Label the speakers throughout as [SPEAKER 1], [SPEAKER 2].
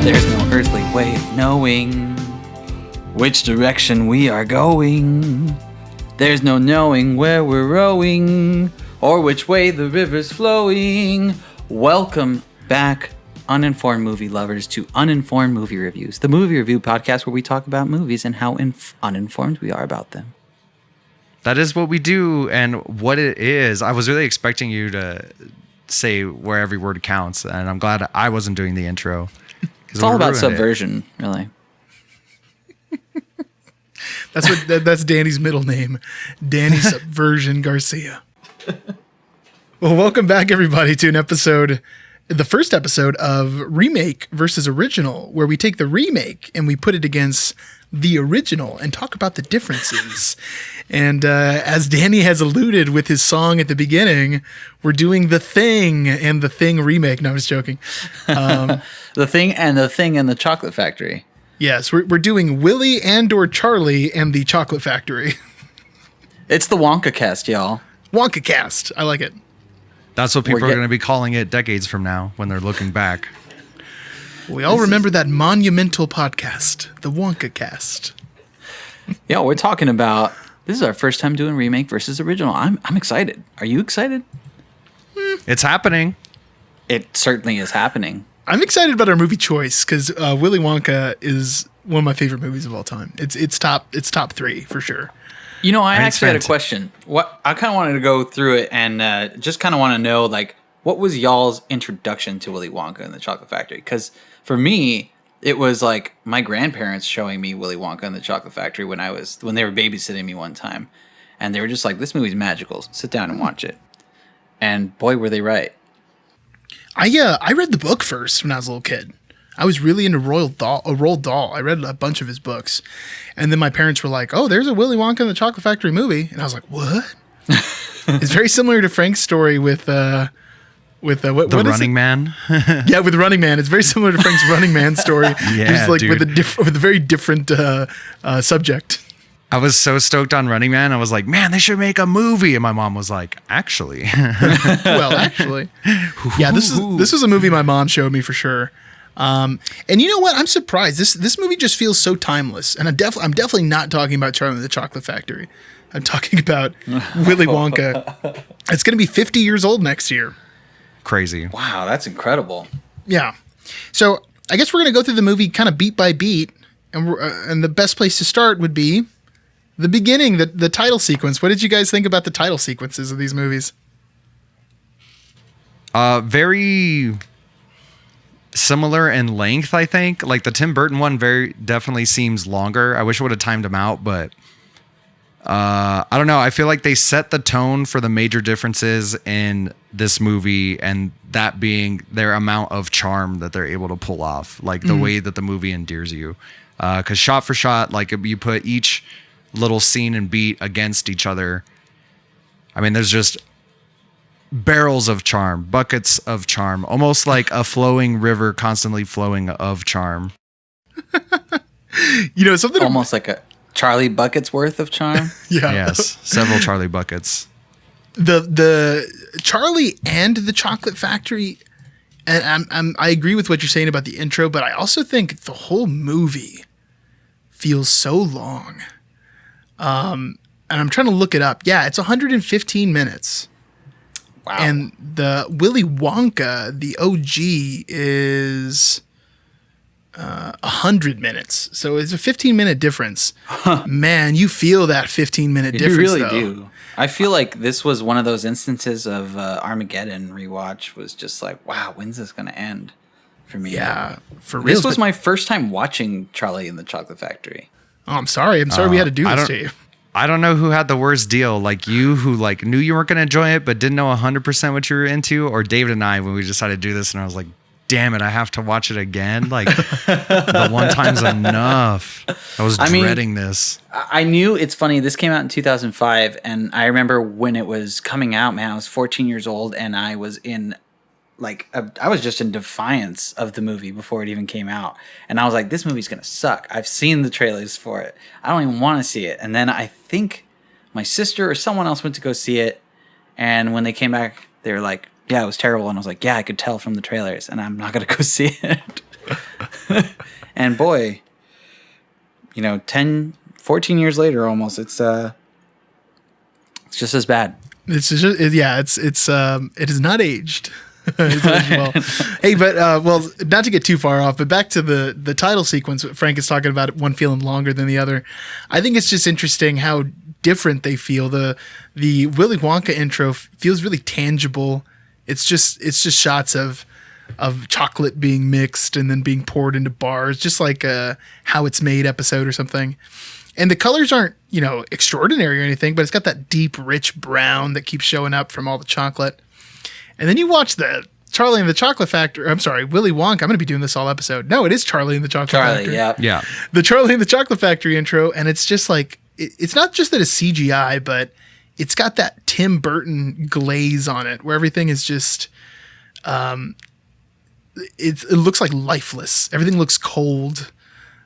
[SPEAKER 1] There's no earthly way of knowing which direction we are going. There's no knowing where we're rowing or which way the river's flowing. Welcome back, uninformed movie lovers, to Uninformed Movie Reviews, the movie review podcast where we talk about movies and how uninformed we are about them.
[SPEAKER 2] That is what we do and what it is. I was really expecting you to say where every word counts, and I'm glad I wasn't doing the intro.
[SPEAKER 1] It's all about subversion, really.
[SPEAKER 3] That's Danny's middle name, Danny Subversion Garcia. Well, welcome back, everybody, to the first episode of Remake versus Original, where we take the remake and we put it against the original and talk about the differences. And as Danny has alluded with his song at the beginning, we're doing The Thing and The Thing remake. No, I was joking.
[SPEAKER 1] The Thing and the Chocolate Factory.
[SPEAKER 3] Yes, we're doing Willy and/or Charlie and the Chocolate Factory.
[SPEAKER 1] It's the Wonkacast, y'all.
[SPEAKER 3] Wonkacast. I like it.
[SPEAKER 2] That's what people are going to be calling it decades from now when they're looking back.
[SPEAKER 3] We all remember that monumental podcast, the Wonkacast.
[SPEAKER 1] Yeah, we're talking about, this is our first time doing remake versus original. I'm excited. Are you excited?
[SPEAKER 2] It's happening.
[SPEAKER 1] It certainly is happening.
[SPEAKER 3] I'm excited about our movie choice because Willy Wonka is one of my favorite movies of all time. It's top 3 for sure.
[SPEAKER 1] You know, I actually had a question. I kind of wanted to go through it and just kind of want to know, like, what was y'all's introduction to Willy Wonka and the Chocolate Factory? Because for me, it was like my grandparents showing me Willy Wonka and the Chocolate Factory when they were babysitting me one time, and they were just like, "This movie's magical. Sit down and watch it." And boy, were they right.
[SPEAKER 3] I read the book first when I was a little kid. I was really into Roald Dahl. I read a bunch of his books. And then my parents were like, "Oh, there's a Willy Wonka and the Chocolate Factory movie." And I was like, "What?" It's very similar to Frank's story with what
[SPEAKER 2] Running Man.
[SPEAKER 3] Yeah, with Running Man. It's very similar to Frank's Running Man story.
[SPEAKER 2] Yeah,
[SPEAKER 3] just like
[SPEAKER 2] dude.
[SPEAKER 3] with a very different subject.
[SPEAKER 2] I was so stoked on Running Man. I was like, man, they should make a movie. And my mom was like, actually.
[SPEAKER 3] Well, actually. Yeah, this was a movie my mom showed me for sure. And you know what? I'm surprised. This movie just feels so timeless. And I'm definitely not talking about Charlie and the Chocolate Factory. I'm talking about Willy Wonka. It's going to be 50 years old next year.
[SPEAKER 2] Crazy.
[SPEAKER 1] Wow, that's incredible.
[SPEAKER 3] Yeah. So I guess we're going to go through the movie kind of beat by beat. And the best place to start would be the beginning, the title sequence. What did you guys think about the title sequences of these movies?
[SPEAKER 2] Very similar in length, I think. Like the Tim Burton one very definitely seems longer. I wish I would have timed them out, but I don't know. I feel like they set the tone for the major differences in this movie, and that being their amount of charm that they're able to pull off, like the way that the movie endears you. Because shot for shot, like you put each little scene and beat against each other. I mean, there's just barrels of charm, buckets of charm, almost like a flowing river constantly flowing of charm.
[SPEAKER 3] You know, something
[SPEAKER 1] almost like a Charlie bucket's worth of charm.
[SPEAKER 3] Yeah.
[SPEAKER 2] Yes, several Charlie buckets.
[SPEAKER 3] The Charlie and the Chocolate Factory, and I agree with what you're saying about the intro, but I also think the whole movie feels so long. And I'm trying to look it up. Yeah, it's 115 minutes.
[SPEAKER 1] Wow.
[SPEAKER 3] And the Willy Wonka, the OG, is 100 minutes. So it's a 15-minute difference. Huh. Man, you feel that 15-minute difference,
[SPEAKER 1] You really
[SPEAKER 3] though.
[SPEAKER 1] do. I feel like this was one of those instances of Armageddon rewatch was just like, wow, when's this going to end for me?
[SPEAKER 3] Yeah, for real.
[SPEAKER 1] This was my first time watching Charlie and the Chocolate Factory.
[SPEAKER 3] Oh, I'm sorry. We had to do this to you.
[SPEAKER 2] I don't know who had the worst deal, like you who like knew you weren't going to enjoy it but didn't know 100% what you were into, or David and I when we decided to do this and I was like, damn it, I have to watch it again. Like the one time's enough. I was dreading this.
[SPEAKER 1] I knew, it's funny, this came out in 2005 and I remember when it was coming out, man, I was 14 years old and I was in I was just in defiance of the movie before it even came out. And I was like, this movie's going to suck. I've seen the trailers for it. I don't even want to see it. And then I think my sister or someone else went to go see it. And when they came back, they were like, yeah, it was terrible. And I was like, yeah, I could tell from the trailers and I'm not going to go see it. And boy, 14 years later almost, it's just as bad.
[SPEAKER 3] It's just, it is not aged. Well. Hey, but well, not to get too far off, but back to the title sequence. Frank is talking about one feeling longer than the other. I think it's just interesting how different they feel. The Willy Wonka intro feels really tangible. It's just shots of chocolate being mixed and then being poured into bars, just like a How It's Made episode or something. And the colors aren't, extraordinary or anything, but it's got that deep, rich brown that keeps showing up from all the chocolate. And then you watch the Charlie and the Chocolate Factory. I'm sorry, Willy Wonka. I'm going to be doing this all episode. No, it is Charlie and the Chocolate Factory.
[SPEAKER 1] Yeah.
[SPEAKER 3] The Charlie and the Chocolate Factory intro, and it's just like, it's not just that it's CGI, but it's got that Tim Burton glaze on it, where everything is just, it looks like lifeless. Everything looks cold.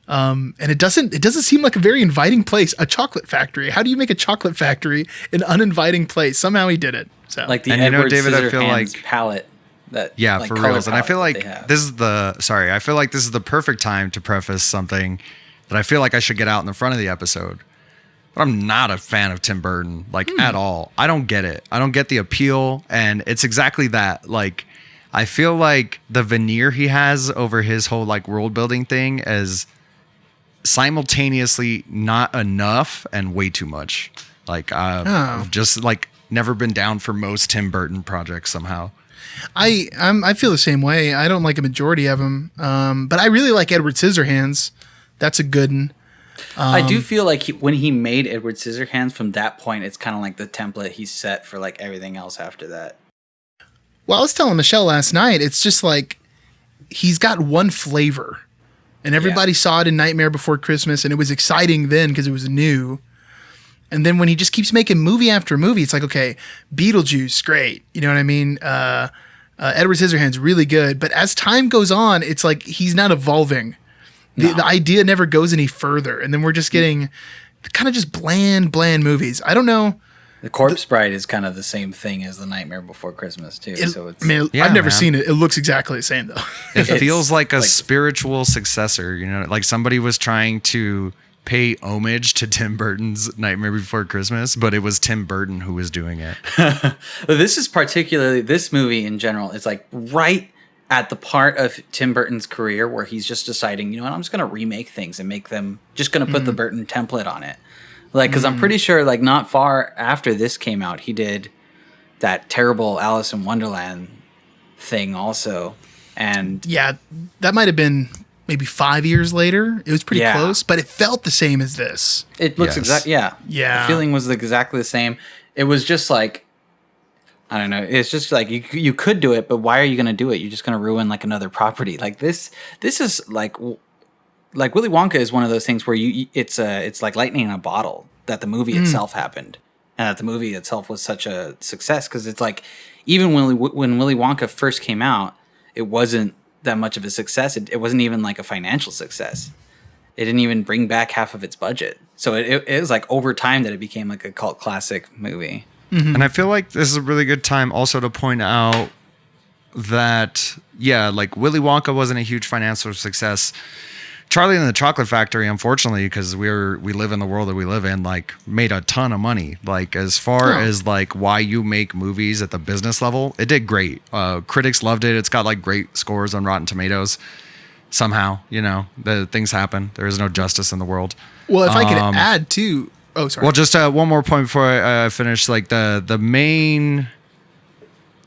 [SPEAKER 3] And it doesn't seem like a very inviting place. A chocolate factory. How do you make a chocolate factory an uninviting place? Somehow he did it. So
[SPEAKER 1] like the
[SPEAKER 2] and
[SPEAKER 1] Edward
[SPEAKER 2] David, I feel
[SPEAKER 1] Scissorhands
[SPEAKER 2] like
[SPEAKER 1] palette. That
[SPEAKER 2] for reals. And I feel like this is the perfect time to preface something that I feel like I should get out in the front of the episode. But I'm not a fan of Tim Burton, at all. I don't get it. I don't get the appeal, and it's exactly that. Like, I feel like the veneer he has over his whole world building thing is simultaneously not enough and way too much. I've just never been down for most Tim Burton projects somehow.
[SPEAKER 3] I feel the same way. I don't like a majority of them, but I really like Edward Scissorhands. That's a good one.
[SPEAKER 1] I do feel like when he made Edward Scissorhands, from that point, it's kind of like the template he set for everything else after that.
[SPEAKER 3] Well, I was telling Michelle last night, it's just he's got one flavor. And everybody saw it in Nightmare Before Christmas, and it was exciting then because it was new. And then when he just keeps making movie after movie, it's like, okay, Beetlejuice, great. You know what I mean? Edward Scissorhands, really good. But as time goes on, it's like he's not evolving. The idea never goes any further. And then we're just getting kind of just bland movies. I don't know.
[SPEAKER 1] The Corpse Bride is kind of the same thing as The Nightmare Before Christmas, too.
[SPEAKER 3] I've never seen it. It looks exactly the same, though.
[SPEAKER 2] It feels like a spiritual successor, like somebody was trying to pay homage to Tim Burton's Nightmare Before Christmas, but it was Tim Burton who was doing it.
[SPEAKER 1] This movie in general is right at the part of Tim Burton's career where he's just deciding, I'm just going to remake things and make them, just going to put the Burton template on it. Because I'm pretty sure, not far after this came out, he did that terrible Alice in Wonderland thing also. And
[SPEAKER 3] yeah, that might have been maybe 5 years later. It was pretty close, but it felt the same as this.
[SPEAKER 1] It looks exactly, yeah.
[SPEAKER 3] The
[SPEAKER 1] feeling was exactly the same. It was just I don't know. It's just you could do it, but why are you going to do it? You're just going to ruin another property. This is Willy Wonka is one of those things where it's like lightning in a bottle that the movie itself happened, and that the movie itself was such a success, because it's even when Willy Wonka first came out, it wasn't that much of a success. It wasn't even a financial success. It didn't even bring back half of its budget. So it was over time that it became a cult classic movie.
[SPEAKER 2] Mm-hmm. And I feel like this is a really good time also to point out that Willy Wonka wasn't a huge financial success. Charlie and the Chocolate Factory, unfortunately, because we live in the world that we live in, made a ton of money. As far as why you make movies at the business level, it did great. Critics loved it. It's got great scores on Rotten Tomatoes. Somehow, the things happen. There is no justice in the world.
[SPEAKER 3] Well, if I could add too. Oh, sorry.
[SPEAKER 2] Well, just one more point before I finish. The main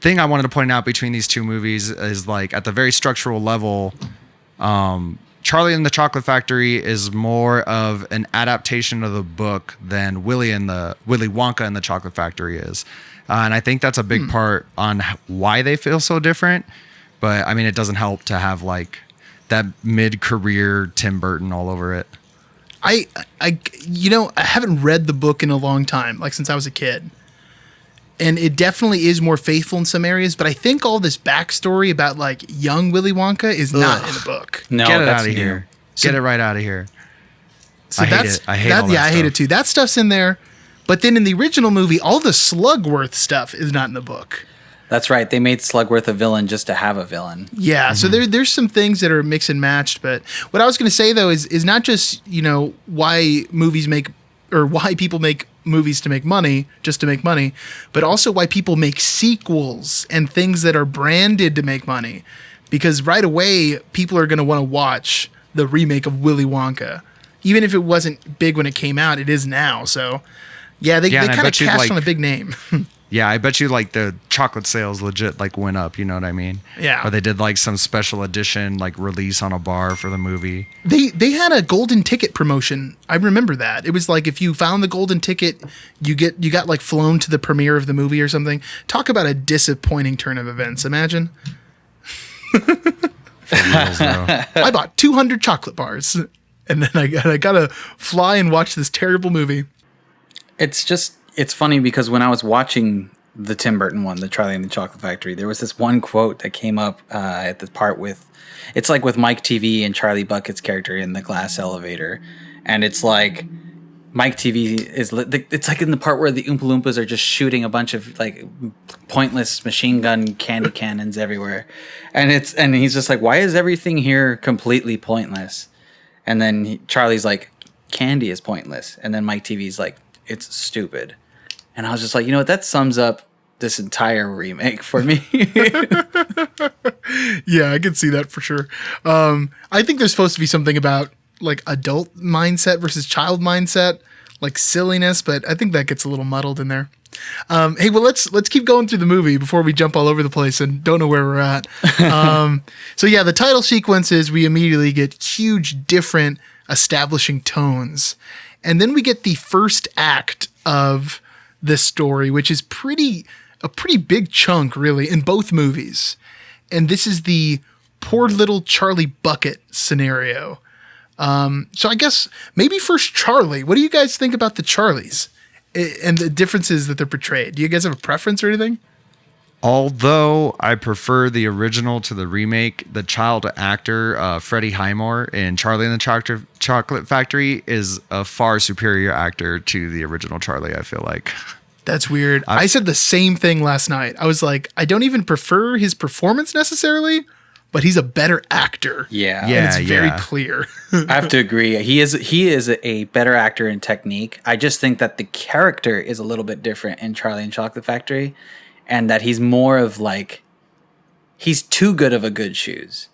[SPEAKER 2] thing I wanted to point out between these two movies is at the very structural level. Charlie and the Chocolate Factory is more of an adaptation of the book than Willy Wonka and the Chocolate Factory is. And I think that's a big part on why they feel so different. But I mean, it doesn't help to have that mid-career Tim Burton all over it.
[SPEAKER 3] I haven't read the book in a long time, since I was a kid. And it definitely is more faithful in some areas, but I think all this backstory about young Willy Wonka is not in the book.
[SPEAKER 2] No, get it out of here. Get it right out of here.
[SPEAKER 3] So I hate it. I hate all that stuff. I hate it too. That stuff's in there, but then in the original movie, all the Slugworth stuff is not in the book.
[SPEAKER 1] That's right. They made Slugworth a villain just to have a villain.
[SPEAKER 3] Yeah, so there's some things that are mix and matched, but what I was going to say though is not just, why why people make movies to make money, just to make money, but also why people make sequels and things that are branded to make money. Because right away, people are going to want to watch the remake of Willy Wonka. Even if it wasn't big when it came out, it is now. So, yeah, they kind of cast on a big name.
[SPEAKER 2] Yeah, I bet you like the chocolate sales legit like went up, you know what I mean?
[SPEAKER 3] Yeah.
[SPEAKER 2] Or they did like some special edition like release on a bar for the movie.
[SPEAKER 3] They had a golden ticket promotion. I remember that. It was like if you found the golden ticket, you got like flown to the premiere of the movie or something. Talk about a disappointing turn of events. Imagine. I bought 200 chocolate bars and then I got to fly and watch this terrible movie.
[SPEAKER 1] It's funny because when I was watching the Tim Burton one, the Charlie and the Chocolate Factory, there was this one quote that came up at the part it's like with Mike TV and Charlie Bucket's character in the glass elevator. And it's like Mike TV it's like in the part where the Oompa Loompas are just shooting a bunch of like pointless machine gun candy cannons everywhere. And he's just like, why is everything here completely pointless? And then Charlie's like, candy is pointless. And then Mike TV's like, it's stupid. And I was just like, that sums up this entire remake for me.
[SPEAKER 3] Yeah, I can see that for sure. I think there's supposed to be something about like adult mindset versus child mindset, like silliness, but I think that gets a little muddled in there. Hey, well, let's keep going through the movie before we jump all over the place and don't know where we're at. So yeah, the title sequences, we immediately get huge different establishing tones. And then we get the first act of this story, which is a pretty big chunk, really, in both movies. And this is the poor little Charlie Bucket scenario. So I guess maybe first Charlie. What do you guys think about the Charlies and the differences that they're portrayed? Do you guys have a preference or anything?
[SPEAKER 2] Although I prefer the original to the remake, the child actor, Freddie Highmore in Charlie and the Chocolate Factory is a far superior actor to the original Charlie, I feel like.
[SPEAKER 3] That's weird. I said the same thing last night. I was like, I don't even prefer his performance necessarily, but he's a better actor.
[SPEAKER 1] Yeah.
[SPEAKER 3] And it's very clear.
[SPEAKER 1] I have to agree. He is a better actor in technique. I just think that the character is a little bit different in Charlie and Chocolate Factory. And that he's more of like, he's too good of a good shoes.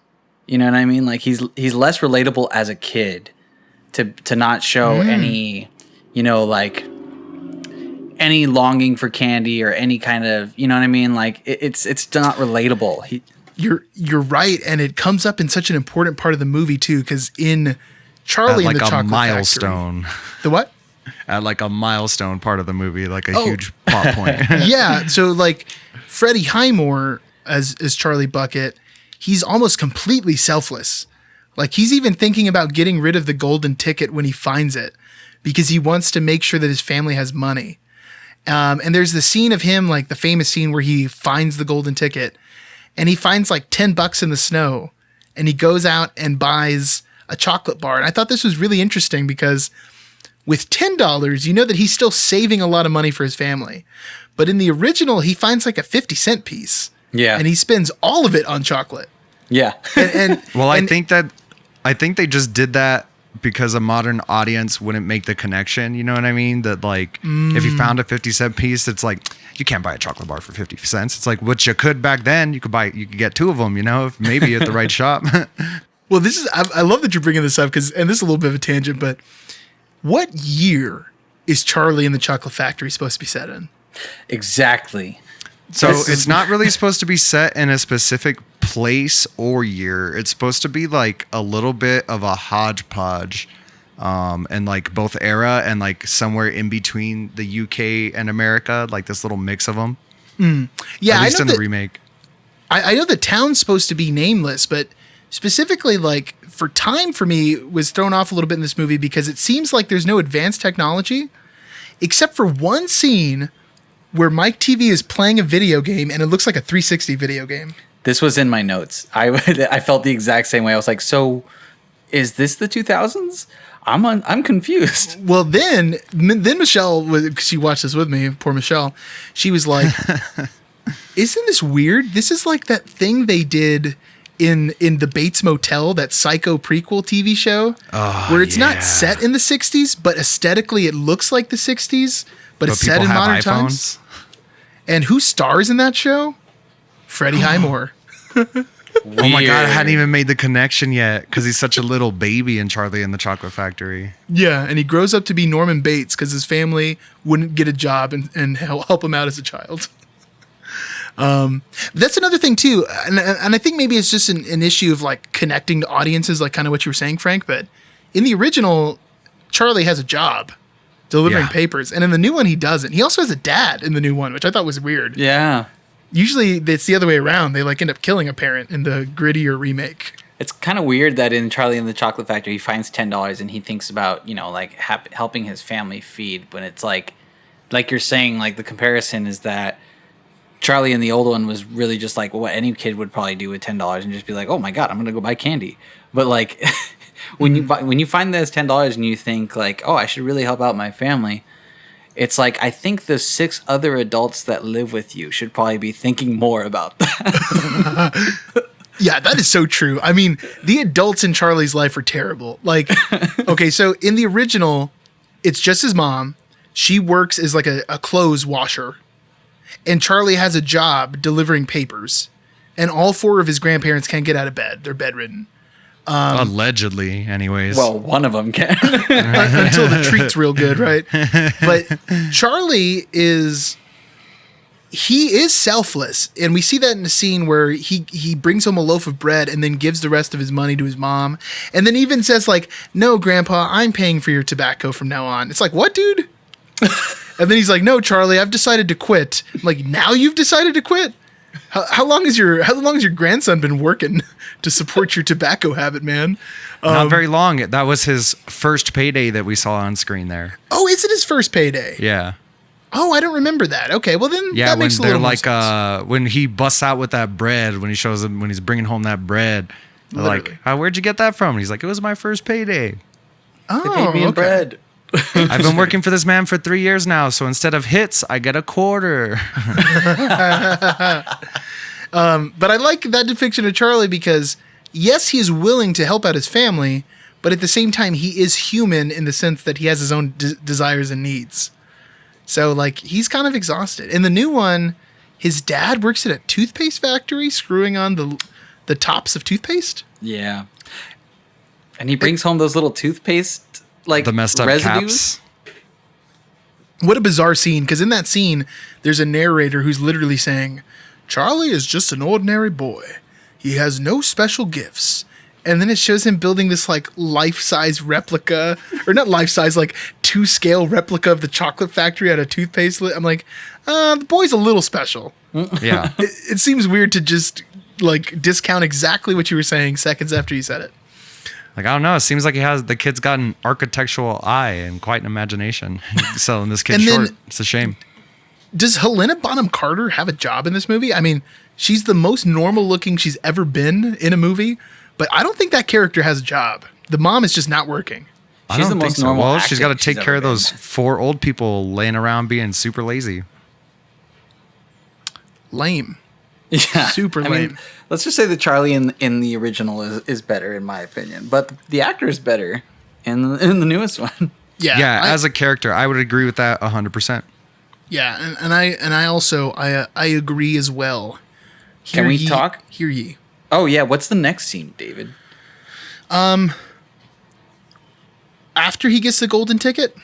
[SPEAKER 1] You know what I mean? Like he's less relatable as a kid to not show any, like any longing for candy or any kind of, you know what I mean? Like it's not relatable.
[SPEAKER 3] You're right, and it comes up in such an important part of the movie too, because in Charlie and the Chocolate Factory,
[SPEAKER 2] milestone.
[SPEAKER 3] The what?
[SPEAKER 2] At like a milestone part of the movie, like a huge plot point.
[SPEAKER 3] Yeah, so like Freddie Highmore as Charlie Bucket, he's almost completely selfless. Like he's even thinking about getting rid of the golden ticket when he finds it because he wants to make sure that his family has money. And there's the scene of him, like the famous scene where he finds the golden ticket and he finds like $10 in the snow and he goes out and buys a chocolate bar. And I thought this was really interesting because with $10, you know that he's still saving a lot of money for his family. But in the original, he finds like a 50-cent piece.
[SPEAKER 1] Yeah.
[SPEAKER 3] And he spends all of it on chocolate.
[SPEAKER 1] Yeah.
[SPEAKER 2] I think they just did that because a modern audience wouldn't make the connection. You know what I mean? That like, if you found a 50-cent piece, it's like, you can't buy a chocolate bar for 50 cents. It's like, what you could back then, you could get two of them, if maybe at the right shop.
[SPEAKER 3] Well, I love that you're bringing this up and this is a little bit of a tangent, but what year is Charlie and the Chocolate Factory supposed to be set in?
[SPEAKER 1] Exactly.
[SPEAKER 2] So it's not really supposed to be set in a specific place or year. It's supposed to be like a little bit of a hodgepodge, and like both era and like somewhere in between the UK and America, like this little mix of them.
[SPEAKER 3] Yeah,
[SPEAKER 2] at least in the remake.
[SPEAKER 3] I know the town's supposed to be nameless, but specifically like for time for me was thrown off a little bit in this movie because it seems like there's no advanced technology except for one scene where Mike TV is playing a video game and it looks like a 360 video game.
[SPEAKER 1] This was in my notes. I felt the exact same way. I was like, so is this the 2000s? I'm confused.
[SPEAKER 3] Well, then Michelle, because she watched this with me, poor Michelle, she was like, Isn't this weird? This is like that thing they did in the Bates Motel, that Psycho prequel TV show, where it's not set in the 60s, but aesthetically it looks like the 60s, but it's set in modern times. And who stars in that show? Freddie Highmore.
[SPEAKER 2] Oh my God, I hadn't even made the connection yet because he's such a little baby in Charlie and the Chocolate Factory.
[SPEAKER 3] Yeah, and he grows up to be Norman Bates because his family wouldn't get a job and help him out as a child. That's another thing too, and I think maybe it's just an issue of like connecting to audiences, like kind of what you were saying, Frank. But in the original, Charlie has a job delivering papers, and in the new one, he doesn't. He also has a dad in the new one, which I thought was weird.
[SPEAKER 1] Yeah.
[SPEAKER 3] Usually, it's the other way around. They like end up killing a parent in the grittier remake.
[SPEAKER 1] It's kind of weird that in Charlie and the Chocolate Factory, he finds $10 and he thinks about, like helping his family feed. When it's like you're saying, like the comparison is that Charlie in the old one was really just like what any kid would probably do with $10 and just be like, oh my God, I'm going to go buy candy. But like when you find those $10 and you think like, oh, I should really help out my family. It's like, I think the 6 other adults that live with you should probably be thinking more about that.
[SPEAKER 3] Yeah, that is so true. I mean, the adults in Charlie's life are terrible. Like, okay, so in the original, it's just his mom. She works as like a clothes washer. And Charlie has a job delivering papers. And all 4 of his grandparents can't get out of bed. They're bedridden.
[SPEAKER 2] Allegedly, anyways.
[SPEAKER 1] Well, one of them can.
[SPEAKER 3] Until the treat's real good, right? But Charlie is selfless. And we see that in the scene where he brings home a loaf of bread and then gives the rest of his money to his mom. And then even says like, no, Grandpa, I'm paying for your tobacco from now on. It's like, what, dude? And then he's like, no, Charlie, I've decided to quit. I'm like, now you've decided to quit? How long has your grandson been working to support your tobacco habit, man?
[SPEAKER 2] Not very long. That was his first payday that we saw on screen there.
[SPEAKER 3] Oh, is it his first payday?
[SPEAKER 2] Yeah.
[SPEAKER 3] Oh, I don't remember that. Okay, well then
[SPEAKER 2] yeah,
[SPEAKER 3] that makes a little more sense.
[SPEAKER 2] When he busts out with that bread, when he shows him when he's bringing home that bread, they're like, where'd you get that from? And he's like, it was my first payday.
[SPEAKER 3] Oh,
[SPEAKER 1] they paid me in bread.
[SPEAKER 2] I've been working for this man for 3 years now, so instead of hits, I get a quarter.
[SPEAKER 3] But I like that depiction of Charlie because, yes, he is willing to help out his family, but at the same time, he is human in the sense that he has his own desires and needs. So, like, he's kind of exhausted. In the new one, his dad works at a toothpaste factory, screwing on the tops of toothpaste.
[SPEAKER 1] Yeah. And he brings home those little toothpaste like
[SPEAKER 2] the messed up
[SPEAKER 1] residues.
[SPEAKER 2] Caps.
[SPEAKER 3] What a bizarre scene, because in that scene, there's a narrator who's literally saying, Charlie is just an ordinary boy. He has no special gifts. And then it shows him building this like life-size replica, or not life-size, like 2-scale replica of the chocolate factory out of toothpaste. I'm like, the boy's a little special.
[SPEAKER 2] Yeah.
[SPEAKER 3] It seems weird to just like discount exactly what you were saying seconds after you said it.
[SPEAKER 2] Like, I don't know. It seems like the kid's got an architectural eye and quite an imagination. Selling this kid short. It's a shame.
[SPEAKER 3] Does Helena Bonham Carter have a job in this movie? I mean, she's the most normal looking she's ever been in a movie, but I don't think that character has a job. The mom is just not working.
[SPEAKER 1] She's the most normal.
[SPEAKER 2] Well, she's got to take care of those 4 old people laying around being super lazy.
[SPEAKER 3] Lame.
[SPEAKER 1] Yeah,
[SPEAKER 3] super lame.
[SPEAKER 1] Mean, let's just say that Charlie in the original is better in my opinion, but the actor is better in the newest one.
[SPEAKER 3] Yeah,
[SPEAKER 2] as a character, I would agree with that 100%.
[SPEAKER 3] Yeah, and I also agree as well.
[SPEAKER 1] Can we talk?
[SPEAKER 3] Hear ye.
[SPEAKER 1] Oh yeah, what's the next scene, David?
[SPEAKER 3] After he gets the golden ticket?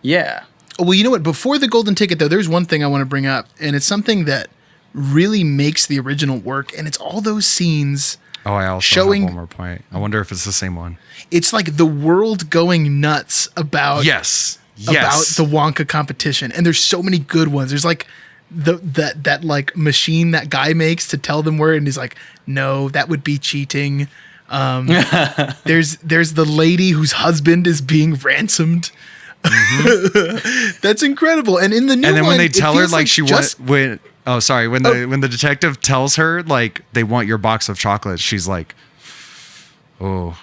[SPEAKER 1] Yeah.
[SPEAKER 3] Well, you know what? Before the golden ticket, though, there's one thing I want to bring up, and it's something that really makes the original work, and it's all those scenes.
[SPEAKER 2] Oh, I also have one more point. I wonder if it's the same one.
[SPEAKER 3] It's like the world going nuts about the Wonka competition, and there's so many good ones. There's like that like machine that guy makes to tell them where, and he's like, no, that would be cheating. There's the lady whose husband is being ransomed. Mm-hmm. That's incredible. And in the new one,
[SPEAKER 2] and then when they tell her like when the detective tells her like they want your box of chocolates, she's like, oh,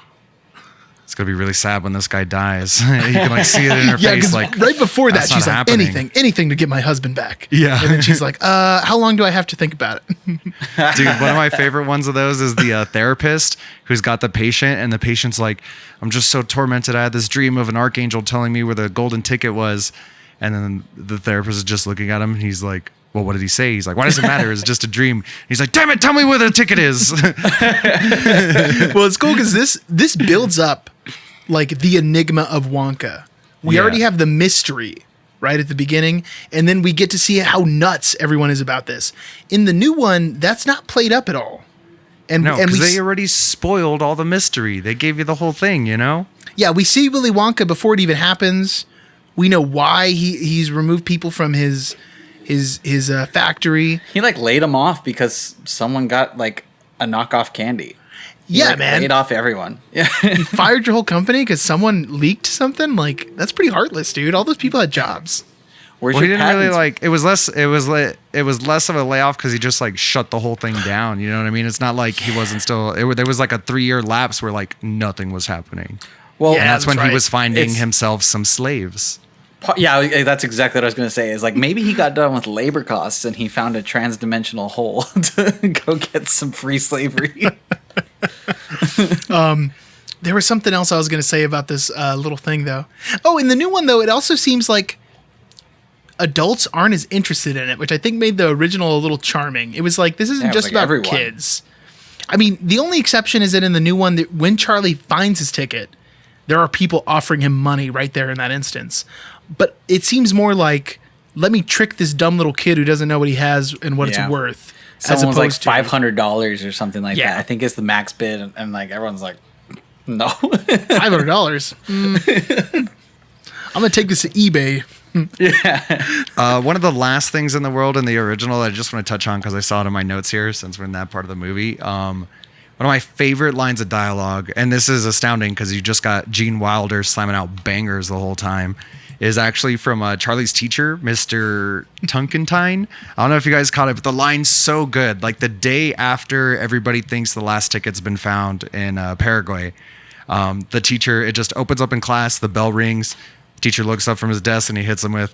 [SPEAKER 2] it's gonna be really sad when this guy dies. You can like see it in her face.
[SPEAKER 3] 'cause
[SPEAKER 2] Like
[SPEAKER 3] right before that,
[SPEAKER 2] that's
[SPEAKER 3] she's
[SPEAKER 2] not
[SPEAKER 3] like,
[SPEAKER 2] happening.
[SPEAKER 3] anything to get my husband back.
[SPEAKER 2] Yeah.
[SPEAKER 3] And then she's like, how long do I have to think about it?
[SPEAKER 2] Dude, one of my favorite ones of those is the therapist who's got the patient, and the patient's like, I'm just so tormented. I had this dream of an archangel telling me where the golden ticket was. And then the therapist is just looking at him, and he's like, well, what did he say? He's like, why does it matter? It's just a dream. He's like, damn it, tell me where the ticket is.
[SPEAKER 3] Well, it's cool because this builds up like the enigma of Wonka. We already have the mystery right at the beginning, and then we get to see how nuts everyone is about this. In the new one, that's not played up at all. And
[SPEAKER 2] No,
[SPEAKER 3] and
[SPEAKER 2] because they already spoiled all the mystery. They gave you the whole thing, you know?
[SPEAKER 3] yeah, we see Willy Wonka before it even happens. We know why he's removed people from his factory.
[SPEAKER 1] He like laid them off because someone got like a knockoff candy. He,
[SPEAKER 3] Yeah,
[SPEAKER 1] like,
[SPEAKER 3] man.
[SPEAKER 1] laid off everyone. Yeah.
[SPEAKER 3] You fired your whole company because someone leaked something? Like, that's pretty heartless, dude. All those people had jobs.
[SPEAKER 1] Where's
[SPEAKER 2] Well, he
[SPEAKER 1] your
[SPEAKER 2] didn't really
[SPEAKER 1] patents?
[SPEAKER 2] like. It was less. It was less of a layoff because he just like shut the whole thing down. You know what I mean? It's not like he wasn't still. There was like a 3-year lapse where like nothing was happening.
[SPEAKER 1] Well,
[SPEAKER 3] Yeah,
[SPEAKER 2] And that's when
[SPEAKER 3] right.
[SPEAKER 2] he was finding
[SPEAKER 1] It's-
[SPEAKER 2] himself some slaves.
[SPEAKER 1] Yeah, that's exactly what I was going to say. Is like maybe he got done with labor costs and he found a trans-dimensional hole to go get some free slavery.
[SPEAKER 3] There was something else I was going to say about this little thing, though. Oh, in the new one, though, it also seems like adults aren't as interested in it, which I think made the original a little charming. It was like, this isn't
[SPEAKER 1] Yeah, it was
[SPEAKER 3] just
[SPEAKER 1] like
[SPEAKER 3] about
[SPEAKER 1] everyone.
[SPEAKER 3] kids. I mean, the only exception is that in the new one, that when Charlie finds his ticket, there are people offering him money right there in that instance. But it seems more like, let me trick this dumb little kid who doesn't know what he has and what
[SPEAKER 1] Yeah.
[SPEAKER 3] it's worth.
[SPEAKER 1] Someone was like
[SPEAKER 3] opposed to-
[SPEAKER 1] $500 or something like
[SPEAKER 3] Yeah.
[SPEAKER 1] that. I think it's the max bid, and like everyone's like, no.
[SPEAKER 3] $500. I'm going to take this to eBay.
[SPEAKER 2] One of the last things in the world in the original that I just want to touch on because I saw it in my notes here since we're in that part of the movie. One of my favorite lines of dialogue, and this is astounding because you just got Gene Wilder slamming out bangers the whole time, is actually from Charlie's teacher, Mr. Tunkentine. I don't know if you guys caught it, but the line's so good. Like the day after everybody thinks the last ticket's been found in Paraguay, the teacher, it just opens up in class, the bell rings, teacher looks up from his desk and he hits them with,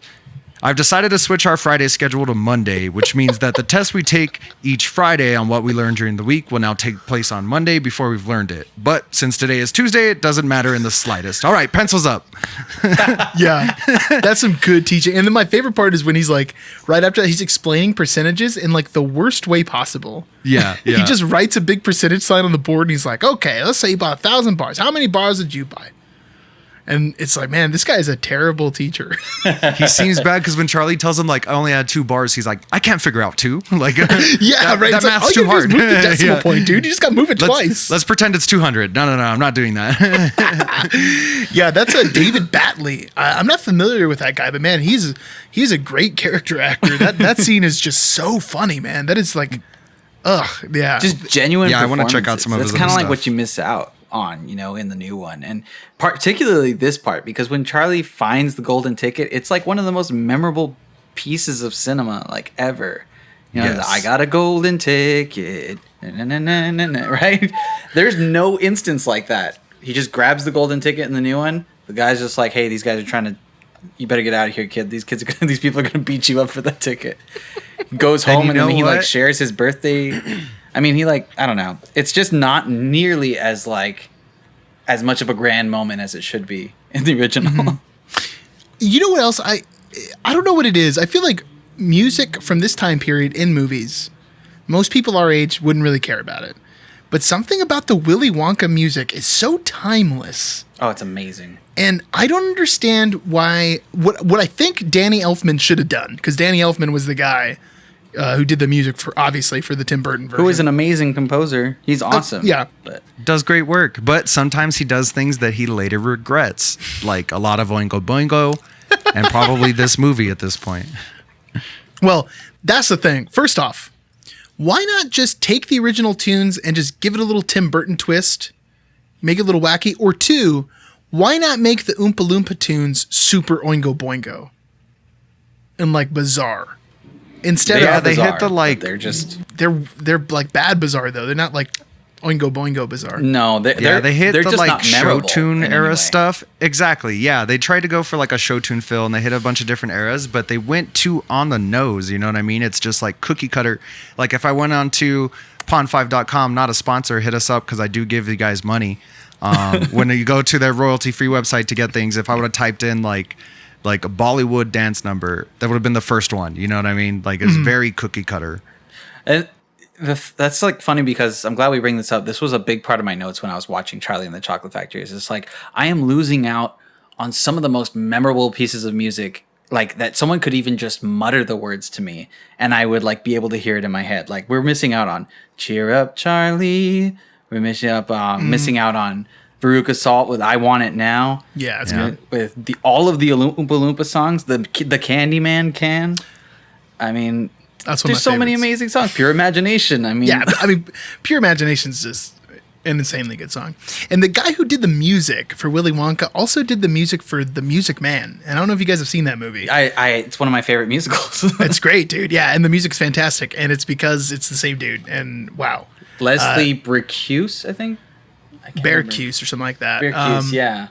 [SPEAKER 2] I've decided to switch our Friday schedule to Monday, which means that the test we take each Friday on what we learned during the week will now take place on Monday before we've learned it. But since today is Tuesday, it doesn't matter in the slightest. All right, pencils up.
[SPEAKER 3] Yeah, that's some good teaching. And then my favorite part is when he's like, right after that, he's explaining percentages in like the worst way possible.
[SPEAKER 2] Yeah.
[SPEAKER 3] He just writes a big percentage sign on the board and he's like, okay, let's say you bought 1,000 bars. How many bars did you buy? And it's like, man, this guy is a terrible teacher.
[SPEAKER 2] He seems bad because when Charlie tells him like I only had 2 bars, he's like, I can't figure out 2. Like
[SPEAKER 3] Yeah, right.
[SPEAKER 2] That
[SPEAKER 3] It's like,
[SPEAKER 2] math's
[SPEAKER 3] all
[SPEAKER 2] too
[SPEAKER 3] you gotta do is
[SPEAKER 2] hard.
[SPEAKER 3] move the decimal
[SPEAKER 2] Yeah.
[SPEAKER 3] point, dude. You just got to move it twice.
[SPEAKER 2] Let's pretend it's 200. No, I'm not doing that.
[SPEAKER 3] Yeah, that's a David Batley. I'm not familiar with that guy, but man, he's a great character actor. That scene is just so funny, man. That is like, yeah.
[SPEAKER 1] Just genuine.
[SPEAKER 2] Yeah, I wanna check out some of
[SPEAKER 1] That's
[SPEAKER 2] his
[SPEAKER 1] kind of
[SPEAKER 2] other
[SPEAKER 1] like
[SPEAKER 2] stuff.
[SPEAKER 1] what you miss out on, in the new one, and particularly this part, because when Charlie finds the golden ticket, it's like one of the most memorable pieces of cinema like ever.
[SPEAKER 2] Yes.
[SPEAKER 1] I got a golden ticket, right? There's no instance like that. He just grabs the golden ticket in the new one. The guy's just like, hey, these guys are trying to. You better get out of here, kid. These people are gonna beat you up for that ticket. He goes
[SPEAKER 2] And
[SPEAKER 1] home
[SPEAKER 2] you
[SPEAKER 1] and then
[SPEAKER 2] know
[SPEAKER 1] he like
[SPEAKER 2] what?
[SPEAKER 1] shares his birthday. I mean, he like, I don't know. It's just not nearly as much of a grand moment as it should be in the original.
[SPEAKER 3] You know what else? I don't know what it is. I feel like music from this time period in movies, most people our age wouldn't really care about it. But something about the Willy Wonka music is so timeless.
[SPEAKER 1] Oh, it's amazing.
[SPEAKER 3] And I don't understand why. What I think Danny Elfman should have done, because Danny Elfman was the guy who did the music for the Tim Burton version.
[SPEAKER 1] Who is an amazing composer. He's awesome.
[SPEAKER 3] yeah.
[SPEAKER 1] But
[SPEAKER 2] Does great work, but sometimes he does things that he later regrets, like a lot of Oingo Boingo and probably this movie at this point.
[SPEAKER 3] Well, that's the thing. First off, why not just take the original tunes and just give it a little Tim Burton twist, make it a little wacky? Or 2, why not make the Oompa Loompa tunes super Oingo Boingo and like bizarre? Instead
[SPEAKER 2] Yeah,
[SPEAKER 3] of
[SPEAKER 2] they hit
[SPEAKER 1] bizarre,
[SPEAKER 2] the,
[SPEAKER 1] but
[SPEAKER 2] like-
[SPEAKER 1] they're just
[SPEAKER 3] they're like bad bizarre though. They're not like Oingo Boingo Bazaar.
[SPEAKER 1] No,
[SPEAKER 2] They hit
[SPEAKER 1] they're
[SPEAKER 2] the
[SPEAKER 1] just
[SPEAKER 2] like
[SPEAKER 1] not
[SPEAKER 2] show
[SPEAKER 1] memorable
[SPEAKER 2] tune
[SPEAKER 1] in
[SPEAKER 2] era
[SPEAKER 1] any way.
[SPEAKER 2] stuff. Exactly. Yeah, they tried to go for like a show tune feel, and they hit a bunch of different eras, but they went too on the nose. You know what I mean? It's just like cookie cutter. Like if I went on to pond5.com, not a sponsor, hit us up because I do give you guys money. When you go to their royalty free website to get things, if I would have typed in like a Bollywood dance number, that would have been the first one. You know what I mean? Like it's very cookie cutter.
[SPEAKER 1] And that's like funny because I'm glad we bring this up. This was a big part of my notes when I was watching Charlie and the Chocolate Factory. It's like I am losing out on some of the most memorable pieces of music, like that someone could even just mutter the words to me and I would like be able to hear it in my head. Like we're missing out on "Cheer Up, Charlie." We're missing out on Veruca Salt with "I Want It Now."
[SPEAKER 3] Yeah, it's good.
[SPEAKER 1] With all of the Oompa Loompa songs, the Candyman can. I mean,
[SPEAKER 3] That's one of
[SPEAKER 1] there's
[SPEAKER 3] my
[SPEAKER 1] so many
[SPEAKER 3] favorites.
[SPEAKER 1] amazing songs. Pure Imagination. I mean,
[SPEAKER 3] Yeah, I mean, Pure Imagination's just an insanely good song. And the guy who did the music for Willy Wonka also did the music for The Music Man. And I don't know if you guys have seen that movie.
[SPEAKER 1] it's one of my favorite musicals.
[SPEAKER 3] It's great, dude. Yeah, and the music's fantastic. And it's because it's the same dude. And wow.
[SPEAKER 1] Leslie Bricusse, I think.
[SPEAKER 3] Bearcuse or something like that.
[SPEAKER 1] Bricusse, yeah.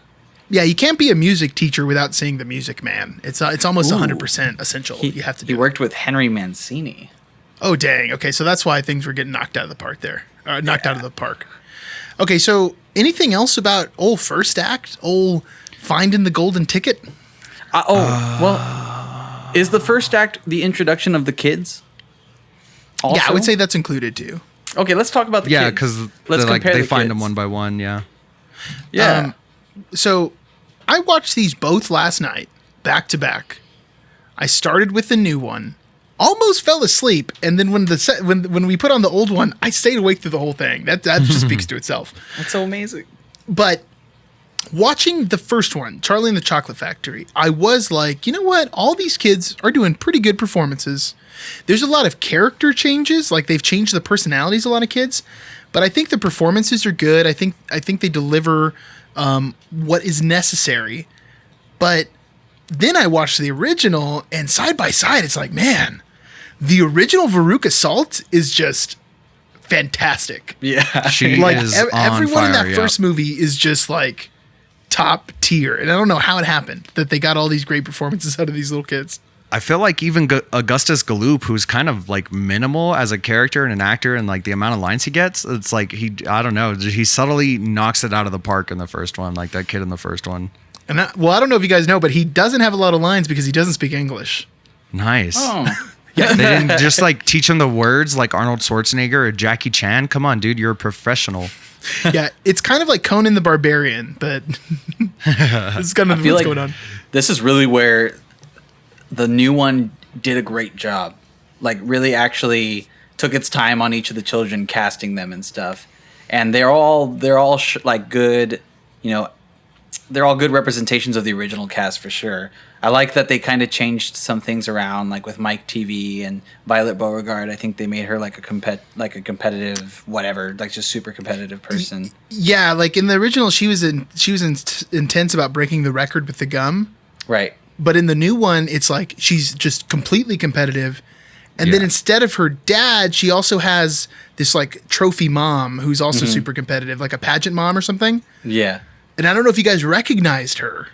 [SPEAKER 3] Yeah, you can't be a music teacher without saying The Music Man. It's almost 100% essential. You have to do
[SPEAKER 1] He
[SPEAKER 3] it.
[SPEAKER 1] worked with Henry Mancini.
[SPEAKER 3] Oh, dang. Okay, so that's why things were getting knocked out of the park there. Knocked out of the park. Okay, so anything else about old first act? Old Finding the Golden Ticket?
[SPEAKER 1] Well, is the first act the introduction of the kids? Also?
[SPEAKER 3] Yeah, I would say that's included too.
[SPEAKER 1] Okay, let's talk about the kids.
[SPEAKER 2] Yeah, because
[SPEAKER 1] let's compare
[SPEAKER 2] they
[SPEAKER 1] the
[SPEAKER 2] find
[SPEAKER 1] kids.
[SPEAKER 2] them one by one. Yeah.
[SPEAKER 1] Yeah.
[SPEAKER 3] So I watched these both last night, back to back. I started with the new one, almost fell asleep, and then when we put on the old one, I stayed awake through the whole thing. That just speaks to itself.
[SPEAKER 1] That's so amazing.
[SPEAKER 3] But watching the first one, Charlie and the Chocolate Factory, I was like, you know what? All these kids are doing pretty good performances. There's a lot of character changes, like they've changed the personalities of a lot of kids, but I think the performances are good. I think they deliver what is necessary. But then I watched the original, and side by side, it's like, man, the original Veruca Salt is just fantastic.
[SPEAKER 1] Yeah.
[SPEAKER 2] She
[SPEAKER 3] Like
[SPEAKER 2] is on
[SPEAKER 3] everyone in
[SPEAKER 2] fire,
[SPEAKER 3] that
[SPEAKER 2] yeah.
[SPEAKER 3] first movie is just like top tier, and I don't know how it happened that they got all these great performances out of these little kids.
[SPEAKER 2] I feel like even Augustus Gloop, who's kind of like minimal as a character and an actor, and like the amount of lines he gets, it's like I don't know, he subtly knocks it out of the park in the first one, like that kid in the first one.
[SPEAKER 3] And I don't know if you guys know, but he doesn't have a lot of lines because he doesn't speak English.
[SPEAKER 2] Nice.
[SPEAKER 1] Oh.
[SPEAKER 2] They didn't just like teach him the words like Arnold Schwarzenegger or Jackie Chan. Come on, dude, you're a professional.
[SPEAKER 3] Yeah, it's kind of like Conan the Barbarian, but it's kind of
[SPEAKER 1] I feel
[SPEAKER 3] what's
[SPEAKER 1] like
[SPEAKER 3] going on.
[SPEAKER 1] this is really where the new one did a great job. Like really actually took its time on each of the children, casting them and stuff. And they're all like good, you know, they're all good representations of the original cast for sure. I like that they kind of changed some things around, like with Mike TV and Violet Beauregard. I think they made her like a competitive whatever, like just super competitive person.
[SPEAKER 3] Yeah, like in the original, she was intense about breaking the record with the gum.
[SPEAKER 1] Right.
[SPEAKER 3] But in the new one, it's like she's just completely competitive. And then
[SPEAKER 2] Yeah.
[SPEAKER 3] instead of her dad, she also has this like trophy mom who's also
[SPEAKER 1] Mm-hmm.
[SPEAKER 3] super competitive, like a pageant mom or something.
[SPEAKER 1] Yeah.
[SPEAKER 3] And I don't know if you guys recognized her.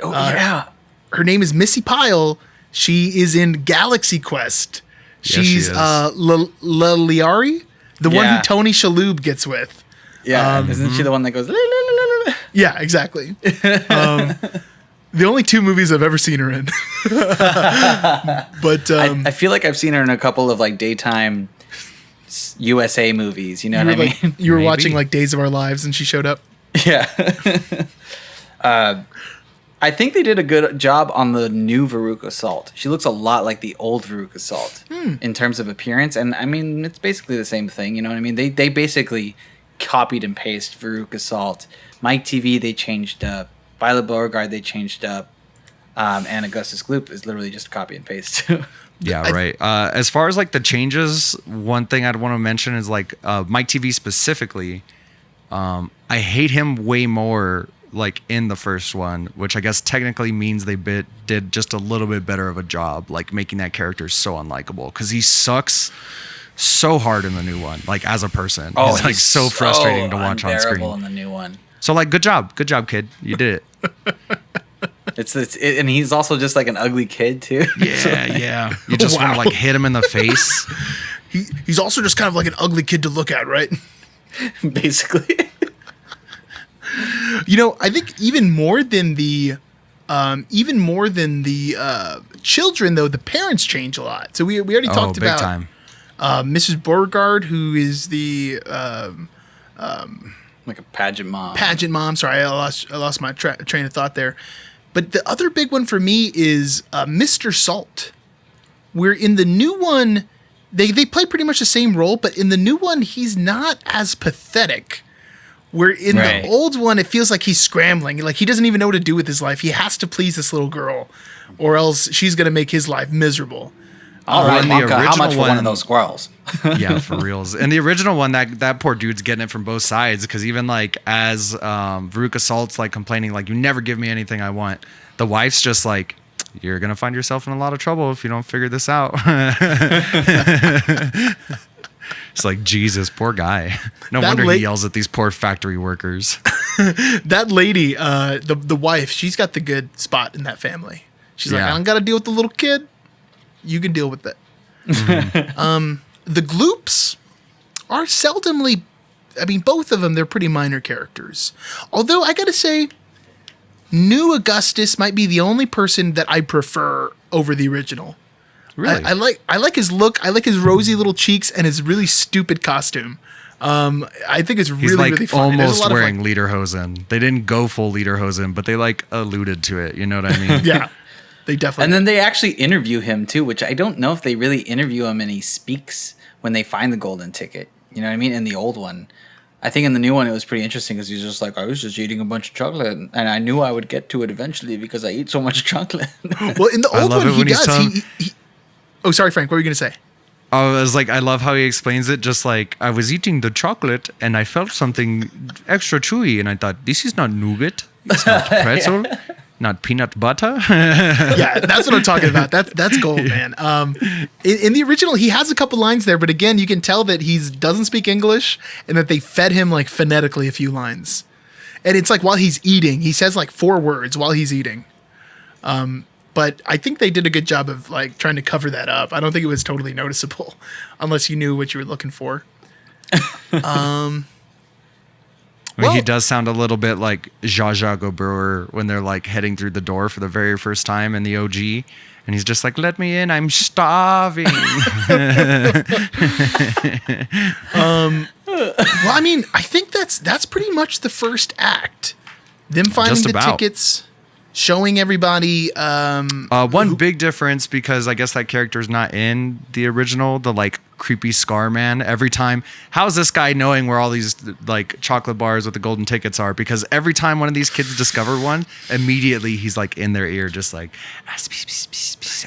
[SPEAKER 1] Oh yeah.
[SPEAKER 3] Her name is Missy Pyle. She is in Galaxy Quest.
[SPEAKER 2] Yes, she
[SPEAKER 3] She's
[SPEAKER 2] is.
[SPEAKER 3] Laliari, the one who
[SPEAKER 1] Yeah.
[SPEAKER 3] Tony Shalhoub gets with.
[SPEAKER 1] Yeah. Isn't she the one that goes? "La, la, la, la, la"?
[SPEAKER 3] Yeah, exactly. The only two movies I've ever seen her in. But
[SPEAKER 1] I feel like I've seen her in a couple of like daytime USA movies. You know what I mean?
[SPEAKER 3] you were
[SPEAKER 2] Maybe.
[SPEAKER 3] watching like Days of Our Lives and she showed up.
[SPEAKER 1] Yeah. I think they did a good job on the new Veruca Salt. She looks a lot like the old Veruca Salt in terms of appearance. And I mean, it's basically the same thing. You know what I mean? They basically copied and pasted Veruca Salt. Mike TV, they changed up. Violet Beauregard, they changed up. And Augustus Gloop is literally just copy and paste.
[SPEAKER 2] Yeah, right. As far as like the changes, one thing I'd want to mention is like Mike TV specifically. I hate him way more like in the first one, which I guess technically means they did just a little bit better of a job, like making that character so unlikable because he sucks so hard in the new one, like as a person.
[SPEAKER 1] Oh,
[SPEAKER 2] he's like so frustrating to watch on
[SPEAKER 1] unbearable
[SPEAKER 2] screen.
[SPEAKER 1] in the new one.
[SPEAKER 2] So like, good job, kid, you did it.
[SPEAKER 1] And he's also just like an ugly kid too.
[SPEAKER 2] Yeah. You just want to like hit him in the face.
[SPEAKER 3] He's also just kind of like an ugly kid to look at, right?
[SPEAKER 1] Basically.
[SPEAKER 3] I think even more than the children, though, the parents change a lot. So we already talked about
[SPEAKER 2] time.
[SPEAKER 3] Mrs. Beauregard, who is the
[SPEAKER 1] Like a pageant mom.
[SPEAKER 3] Sorry, I lost my train of thought there. But the other big one for me is Mr. Salt, where in the new one they play pretty much the same role, but in the new one he's not as pathetic. Where in the old one, it feels like he's scrambling. Like he doesn't even know what to do with his life. He has to please this little girl or else she's going to make his life miserable.
[SPEAKER 1] All right, Wonka, how much for one of those squirrels?
[SPEAKER 2] Yeah, for reals. And the original one, that poor dude's getting it from both sides because even like as Veruca Salt's like complaining, like, you never give me anything I want. The wife's just like, you're going to find yourself in a lot of trouble if you don't figure this out. It's like, Jesus, poor guy. No wonder he yells at these poor factory workers.
[SPEAKER 3] That lady, the wife, she's got the good spot in that family. She's like, I don't got to deal with the little kid. You can deal with it. Mm-hmm. The Gloops are seldomly, I mean, both of them, they're pretty minor characters. Although I got to say, New Augustus might be the only person that I prefer over the original.
[SPEAKER 2] Really?
[SPEAKER 3] I like his look. I like his rosy little cheeks and his really stupid costume. I think it's really,
[SPEAKER 2] like
[SPEAKER 3] really fun.
[SPEAKER 2] Almost wearing lederhosen. They didn't go full lederhosen, but they like alluded to it. You know what I mean?
[SPEAKER 3] Yeah, they definitely.
[SPEAKER 1] And then they actually interview him too, which I don't know if they really interview him and he speaks when they find the golden ticket. You know what I mean? In the old one, I think in the new one it was pretty interesting because he's just like, I was just eating a bunch of chocolate and I knew I would get to it eventually because I eat so much chocolate.
[SPEAKER 3] Well, in the old one, he does. Oh, sorry, Frank. What were you going to say?
[SPEAKER 2] I was like, I love how he explains it. Just like, I was eating the chocolate and I felt something extra chewy. And I thought, this is not nougat. It's not pretzel. Not peanut butter.
[SPEAKER 3] Yeah, that's what I'm talking about. That's gold, man. In the original, he has a couple lines there. But again, you can tell that he doesn't speak English and that they fed him like phonetically a few lines. And it's like while he's eating, he says like 4 words while he's eating. But I think they did a good job of like trying to cover that up. I don't think it was totally noticeable unless you knew what you were looking for.
[SPEAKER 2] I mean, he does sound a little bit like Zsa Zsa Gabor when they're like heading through the door for the very first time in the OG. And he's just like, let me in, I'm starving.
[SPEAKER 3] Well, I mean, I think that's pretty much the first act. Them finding the tickets. Showing everybody.
[SPEAKER 2] One big difference, because I guess that character's not in the original, the like creepy Scar man. Every time, how's this guy knowing where all these like chocolate bars with the golden tickets are? Because every time one of these kids discover one, immediately he's like in their ear, just like, I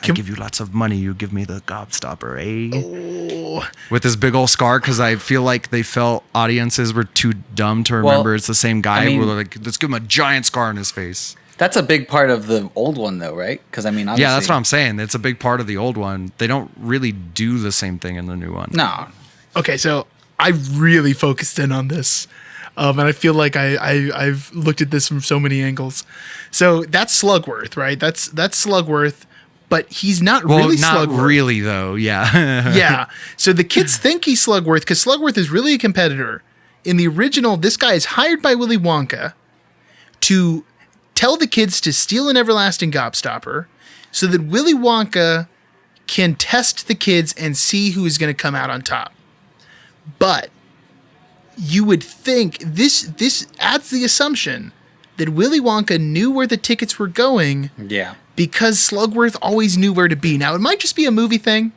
[SPEAKER 2] give you lots of money, you give me the gobstopper, eh? Oh. With this big old scar, because I feel like they felt audiences were too dumb to remember it's the same guy. We're like, let's give him a giant scar on his face.
[SPEAKER 1] That's a big part of the old one, though, right? Because I mean, obviously,
[SPEAKER 2] yeah, that's what I'm saying. It's a big part of the old one. They don't really do the same thing in the new one.
[SPEAKER 1] No.
[SPEAKER 3] Okay, so I really focused in on this, and I feel like I've looked at this from so many angles. So that's Slugworth, right? That's Slugworth, but he's not really Slugworth.
[SPEAKER 2] Not really, though. Yeah.
[SPEAKER 3] Yeah. So the kids think he's Slugworth because Slugworth is really a competitor. In the original, this guy is hired by Willy Wonka to tell the kids to steal an everlasting gobstopper so that Willy Wonka can test the kids and see who is going to come out on top. But you would think this adds the assumption that Willy Wonka knew where the tickets were going.
[SPEAKER 1] Yeah.
[SPEAKER 3] Because Slugworth always knew where to be. Now, it might just be a movie thing,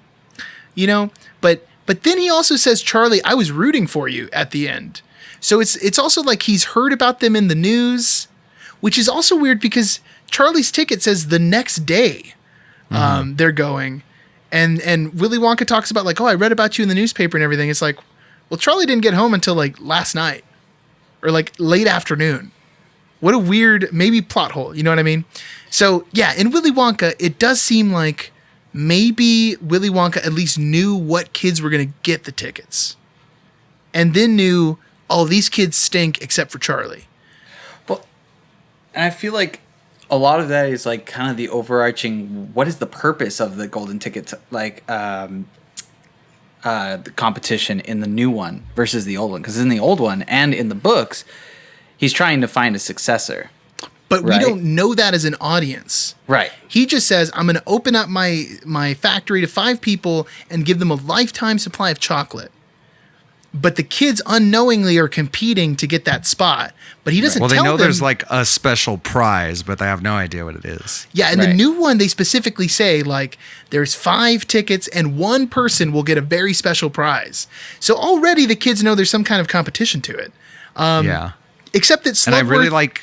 [SPEAKER 3] you know, but then he also says, Charlie, I was rooting for you at the end. So it's also like he's heard about them in the news, which is also weird because Charlie's ticket says the next day they're going. And Willy Wonka talks about like, oh, I read about you in the newspaper and everything. It's like, well, Charlie didn't get home until like last night or like late afternoon. What a weird, maybe plot hole. You know what I mean? So yeah, in Willy Wonka, it does seem like maybe Willy Wonka at least knew what kids were going to get the tickets. And then knew, oh, these kids stink except for Charlie.
[SPEAKER 1] Well, and I feel like a lot of that is like kind of the overarching, what is the purpose of the golden ticket, like the competition in the new one versus the old one? Because in the old one and in the books, he's trying to find a successor.
[SPEAKER 3] But we don't know that as an audience.
[SPEAKER 1] Right.
[SPEAKER 3] He just says, I'm going to open up my factory to 5 people and give them a lifetime supply of chocolate. But the kids unknowingly are competing to get that spot. But he doesn't tell them.
[SPEAKER 2] Well, they know there's like a special prize, but they have no idea what it is.
[SPEAKER 3] Yeah, in the new one, they specifically say, like, there's 5 tickets and 1 person will get a very special prize. So already the kids know there's some kind of competition to it.
[SPEAKER 2] Yeah.
[SPEAKER 3] Except that Slugworth...
[SPEAKER 2] And I really like...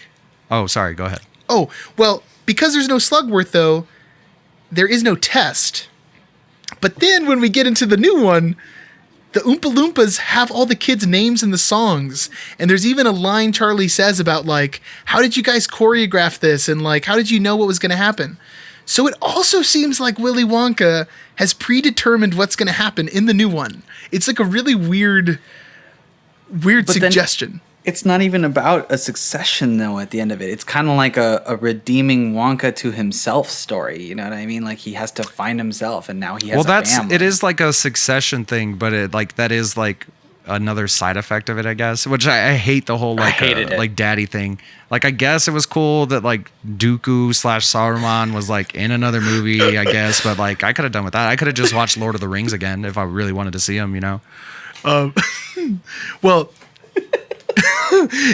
[SPEAKER 2] Oh, sorry, go ahead.
[SPEAKER 3] Oh, well, because there's no Slugworth, though, there is no test. But then when we get into the new one... The Oompa Loompas have all the kids' names in the songs. And there's even a line Charlie says about, like, how did you guys choreograph this? And, like, how did you know what was going to happen? So it also seems like Willy Wonka has predetermined what's going to happen in the new one. It's like a really weird suggestion.
[SPEAKER 1] It's not even about a succession, though, at the end of it. It's kind of like a redeeming Wonka to himself story. You know what I mean? Like, he has to find himself, and now he has a family.
[SPEAKER 2] It is like a succession thing, but that is like another side effect of it, I guess, which I hate the whole, like, like daddy thing. Like, I guess it was cool that, like, Dooku/Saruman was, like, in another movie, I guess, but, like, I could have done with that. I could have just watched Lord of the Rings again if I really wanted to see him, you know?
[SPEAKER 3] Well...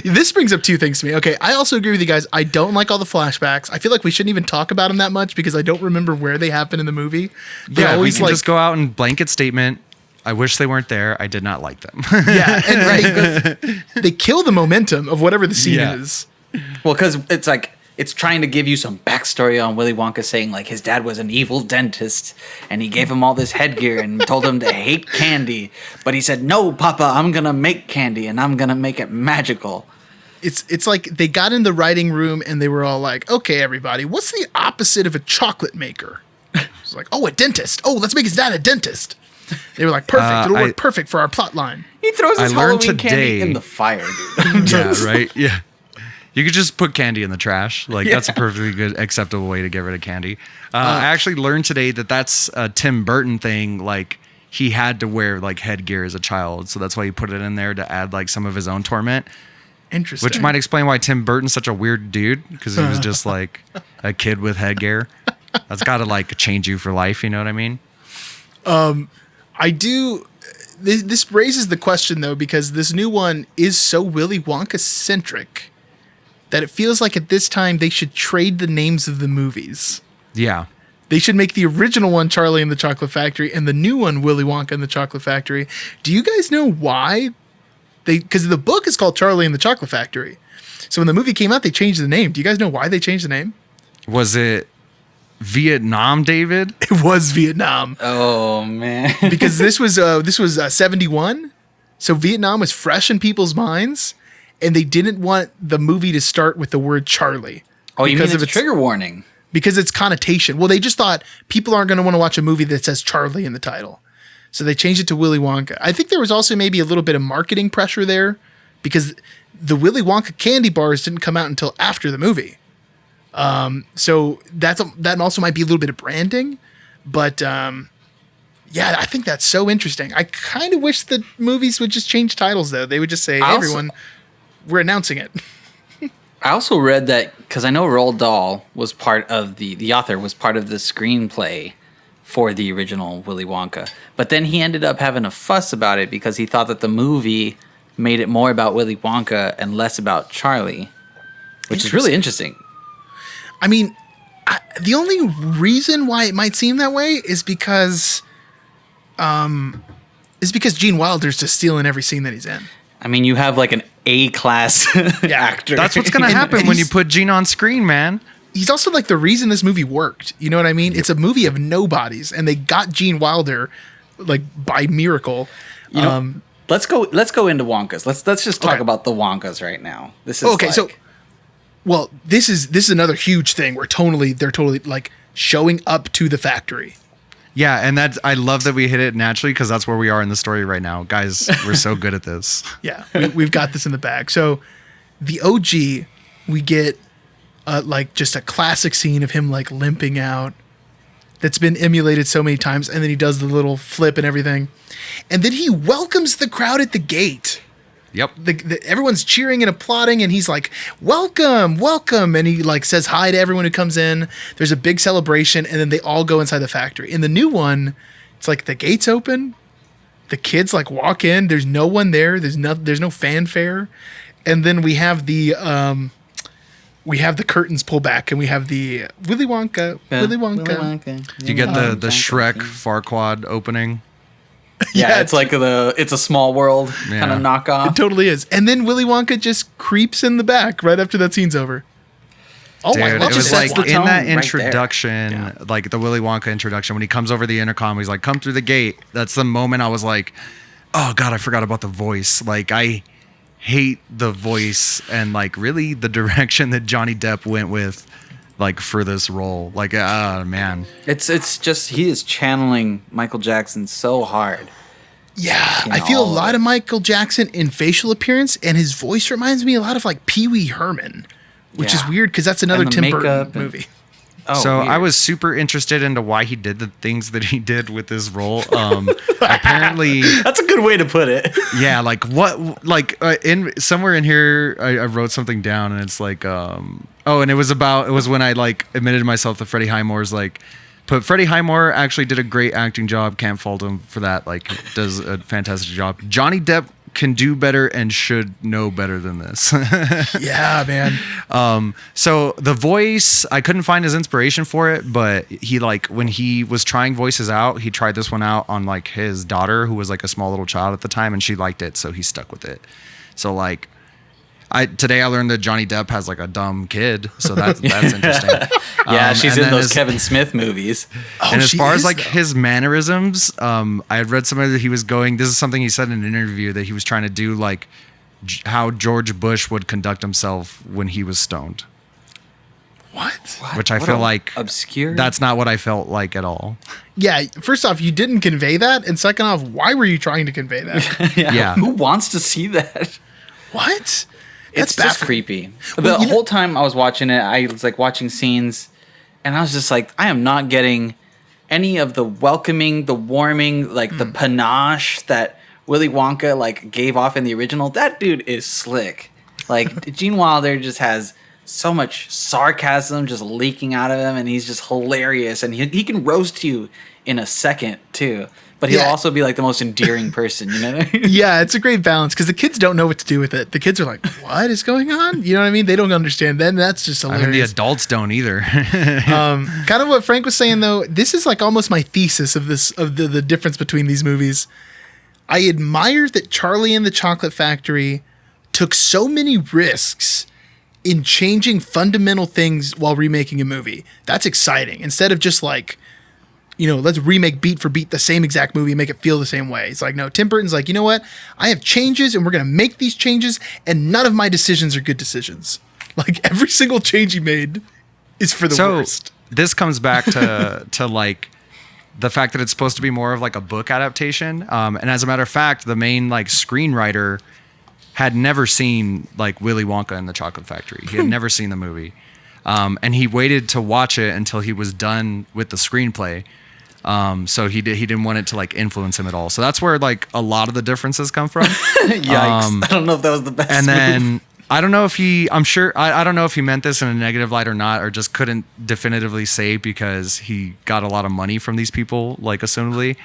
[SPEAKER 3] This brings up 2 things to me. Okay, I also agree with you guys. I don't like all the flashbacks. I feel like we shouldn't even talk about them that much because I don't remember where they happen in the movie.
[SPEAKER 2] They always just go out and blanket statement. I wish they weren't there. I did not like them.
[SPEAKER 3] Yeah, and they kill the momentum of whatever the scene is.
[SPEAKER 1] Well, because it's like, it's trying to give you some backstory on Willy Wonka saying, like, his dad was an evil dentist and he gave him all this headgear and told him to hate candy. But he said, no, Papa, I'm going to make candy and I'm going to make it magical.
[SPEAKER 3] It's like they got in the writing room and they were all like, okay, everybody, what's the opposite of a chocolate maker? It's like, oh, a dentist. Oh, let's make his dad a dentist. They were like, perfect. It'll work perfect for our plot line.
[SPEAKER 1] He throws his Halloween candy in the fire, dude.
[SPEAKER 2] Yeah, right? Yeah. You could just put candy in the trash. Like, that's a perfectly good, acceptable way to get rid of candy. I actually learned today that that's a Tim Burton thing. Like, he had to wear, like, headgear as a child. So that's why he put it in there to add, like, some of his own torment.
[SPEAKER 3] Interesting.
[SPEAKER 2] Which might explain why Tim Burton's such a weird dude. Because he was just, like, a kid with headgear. That's got to, like, change you for life. You know what I mean?
[SPEAKER 3] I do... This raises the question, though, because this new one is so Willy Wonka-centric... that it feels like at this time they should trade the names of the movies.
[SPEAKER 2] Yeah.
[SPEAKER 3] They should make the original one Charlie and the Chocolate Factory and the new one Willy Wonka and the Chocolate Factory. Do you guys know why? Because the book is called Charlie and the Chocolate Factory. So when the movie came out, they changed the name. Do you guys know why they changed the name?
[SPEAKER 2] Was it Vietnam, David?
[SPEAKER 3] It was Vietnam.
[SPEAKER 1] Oh, man.
[SPEAKER 3] Because this was 71. So Vietnam was fresh in people's minds. And they didn't want the movie to start with the word Charlie.
[SPEAKER 1] Oh, you mean it's a trigger warning?
[SPEAKER 3] Because it's connotation. Well, they just thought people aren't going to want to watch a movie that says Charlie in the title. So they changed it to Willy Wonka. I think there was also maybe a little bit of marketing pressure there because the Willy Wonka candy bars didn't come out until after the movie. So that also might be a little bit of branding. But yeah, I think that's so interesting. I kind of wish the movies would just change titles, though. They would just say, hey, everyone... we're announcing it.
[SPEAKER 1] I also read that because I know Roald Dahl was part of the author was part of the screenplay for the original Willy Wonka. But then he ended up having a fuss about it because he thought that the movie made it more about Willy Wonka and less about Charlie, which is really interesting.
[SPEAKER 3] I mean, the only reason why it might seem that way is because Gene Wilder's just stealing every scene that he's in.
[SPEAKER 1] I mean, you have like an A-class actor.
[SPEAKER 2] That's what's going to happen when you put Gene on screen, man.
[SPEAKER 3] He's also like the reason this movie worked. You know what I mean? Yep. It's a movie of nobodies, and they got Gene Wilder like by miracle.
[SPEAKER 1] You know, let's go into Wonkas. Let's just talk about the Wonkas right now. This is
[SPEAKER 3] okay. So, well, this is another huge thing where they're totally like showing up to the factory.
[SPEAKER 2] Yeah, and I love that we hit it naturally because that's where we are in the story right now. Guys, we're so good at this.
[SPEAKER 3] Yeah, we've got this in the bag. So the OG, we get like just a classic scene of him like limping out that's been emulated so many times. And then he does the little flip and everything. And then he welcomes the crowd at the gate.
[SPEAKER 2] Yep.
[SPEAKER 3] Everyone's cheering and applauding, and he's like, welcome, welcome. And he like says hi to everyone who comes in. There's a big celebration, and then they all go inside the factory. In the new one, it's like the gates open, the kids like walk in, there's no one there, there's no fanfare. And then we have the curtains pull back, and we have the Willy Wonka.
[SPEAKER 2] You get the Shrek Farquaad opening.
[SPEAKER 1] Yeah, it's like it's a Small World kind of knockoff.
[SPEAKER 3] It totally is. And then Willy Wonka just creeps in the back right after that scene's over. Oh,
[SPEAKER 2] dude,
[SPEAKER 3] I love
[SPEAKER 2] it was like in that introduction,
[SPEAKER 1] right
[SPEAKER 2] like the Willy Wonka introduction, when he comes over the intercom, he's like, "Come through the gate." That's the moment I was like, "Oh God, I forgot about the voice." Like I hate the voice and like really the direction that Johnny Depp went with. Like for this role, like man,
[SPEAKER 1] it's just he is channeling Michael Jackson so hard.
[SPEAKER 3] Yeah, I feel a lot of Michael Jackson in facial appearance, and his voice reminds me a lot of like Pee Wee Herman, which is weird because that's another Tim Burton movie.
[SPEAKER 2] So weird. I was super interested into why he did the things that he did with this role. Apparently,
[SPEAKER 1] that's a good way to put it.
[SPEAKER 2] Yeah, like what, like in somewhere in here, I wrote something down, and it's like, and it was when I like admitted to myself that Freddie Highmore's like, but Freddie Highmore actually did a great acting job. Can't fault him for that. Like, does a fantastic job. Johnny Depp can do better and should know better than this.
[SPEAKER 3] Yeah, man.
[SPEAKER 2] So the voice, I couldn't find his inspiration for it, but he like when he was trying voices out, he tried this one out on like his daughter, who was like a small little child at the time, and she liked it, so he stuck with it. So like today I learned that Johnny Depp has like a dumb kid, so that's interesting.
[SPEAKER 1] Yeah, she's in those Kevin Smith movies.
[SPEAKER 2] And as far as like his mannerisms, I had read somewhere that he was going. This is something he said in an interview, that he was trying to do like how George Bush would conduct himself when he was stoned.
[SPEAKER 3] What?
[SPEAKER 2] Which I feel like
[SPEAKER 1] obscure.
[SPEAKER 2] That's not what I felt like at all.
[SPEAKER 3] Yeah. First off, you didn't convey that, and second off, why were you trying to convey that?
[SPEAKER 2] Yeah.
[SPEAKER 1] Who wants to see that?
[SPEAKER 3] What?
[SPEAKER 1] It's just creepy. The whole time I was watching it, I was like watching scenes, and I was just like, I am not getting any of the welcoming, the warming, like the panache that Willy Wonka like gave off in the original. That dude is slick. Like Gene Wilder just has so much sarcasm just leaking out of him, and he's just hilarious, and he can roast you in a second too. But he'll also be like the most endearing person, you know?
[SPEAKER 3] Yeah, it's a great balance because the kids don't know what to do with it. The kids are like, what is going on? You know what I mean? They don't understand. Then that's just hilarious.
[SPEAKER 2] I mean, the adults don't either.
[SPEAKER 3] Kind of what Frank was saying, though, this is like almost my thesis of the difference between these movies. I admire that Charlie and the Chocolate Factory took so many risks in changing fundamental things while remaking a movie. That's exciting. Instead of just like, let's remake beat for beat the same exact movie and make it feel the same way. It's like, no, Tim Burton's like, you know what? I have changes, and we're going to make these changes, and none of my decisions are good decisions. Like, every single change he made is for the worst.
[SPEAKER 2] This comes back to like the fact that it's supposed to be more of like a book adaptation. And as a matter of fact, the main like screenwriter had never seen like Willy Wonka and the Chocolate Factory. He had never seen the movie. And he waited to watch it until he was done with the screenplay. So he didn't want it to like influence him at all. So that's where like a lot of the differences come from.
[SPEAKER 1] Yikes. I don't know if that was the best
[SPEAKER 2] And then
[SPEAKER 1] move.
[SPEAKER 2] I don't know if I don't know if he meant this in a negative light or not, or just couldn't definitively say because he got a lot of money from these people, like assumably.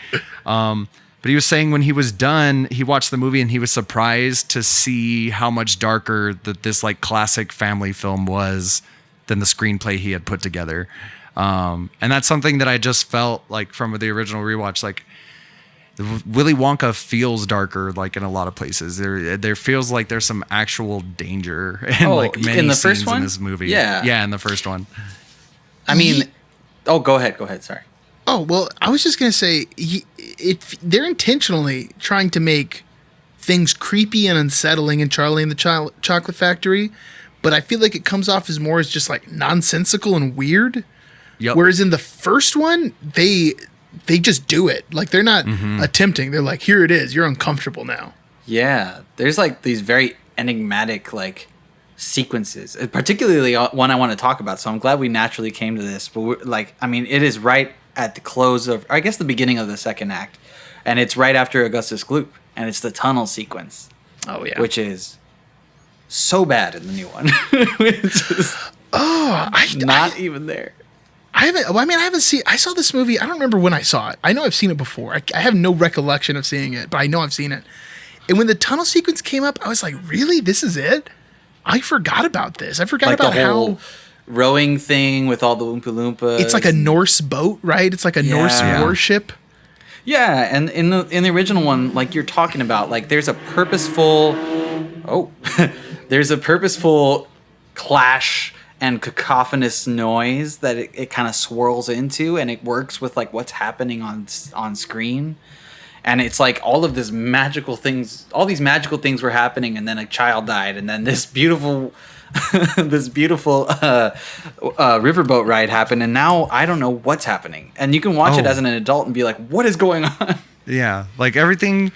[SPEAKER 2] But he was saying when he was done, he watched the movie and he was surprised to see how much darker that this like classic family film was than the screenplay he had put together. And that's something that I just felt like from the original rewatch, like Willy Wonka feels darker, like in a lot of places. There feels like there's some actual danger in like many
[SPEAKER 1] in the
[SPEAKER 2] scenes
[SPEAKER 1] first one?
[SPEAKER 2] in this movie.
[SPEAKER 1] Yeah,
[SPEAKER 2] in the first one.
[SPEAKER 1] I mean, go ahead. Sorry.
[SPEAKER 3] Oh, well, I was just going to say, they're intentionally trying to make things creepy and unsettling in Charlie and the Chocolate Factory, but I feel like it comes off as more as just like nonsensical and weird.
[SPEAKER 2] Yep.
[SPEAKER 3] Whereas in the first one, they they just do it. Like they're not attempting. They're like, here it is. You're uncomfortable now.
[SPEAKER 1] Yeah, there's like these very enigmatic like sequences, particularly one I want to talk about. So I'm glad we naturally came to this. But it is right at the close of, I guess, the beginning of the second act, and it's right after Augustus Gloop, and it's the tunnel sequence.
[SPEAKER 3] Oh yeah,
[SPEAKER 1] which is so bad in the new one. Not even there.
[SPEAKER 3] I haven't seen. I saw this movie. I don't remember when I saw it. I know I've seen it before. I have no recollection of seeing it, but I know I've seen it. And when the tunnel sequence came up, I was like, "Really? This is it?" I forgot about this. I forgot about
[SPEAKER 1] the whole
[SPEAKER 3] how
[SPEAKER 1] rowing thing with all the Oompa Loompas.
[SPEAKER 3] It's like a Norse boat, right? It's like a Norse warship.
[SPEAKER 1] Yeah, and in the original one, like you're talking about, like there's a purposeful clash and cacophonous noise that it kind of swirls into, and it works with like what's happening on screen. And it's like all of these magical things were happening, and then a child died, and then this beautiful riverboat ride happened, and now I don't know what's happening. And you can watch it as an adult and be like, what is going on?
[SPEAKER 2] Yeah, like everything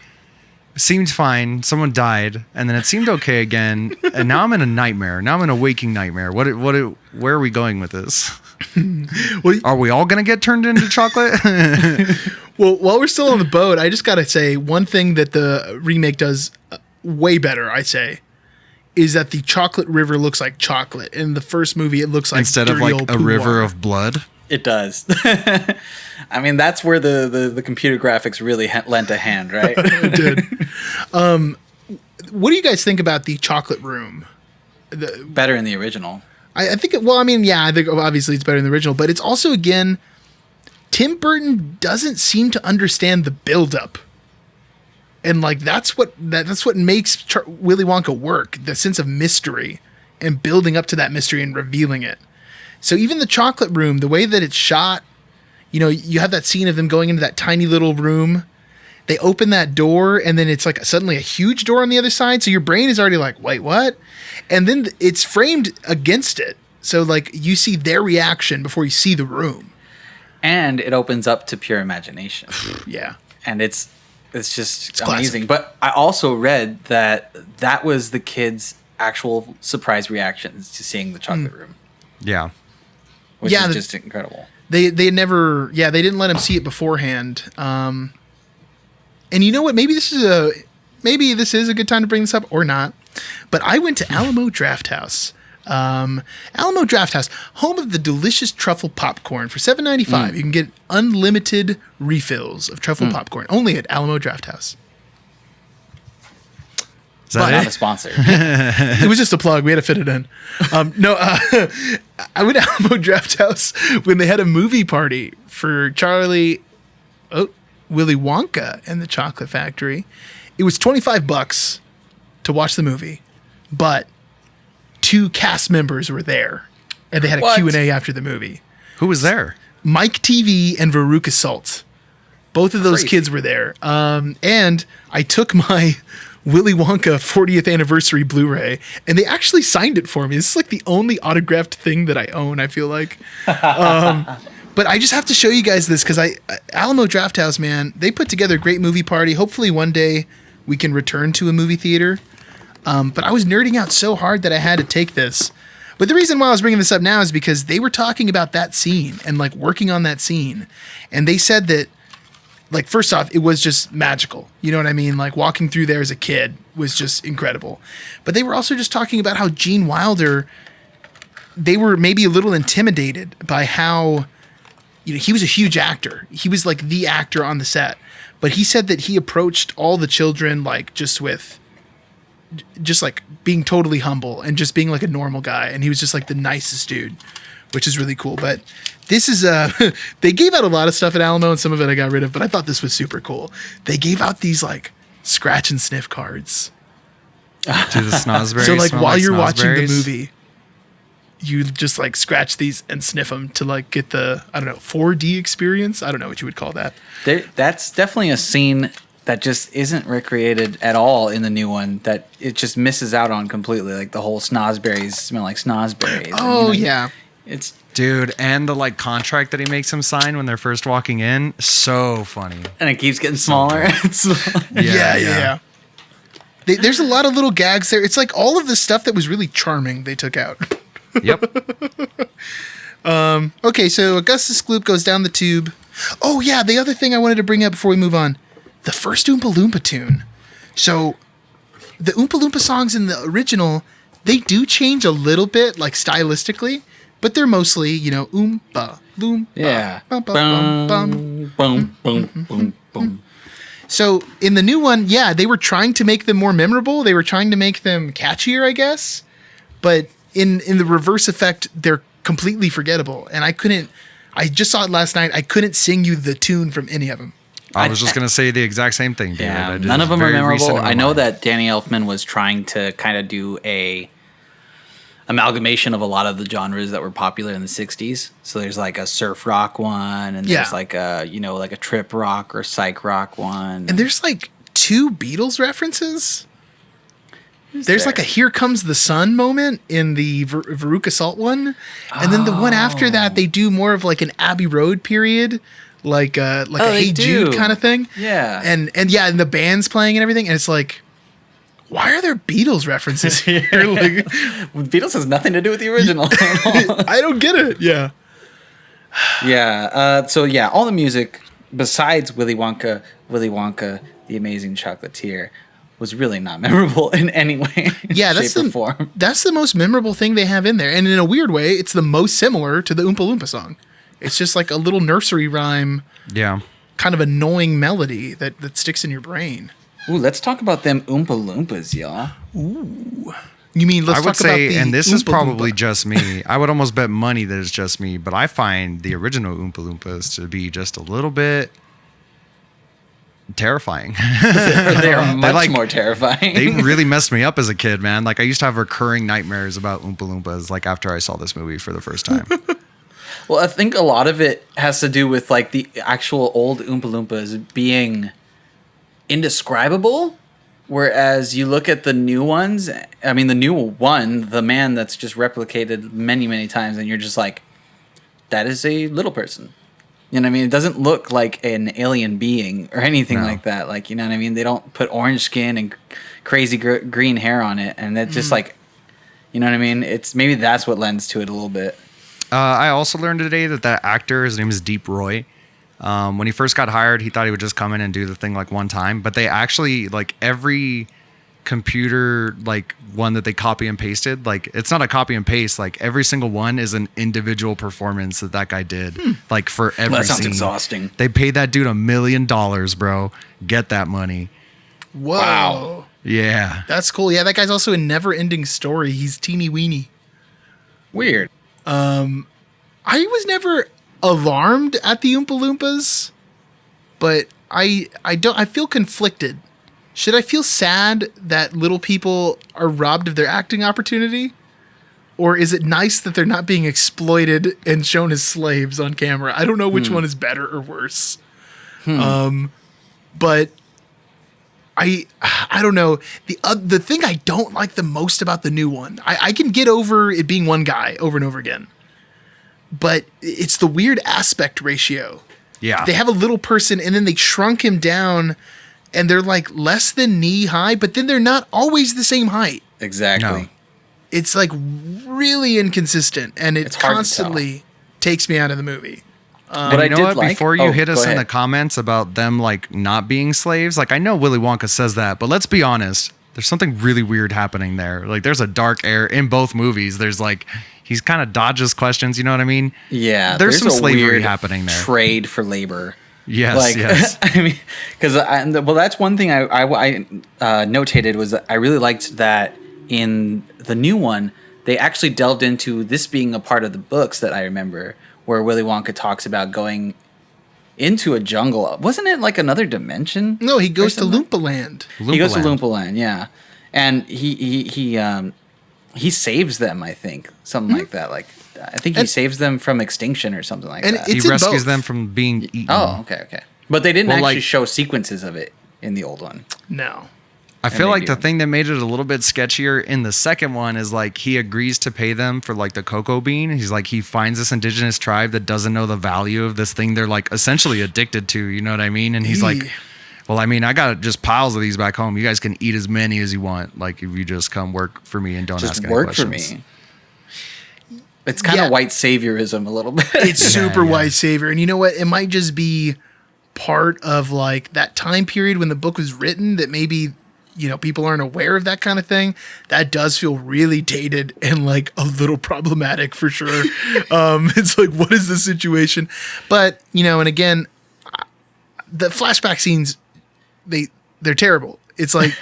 [SPEAKER 2] seemed fine. Someone died, and then it seemed okay again, and now I'm in a nightmare. Now I'm in a waking nightmare. Where are we going with this? Are we all gonna get turned into chocolate?
[SPEAKER 3] Well, while we're still on the boat, I just gotta say one thing that the remake does way better. I say is that the chocolate river looks like chocolate. In the first movie, it looks like
[SPEAKER 2] instead of like a river of blood.
[SPEAKER 1] It does. I mean, that's where the computer graphics really lent a hand, right?
[SPEAKER 3] It did. What do you guys think about the chocolate room?
[SPEAKER 1] Better in the original.
[SPEAKER 3] I think. I think obviously it's better in the original, but it's also, again, Tim Burton doesn't seem to understand the buildup, and like that's what makes Willy Wonka work. The sense of mystery and building up to that mystery and revealing it. So even the chocolate room, the way that it's shot, you have that scene of them going into that tiny little room. They open that door, and then it's like suddenly a huge door on the other side. So your brain is already like, wait, what? And then it's framed against it. So like you see their reaction before you see the room.
[SPEAKER 1] And it opens up to pure imagination.
[SPEAKER 3] Yeah.
[SPEAKER 1] And it's just
[SPEAKER 3] classic.
[SPEAKER 1] amazing. But I also read that was the kids' actual surprise reactions to seeing the chocolate room.
[SPEAKER 2] Yeah.
[SPEAKER 1] Which is just incredible.
[SPEAKER 3] They didn't let him see it beforehand. And you know what? Maybe this is a good time to bring this up or not. But I went to Alamo Drafthouse. Alamo Drafthouse, home of the delicious truffle popcorn for $7.95. You can get unlimited refills of truffle popcorn only at Alamo Drafthouse.
[SPEAKER 2] Is that
[SPEAKER 1] Not a sponsor.
[SPEAKER 3] It was just a plug. We had to fit it in. I went to Alamo Drafthouse when they had a movie party for Willy Wonka and the Chocolate Factory. It was $25 to watch the movie, but 2 cast members were there, and they had a Q&A after the movie.
[SPEAKER 2] Who was there?
[SPEAKER 3] Mike TV and Veruca Salt. Both of those kids were there. And I took my Willy Wonka 40th anniversary Blu-ray, and they actually signed it for me. This is like the only autographed thing that I own, I feel like. But I just have to show you guys this because Alamo Drafthouse, man, they put together a great movie party. Hopefully one day we can return to a movie theater. But I was nerding out so hard that I had to take this. But the reason why I was bringing this up now is because they were talking about that scene and like working on that scene. And they said that, like, first off, it was just magical. You know what I mean? Like walking through there as a kid was just incredible. But they were also just talking about how Gene Wilder, they were maybe a little intimidated by how, he was a huge actor. He was like the actor on the set. But he said that he approached all the children like just like being totally humble and just being like a normal guy. And he was just like the nicest dude, which is really cool. But this is they gave out a lot of stuff at Alamo, and some of it I got rid of, but I thought this was super cool. They gave out these like scratch and sniff cards.
[SPEAKER 2] To the snozberries.
[SPEAKER 3] So like while you're watching the
[SPEAKER 2] snozberries?
[SPEAKER 3] movie, you just like scratch these and sniff them to like get the, 4D experience. I don't know what you would call that.
[SPEAKER 1] That's definitely a scene that just isn't recreated at all in the new one, that it just misses out on completely. Like the whole snozberries smell like snozberries.
[SPEAKER 3] Oh, yeah.
[SPEAKER 1] It's
[SPEAKER 2] Dude, and the like contract that he makes him sign when they're first walking in, so funny.
[SPEAKER 1] and it keeps getting smaller.
[SPEAKER 3] Yeah. There's a lot of little gags there. It's like all of the stuff that was really charming they took out.
[SPEAKER 2] Yep.
[SPEAKER 3] Okay, so Augustus Gloop goes down the tube. Oh, yeah, the other thing I wanted to bring up before we move on. The first Oompa Loompa tune. So, the Oompa Loompa songs in the original, they do change a little bit, like stylistically, but they're mostly, you know, Oompa Loompa.
[SPEAKER 1] Yeah.
[SPEAKER 3] Bum, bum, bum, bum.
[SPEAKER 1] Boom, boom, boom.
[SPEAKER 3] So, in the new one, yeah, they were trying to make them more memorable. They were trying to make them catchier, I guess. But in the reverse effect, they're completely forgettable. And I just saw it last night. I couldn't sing you the tune from any of them.
[SPEAKER 2] I was just going to say the exact same thing, David.
[SPEAKER 1] Yeah,
[SPEAKER 2] I did
[SPEAKER 1] none of them are
[SPEAKER 2] very recent
[SPEAKER 1] memorable.
[SPEAKER 2] in my
[SPEAKER 1] I know
[SPEAKER 2] mind.
[SPEAKER 1] that Danny Elfman was trying to kind of do a amalgamation of a lot of the genres that were popular in the 60s. So there's like a surf rock one, and there's like a, you know, like a trip rock or psych rock one.
[SPEAKER 3] And there's like 2 Beatles references. There's like a Here Comes the Sun moment in the Veruca Salt one. And then the one after that, they do more of like an Abbey Road period. Like a Hey Jude kind of thing.
[SPEAKER 1] Yeah.
[SPEAKER 3] And yeah, and the band's playing and everything. And it's like, why are there Beatles references here? Like,
[SPEAKER 1] Beatles has nothing to do with the original.
[SPEAKER 3] I don't get it. Yeah.
[SPEAKER 1] Yeah. So yeah, all the music besides Willy Wonka, the Amazing Chocolatier, was really not memorable in any way.
[SPEAKER 3] Yeah, that's
[SPEAKER 1] shape, or form.
[SPEAKER 3] That's the most memorable thing they have in there. And in a weird way, it's the most similar to the Oompa Loompa song. It's just like a little nursery rhyme, kind of annoying melody that sticks in your brain.
[SPEAKER 1] Ooh, let's talk about them Oompa Loompas, y'all.
[SPEAKER 3] Ooh. You mean let's
[SPEAKER 2] I would
[SPEAKER 3] talk about
[SPEAKER 2] say,
[SPEAKER 3] the
[SPEAKER 2] and this is
[SPEAKER 3] Oompa
[SPEAKER 2] probably
[SPEAKER 3] Loompa.
[SPEAKER 2] just me. I would almost bet money that it's just me, but I find the original Oompa Loompas to be just a little bit terrifying.
[SPEAKER 1] They're much
[SPEAKER 2] like-
[SPEAKER 1] more terrifying.
[SPEAKER 2] They really messed me up as a kid, man. Like I used to have recurring nightmares about Oompa Loompas, like after I saw this movie for the first time.
[SPEAKER 1] Well, I think a lot of it has to do with like the actual old Oompa Loompas being indescribable, whereas you look at the new ones. I mean, the new one, the man that's just replicated many, many times, and you're just like, that is a little person. You know what I mean? It doesn't look like an alien being or anything like that. Like, you know what I mean? They don't put orange skin and crazy green hair on it, and that's just like, you know what I mean? It's maybe that's what lends to it a little bit.
[SPEAKER 2] I also learned today that actor, his name is Deep Roy. When he first got hired, he thought he would just come in and do the thing like one time, but they actually like every computer like one that they copy and pasted, like it's not a copy and paste, like every single one is an individual performance that guy did, like for every
[SPEAKER 1] Well, that sounds
[SPEAKER 2] scene.
[SPEAKER 1] exhausting.
[SPEAKER 2] They paid that dude $1 million, bro. Get that money.
[SPEAKER 3] Whoa.
[SPEAKER 1] Wow.
[SPEAKER 2] Yeah.
[SPEAKER 3] That's cool. Yeah, that guy's also in Never Ending Story. He's teeny weeny.
[SPEAKER 1] Weird.
[SPEAKER 3] I was never alarmed at the Oompa Loompas, but I feel conflicted. Should I feel sad that little people are robbed of their acting opportunity? Or is it nice that they're not being exploited and shown as slaves on camera? I don't know which one is better or worse. But I don't know. The thing I don't like the most about the new one, I can get over it being one guy over and over again, but it's the weird aspect ratio.
[SPEAKER 2] Yeah.
[SPEAKER 3] They have a little person and then they shrunk him down and they're like less than knee high, but then they're not always the same height.
[SPEAKER 1] Exactly.
[SPEAKER 2] No.
[SPEAKER 3] It's like really inconsistent and it
[SPEAKER 1] It's hard to
[SPEAKER 3] constantly takes me out of the movie.
[SPEAKER 1] But
[SPEAKER 2] You know what? Before you hit
[SPEAKER 1] go
[SPEAKER 2] us in
[SPEAKER 1] ahead.
[SPEAKER 2] the comments about them like not being slaves, like I know Willy Wonka says that, but let's be honest. There's something really weird happening there. Like there's a dark air in both movies. There's like he's kind of dodges questions. You know what I mean?
[SPEAKER 1] Yeah,
[SPEAKER 2] There's some
[SPEAKER 1] a
[SPEAKER 2] slavery
[SPEAKER 1] weird
[SPEAKER 2] happening there.
[SPEAKER 1] Trade for labor.
[SPEAKER 2] Yes.
[SPEAKER 1] Like,
[SPEAKER 2] Yes.
[SPEAKER 1] I mean, because well, that's one thing I notated was that I really liked that in the new one they actually delved into this being a part of the books that I remember, where Willy Wonka talks about going into a jungle. Wasn't it like another dimension?
[SPEAKER 3] No, he goes to
[SPEAKER 1] something?
[SPEAKER 3] Loompa Land.
[SPEAKER 1] He goes to
[SPEAKER 2] Loompa Land.
[SPEAKER 1] Loompa Land, yeah, and he saves them. I think something like that. Like I think he
[SPEAKER 3] And-
[SPEAKER 1] saves them from extinction or something like
[SPEAKER 3] and
[SPEAKER 1] that.
[SPEAKER 3] It's
[SPEAKER 2] He
[SPEAKER 3] in
[SPEAKER 2] rescues
[SPEAKER 3] both.
[SPEAKER 2] them from being eaten.
[SPEAKER 1] Oh, okay. But they didn't
[SPEAKER 2] Well,
[SPEAKER 1] actually
[SPEAKER 2] like-
[SPEAKER 1] show sequences of it in the old one.
[SPEAKER 3] No.
[SPEAKER 2] I feel like the thing that made it a little bit sketchier in the second one is like he agrees to pay them for like the cocoa bean. He's like, he finds this indigenous tribe that doesn't know the value of this thing they're like essentially addicted to, you know what I mean? And he's like, well, I mean, I got just piles of these back home. You guys can eat as many as you want. Like if you just come work for me and don't ask any questions. Just work
[SPEAKER 1] for me. It's kind of white saviorism a little bit.
[SPEAKER 3] It's super white savior. And you know what? It might just be part of like that time period when the book was written that maybe, you know, people aren't aware of that kind of thing. That does feel really dated and like a little problematic for sure. It's like, what is the situation? But, you know, and again, the flashback scenes, they're terrible. It's like,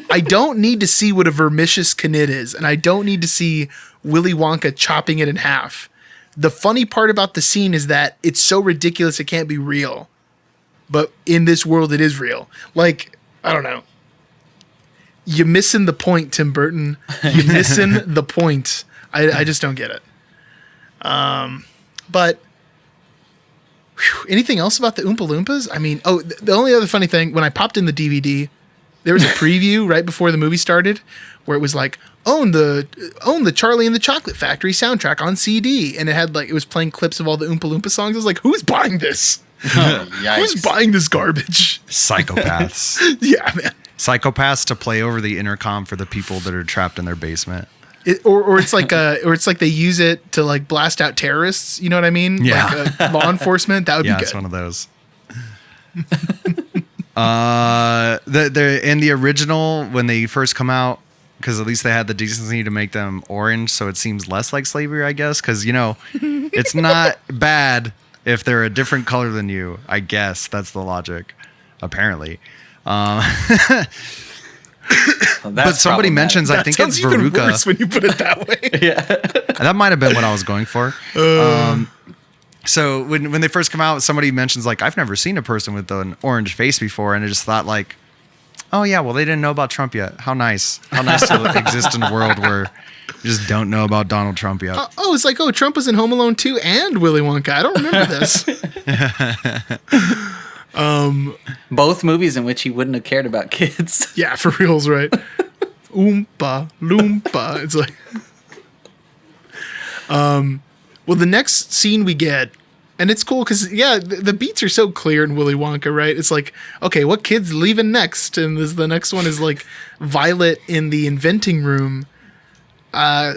[SPEAKER 3] I don't need to see what a vermicious knit is, and I don't need to see Willy Wonka chopping it in half. The funny part about the scene is that it's so ridiculous it can't be real. But in this world, it is real. Like, I don't know. You're missing the point, Tim Burton. You're missing the point. I just don't get it. But anything else about the Oompa Loompas? I mean, the only other funny thing, when I popped in the DVD, there was a preview right before the movie started where it was like, own the Charlie and the Chocolate Factory soundtrack on CD. And it had like, it was playing clips of all the Oompa Loompa songs. I was like, who's buying this?
[SPEAKER 1] Oh,
[SPEAKER 3] who's buying this garbage?
[SPEAKER 2] Psychopaths.
[SPEAKER 3] Yeah, man.
[SPEAKER 2] Psychopaths to play over the intercom for the people that are trapped in their basement.
[SPEAKER 3] Or it's like they use it to like blast out terrorists. You know what I mean?
[SPEAKER 2] Yeah.
[SPEAKER 3] Like law enforcement. That would be good.
[SPEAKER 2] Yeah, it's one of those. In the original, when they first come out, because at least they had the decency to make them orange, so it seems less like slavery, I guess. Because, you know, it's not bad if they're a different color than you. I guess that's the logic, apparently. But somebody mentions, I think it's
[SPEAKER 3] even
[SPEAKER 2] Veruca.
[SPEAKER 3] Worse when you put it that way.
[SPEAKER 1] Yeah.
[SPEAKER 2] That might have been what I was going for. So when they first come out, somebody mentions like, I've never seen a person with an orange face before, and I just thought like, oh yeah, well they didn't know about Trump yet. How nice to exist in a world where you just don't know about Donald Trump yet.
[SPEAKER 3] It's like, Trump was in Home Alone 2 and Willy Wonka. I don't remember this.
[SPEAKER 1] Both movies in which he wouldn't have cared about kids.
[SPEAKER 3] Yeah, for reals, right? Oompa Loompa. It's like, well, the next scene we get, and it's cool because the beats are so clear in Willy Wonka, right? It's like, okay, what kid's leaving next? And the next one is like Violet in the inventing room. I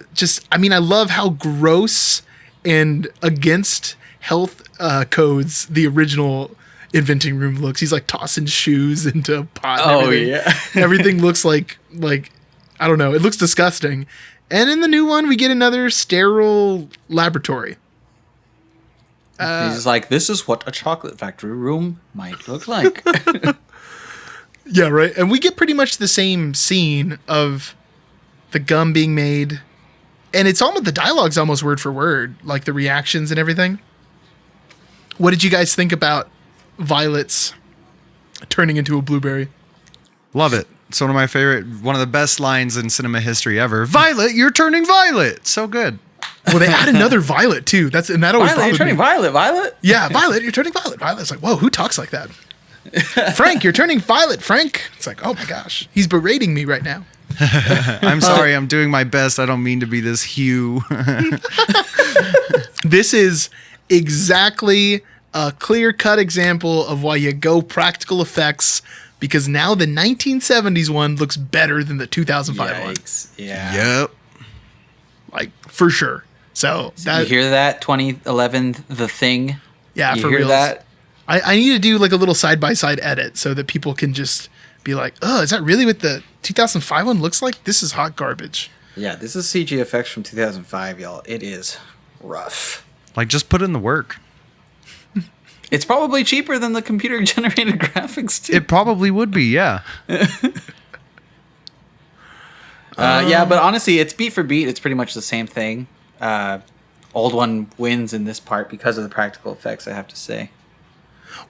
[SPEAKER 3] love how gross and against health codes the original inventing room looks. He's like tossing shoes into a pot.
[SPEAKER 1] Oh yeah.
[SPEAKER 3] Everything looks like I don't know. It looks disgusting. And in the new one, we get another sterile laboratory.
[SPEAKER 1] He's like, this is what a chocolate factory room might look like.
[SPEAKER 3] Yeah, right. And we get pretty much the same scene of the gum being made. And it's almost, the dialogue's almost word for word, like the reactions and everything. What did you guys think about Violet's turning into a blueberry?
[SPEAKER 2] Love it. It's one of the best lines in cinema history ever. Violet, you're turning violet. So good.
[SPEAKER 3] Well, they add another Violet too. That always
[SPEAKER 1] Violet, you're turning Violet.
[SPEAKER 3] Yeah, Violet, you're turning Violet. Violet's like, whoa, who talks like that? Frank, you're turning Violet. Frank. It's like, oh my gosh, he's berating me right now.
[SPEAKER 2] I'm sorry, I'm doing my best. I don't mean to be this Hugh.
[SPEAKER 3] This is exactly a clear-cut example of why you go practical effects, because now the 1970s one looks better than the 2005 one.
[SPEAKER 1] Yeah.
[SPEAKER 2] Yep.
[SPEAKER 3] Like, for sure. So
[SPEAKER 1] you hear that? 2011, The Thing?
[SPEAKER 3] Yeah,
[SPEAKER 1] you
[SPEAKER 3] for
[SPEAKER 1] hear
[SPEAKER 3] real.
[SPEAKER 1] that?
[SPEAKER 3] I need to do like a little side-by-side edit so that people can just be like, oh, is that really what the 2005 one looks like? This is hot garbage.
[SPEAKER 1] Yeah, this is CG effects from 2005, y'all. It is rough.
[SPEAKER 2] Like, just put in the work.
[SPEAKER 1] It's probably cheaper than the computer-generated graphics, too.
[SPEAKER 2] It probably would be, yeah.
[SPEAKER 1] Yeah, but honestly, it's beat for beat. It's pretty much the same thing. Old one wins in this part because of the practical effects, I have to say.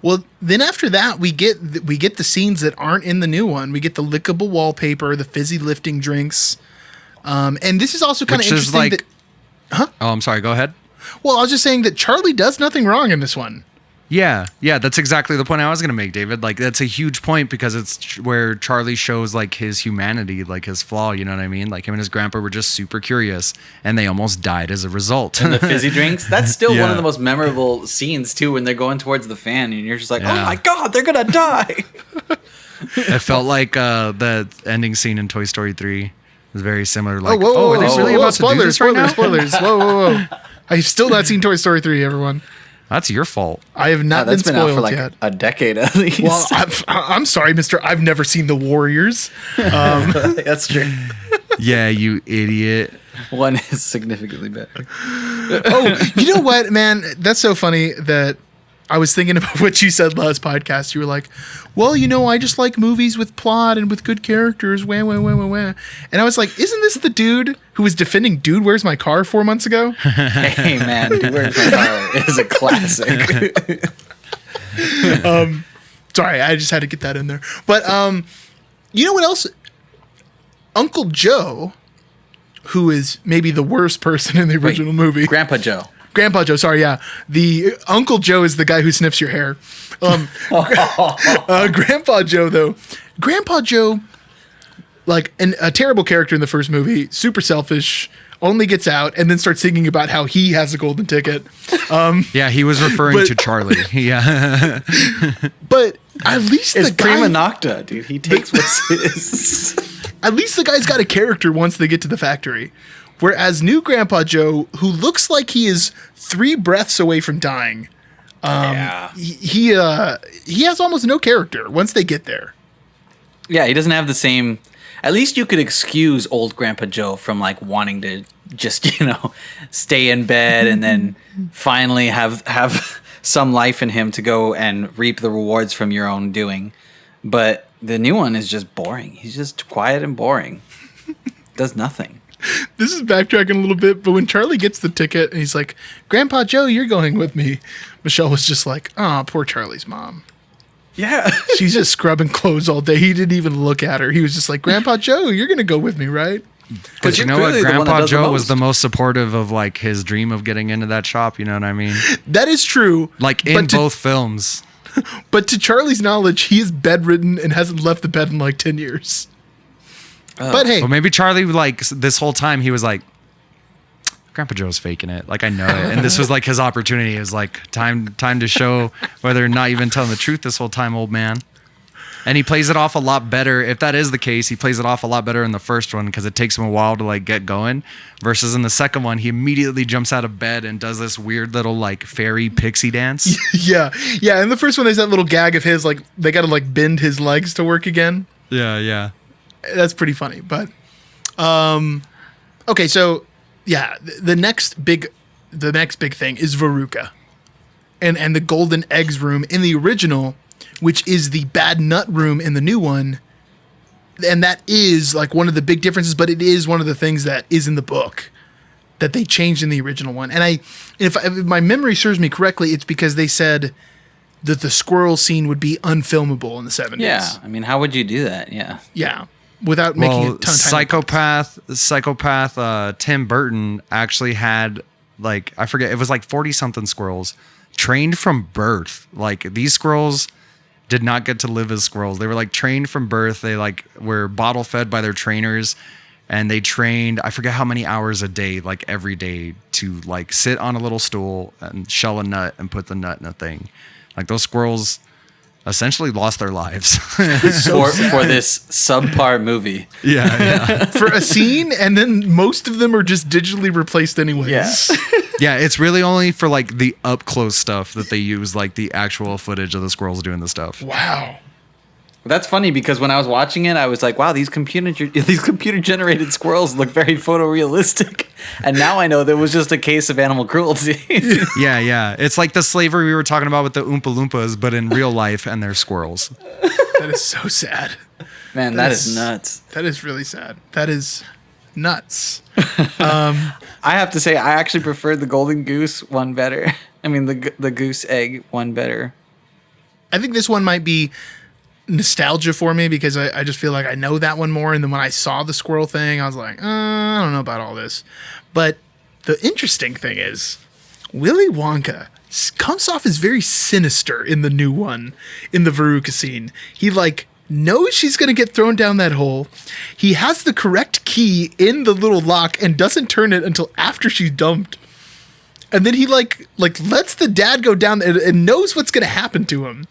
[SPEAKER 3] Well, then after that, we get the scenes that aren't in the new one. We get the lickable wallpaper, the fizzy lifting drinks, and this is also kind of interesting.
[SPEAKER 2] Like, oh, I'm sorry. Go ahead.
[SPEAKER 3] Well, I was just saying that Charlie does nothing wrong in this one.
[SPEAKER 2] Yeah, that's exactly the point I was going to make, David. Like, that's a huge point because it's where Charlie shows, like, his humanity, like, his flaw, you know what I mean? Like, him and his grandpa were just super curious, and they almost died as a result.
[SPEAKER 1] And the fizzy drinks, that's still one of the most memorable scenes, too, when they're going towards the fan, and you're just like, oh my God, they're going to die!
[SPEAKER 2] It felt like the ending scene in Toy Story 3 was very similar. Like,
[SPEAKER 3] are they really about
[SPEAKER 2] to do this right now?
[SPEAKER 3] Spoilers. Whoa. I've still not seen Toy Story 3, everyone.
[SPEAKER 2] That's your fault.
[SPEAKER 3] I have not been spoiled
[SPEAKER 1] out for like
[SPEAKER 3] yet.
[SPEAKER 1] a decade at least.
[SPEAKER 3] Well, I'm sorry, mister. I've never seen The Warriors.
[SPEAKER 1] That's true.
[SPEAKER 2] Yeah, you idiot.
[SPEAKER 1] One is significantly better.
[SPEAKER 3] Oh, you know what, man? That's so funny that I was thinking about what you said last podcast. You were like, well, you know, I just like movies with plot and with good characters. Wah. And I was like, isn't this the dude who was defending Dude, Where's My Car 4 months ago?
[SPEAKER 1] Hey, man, Dude, Where's My Car is a classic.
[SPEAKER 3] Sorry, I just had to get that in there. But you know what else? Uncle Joe, who is maybe the worst person in the original movie.
[SPEAKER 1] Grandpa Joe.
[SPEAKER 3] Grandpa Joe, sorry, yeah. The Uncle Joe is the guy who sniffs your hair. Grandpa Joe, though. Grandpa Joe, like a terrible character in the first movie, super selfish, only gets out and then starts singing about how he has a golden ticket.
[SPEAKER 2] Yeah, he was referring to Charlie. Yeah.
[SPEAKER 3] But at least
[SPEAKER 1] it's
[SPEAKER 3] the guy...
[SPEAKER 1] prima nocta, dude. He takes what's his.
[SPEAKER 3] At least the guy's got a character once they get to the factory. Whereas new Grandpa Joe, who looks like he is 3 breaths away from dying, he has almost no character once they get there.
[SPEAKER 1] Yeah, he doesn't have the same. At least you could excuse old Grandpa Joe from like wanting to just, you know, stay in bed and then finally have some life in him to go and reap the rewards from your own doing. But the new one is just boring. He's just quiet and boring. Does nothing.
[SPEAKER 3] This is backtracking a little bit, but when Charlie gets the ticket and he's like, Grandpa Joe, you're going with me. Michelle was just like, oh, poor Charlie's mom.
[SPEAKER 1] Yeah.
[SPEAKER 3] She's just scrubbing clothes all day. He didn't even look at her. He was just like, Grandpa Joe, you're going to go with me, right?
[SPEAKER 2] But you know what? Grandpa Joe was the most supportive of like his dream of getting into that shop. You know what I mean?
[SPEAKER 3] That is true.
[SPEAKER 2] Like in both films.
[SPEAKER 3] But to Charlie's knowledge, he is bedridden and hasn't left the bed in like 10 years. But hey.
[SPEAKER 2] Well, maybe Charlie, like, this whole time, he was like, Grandpa Joe's faking it. Like, I know it. And this was like his opportunity. It was like, time to show whether or not you've been telling the truth this whole time, old man. And he plays it off a lot better. If that is the case, he plays it off a lot better in the first one because it takes him a while to, like, get going. Versus in the second one, he immediately jumps out of bed and does this weird little, like, fairy pixie dance.
[SPEAKER 3] Yeah. In the first one, there's that little gag of his, like, they got to, like, bend his legs to work again.
[SPEAKER 2] Yeah.
[SPEAKER 3] That's pretty funny, but okay, so yeah, the next big thing is Veruca, and the golden eggs room in the original, which is the bad nut room in the new one, and that is like one of the big differences, but it is one of the things that is in the book that they changed in the original one. And if my memory serves me correctly, it's because they said that the squirrel scene would be unfilmable in the 70s.
[SPEAKER 1] Yeah, I mean, how would you do that? Yeah.
[SPEAKER 3] Without making it
[SPEAKER 2] psychopath Tim Burton actually had, like, I forget, it was like 40 something squirrels trained from birth. Like, these squirrels did not get to live as squirrels. They were like trained from birth. They like were bottle fed by their trainers, and they trained, I forget how many hours a day, like every day, to like sit on a little stool and shell a nut and put the nut in a thing. Like, those squirrels essentially lost their lives
[SPEAKER 1] for this subpar movie.
[SPEAKER 2] Yeah.
[SPEAKER 3] For a scene, and then most of them are just digitally replaced anyways.
[SPEAKER 1] Yeah.
[SPEAKER 2] Yeah, it's really only for like the up close stuff that they use, like the actual footage of the squirrels doing the stuff.
[SPEAKER 3] Wow.
[SPEAKER 1] That's funny because when I was watching it, I was like, wow, these computer generated squirrels look very photorealistic. And now I know there was just a case of animal cruelty.
[SPEAKER 2] Yeah. It's like the slavery we were talking about with the Oompa Loompas, but in real life, and they're squirrels.
[SPEAKER 3] That is so sad.
[SPEAKER 1] Man, that is nuts.
[SPEAKER 3] That is really sad. That is nuts.
[SPEAKER 1] I have to say, I actually preferred the golden goose one better. I mean, the goose egg one better.
[SPEAKER 3] I think this one might be nostalgia for me because I just feel like I know that one more. And then when I saw the squirrel thing, I was like, I don't know about all this. But the interesting thing is, Willy Wonka comes off as very sinister in the new one, in the Veruca scene. He like knows she's going to get thrown down that hole. He has the correct key in the little lock and doesn't turn it until after she's dumped. And then he like lets the dad go down and knows what's going to happen to him.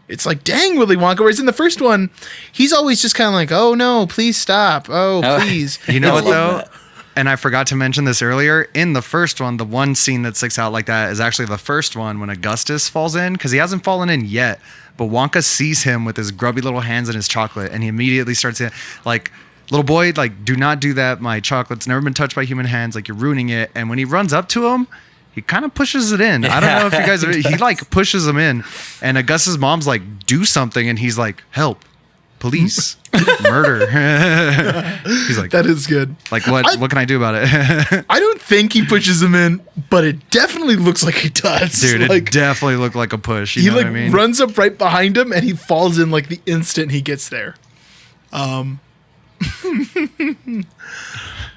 [SPEAKER 3] It's like, dang, Willy Wonka. Whereas in the first one, he's always just kind of like, oh no, please stop. Oh, please.
[SPEAKER 2] You know what though? And I forgot to mention this earlier. In the first one, the one scene that sticks out like that is actually the first one when Augustus falls in, because he hasn't fallen in yet. But Wonka sees him with his grubby little hands in his chocolate, and he immediately starts to, like, little boy, like, do not do that. My chocolate's never been touched by human hands. Like, you're ruining it. And when he runs up to him, he kind of pushes it in. I don't know if you guys he like pushes him in, and Augustus' mom's like, do something, and he's like, help. Police, murder. He's like,
[SPEAKER 3] that is good.
[SPEAKER 2] Like, what can I do about it?
[SPEAKER 3] I don't think he pushes him in, but it definitely looks like he does.
[SPEAKER 2] Dude,
[SPEAKER 3] like,
[SPEAKER 2] it definitely looked like a push. You
[SPEAKER 3] he
[SPEAKER 2] know
[SPEAKER 3] like
[SPEAKER 2] what I mean?
[SPEAKER 3] runs up right behind him and he falls in like the instant he gets there.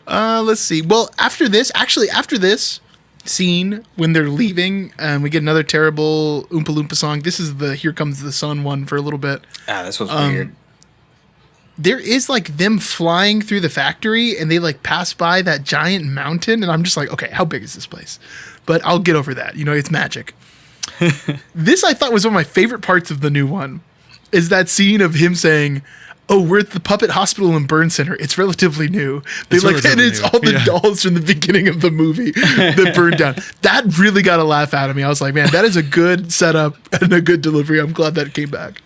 [SPEAKER 3] Let's see. Well, after this scene, when they're leaving, we get another terrible Oompa Loompa song. This is the Here Comes the Sun one for a little bit.
[SPEAKER 1] This was weird.
[SPEAKER 3] There is like them flying through the factory and they like pass by that giant mountain. And I'm just like, okay, how big is this place? But I'll get over that. You know, it's magic. This I thought was one of my favorite parts of the new one is that scene of him saying, oh, we're at the Puppet Hospital and Burn Center. It's relatively new. It's all the dolls from the beginning of the movie that burned down. That really got a laugh out of me. I was like, man, that is a good setup and a good delivery. I'm glad that it came back.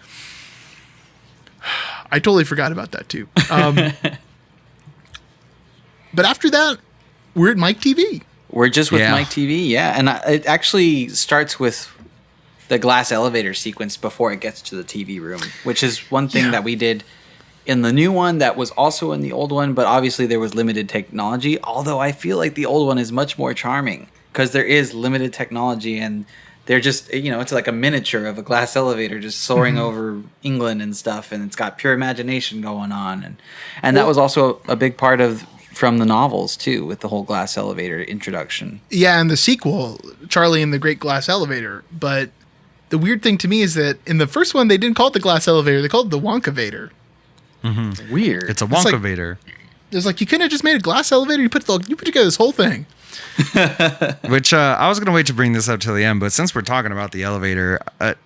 [SPEAKER 3] I totally forgot about that too. But after that, we're at Mike TV.
[SPEAKER 1] We're just with Mike TV, yeah. And it actually starts with the glass elevator sequence before it gets to the TV room, which is one thing that we did in the new one that was also in the old one, but obviously there was limited technology, although I feel like the old one is much more charming because there is limited technology and they're just, you know, it's like a miniature of a glass elevator just soaring over England and stuff, and it's got pure imagination going on. And that was also a big part of from the novels too, with the whole glass elevator introduction.
[SPEAKER 3] Yeah, and the sequel, Charlie and the Great Glass Elevator. But the weird thing to me is that in the first one, they didn't call it the glass elevator, they called it the Wonkavator.
[SPEAKER 1] Mm-hmm. Weird.
[SPEAKER 2] It's a Wonkavator.
[SPEAKER 3] It's like you couldn't have just made a glass elevator. You put together this whole thing.
[SPEAKER 2] Which I was gonna wait to bring this up to the end, but since we're talking about the elevator,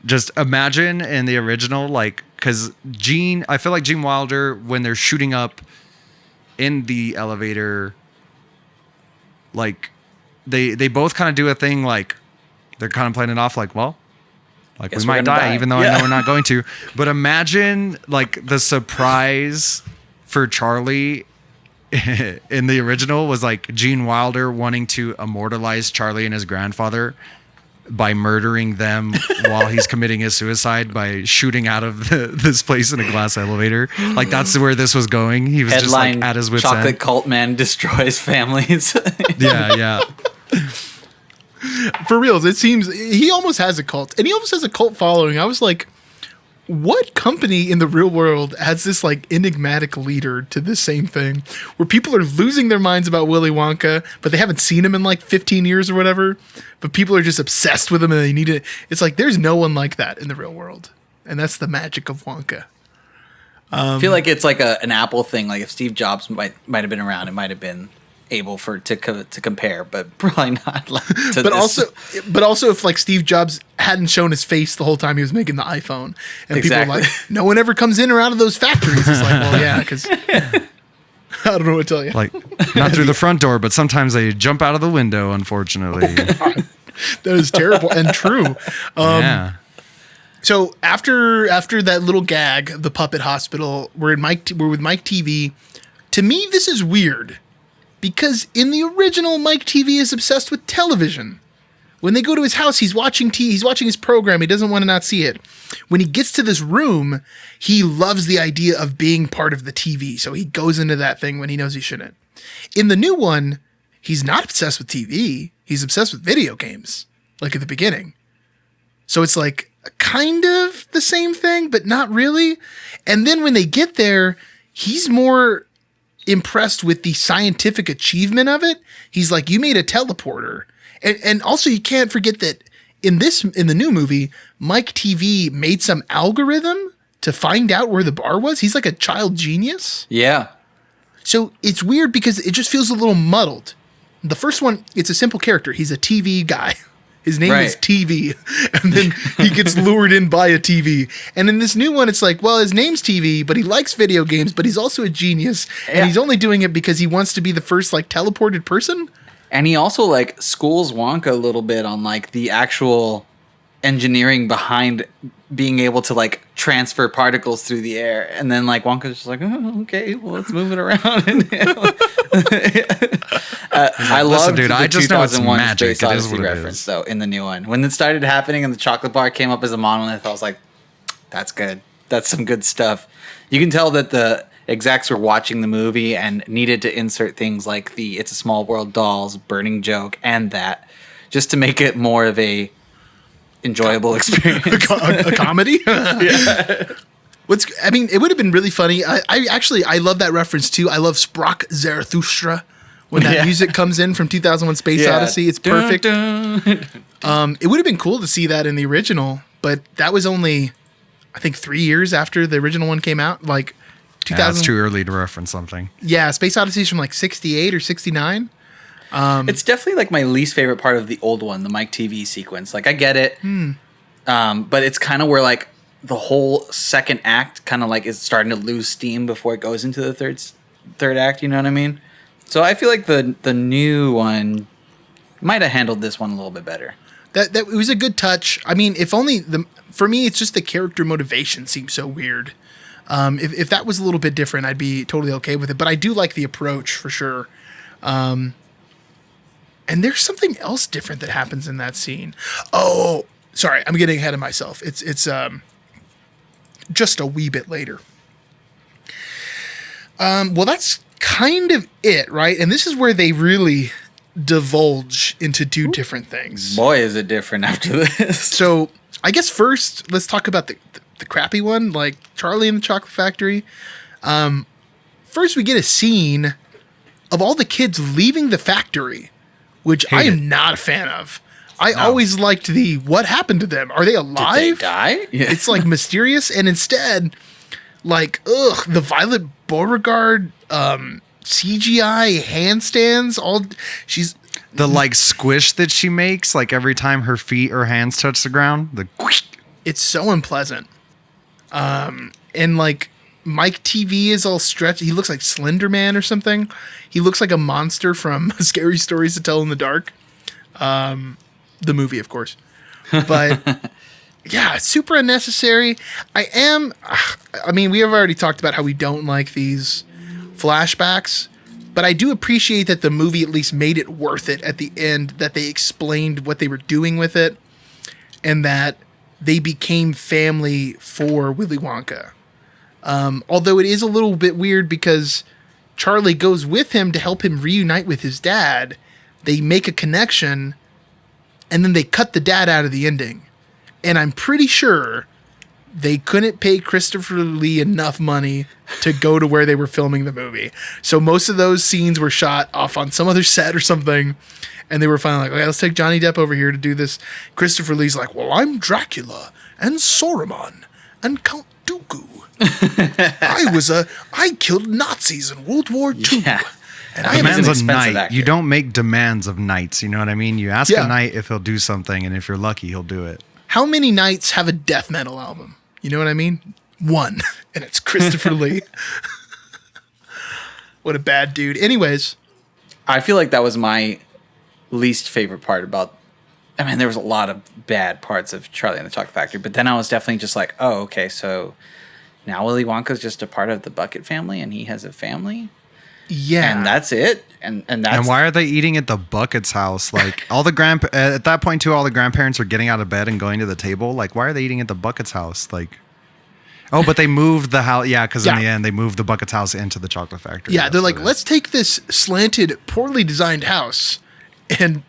[SPEAKER 2] just imagine in the original, like, because I feel like Gene Wilder, when they're shooting up in the elevator, like they both kind of do a thing, like they're kind of playing it off, like, well, like we might die, even though I know we're not going to. But imagine like the surprise for Charlie in the original was like Gene Wilder wanting to immortalize Charlie and his grandfather by murdering them while he's committing his suicide by shooting out of this place in a glass elevator. Like that's where this was going. He was
[SPEAKER 1] Headline,
[SPEAKER 2] just like at his wit's end.
[SPEAKER 1] Chocolate cult man destroys families.
[SPEAKER 2] Yeah.
[SPEAKER 3] For reals, it seems he almost has a cult, and he almost has a cult following. I was like, what company in the real world has this like enigmatic leader to this same thing where people are losing their minds about Willy Wonka, but they haven't seen him in like 15 years or whatever, but people are just obsessed with him and they need it. It's like, there's no one like that in the real world. And that's the magic of Wonka.
[SPEAKER 1] I feel like it's like an Apple thing. Like if Steve Jobs might have been around, it might have been able to compare, but probably not like to this.
[SPEAKER 3] But also if like Steve Jobs hadn't shown his face the whole time he was making the iPhone, and people are like, no one ever comes in or out of those factories. It's like, well, yeah, because I don't know what to tell you.
[SPEAKER 2] Like not through the front door, but sometimes they jump out of the window, unfortunately.
[SPEAKER 3] That is terrible and true.
[SPEAKER 2] Yeah.
[SPEAKER 3] So after that little gag, the Puppet Hospital, we're with Mike TV. To me, this is weird. Because in the original, Mike TV is obsessed with television. When they go to his house, he's watching he's watching his program. He doesn't want to not see it. When he gets to this room, he loves the idea of being part of the TV. So he goes into that thing when he knows he shouldn't. In the new one, he's not obsessed with TV. He's obsessed with video games, like at the beginning. So it's like kind of the same thing, but not really. And then when they get there, he's more impressed with the scientific achievement of it. He's like, you made a teleporter And also you can't forget that in the new movie, Mike TV made some algorithm to find out where the bar was. He's like a child genius.
[SPEAKER 1] Yeah.
[SPEAKER 3] So it's weird because it just feels a little muddled. The first one, it's a simple character. He's a TV guy. His name is TV. And then he gets lured in by a TV. And in this new one, it's like, well, his name's TV, but he likes video games, but he's also a genius. And he's only doing it because he wants to be the first like teleported person.
[SPEAKER 1] And he also like schools Wonka a little bit on like the actual engineering behind being able to like transfer particles through the air. And then like Wonka's just like, oh, okay, well, let's move it around. I love the
[SPEAKER 2] I just know it's
[SPEAKER 1] 2001
[SPEAKER 2] magic.
[SPEAKER 1] Space Odyssey reference though in the new one. When it started happening and the chocolate bar came up as a monolith, I was like, that's good. That's some good stuff. You can tell that the execs were watching the movie and needed to insert things like the It's a Small World dolls burning joke and that just to make it more of a enjoyable experience.
[SPEAKER 3] A comedy? Yeah. It would have been really funny. I love that reference too. I love Sprach Zarathustra when that music comes in from 2001 Space Odyssey. It's perfect. Dun, dun. It would have been cool to see that in the original, but that was only, I think, 3 years after the original one came out. Like 2000.
[SPEAKER 2] It's too early to reference something.
[SPEAKER 3] Yeah, Space Odyssey is from like 68 or 69.
[SPEAKER 1] It's definitely like my least favorite part of the old one, the Mike TV sequence. Like I get it, but it's kind of where like the whole second act kind of like is starting to lose steam before it goes into the third act. You know what I mean? So I feel like the new one might have handled this one a little bit better.
[SPEAKER 3] That it was a good touch. I mean, if only for me, it's just the character motivation seems so weird. If that was a little bit different, I'd be totally okay with it. But I do like the approach for sure. And there's something else different that happens in that scene. Oh, sorry, I'm getting ahead of myself. It's just a wee bit later. Well, that's kind of it, right? And this is where they really divulge into two different things.
[SPEAKER 1] Boy, is it different after this.
[SPEAKER 3] So I guess first, let's talk about the crappy one, like Charlie and the Chocolate Factory. First, we get a scene of all the kids leaving the factory, which I am not a fan of. I always liked what happened to them? Are they alive?
[SPEAKER 1] Did they die? Yeah.
[SPEAKER 3] It's like mysterious, and instead, like, the Violet Beauregard CGI handstands. She's
[SPEAKER 2] the like squish that she makes, like every time her feet or hands touch the ground.
[SPEAKER 3] It's so unpleasant. And like Mike TV is all stretched. He looks like Slender Man or something. He looks like a monster from Scary Stories to Tell in the Dark. The movie, of course. But yeah, super unnecessary. We have already talked about how we don't like these flashbacks, but I do appreciate that the movie at least made it worth it at the end, that they explained what they were doing with it, and that they became family for Willy Wonka. Although it is a little bit weird because Charlie goes with him to help him reunite with his dad. They make a connection, and then they cut the dad out of the ending. And I'm pretty sure they couldn't pay Christopher Lee enough money to go to where they were filming the movie. So most of those scenes were shot off on some other set or something. And they were finally like, okay, let's take Johnny Depp over here to do this. Christopher Lee's like, well, I'm Dracula and Saruman and Count Dooku. I killed Nazis in World War II.
[SPEAKER 1] Yeah.
[SPEAKER 3] And
[SPEAKER 2] demands of knight. You don't make demands of knights. You know what I mean? You ask a knight if he'll do something, and if you're lucky, he'll do it.
[SPEAKER 3] How many knights have a death metal album? You know what I mean? One. And it's Christopher Lee. What a bad dude. Anyways.
[SPEAKER 1] I feel like that was my least favorite part about... there was a lot of bad parts of Charlie and the Chocolate Factory, but then I was definitely just like, oh, okay, so now Willy Wonka's just a part of the Bucket family, and he has a family?
[SPEAKER 3] Yeah.
[SPEAKER 1] And that's it? And
[SPEAKER 2] why are they eating at the Bucket's house? Like, all the at that point, too, all the grandparents are getting out of bed and going to the table. Like, why are they eating at the Bucket's house? Like... Oh, but they moved the house. Yeah, because in the end, they moved the Bucket's house into the Chocolate Factory.
[SPEAKER 3] Yeah, they're like, let's take this slanted, poorly designed house and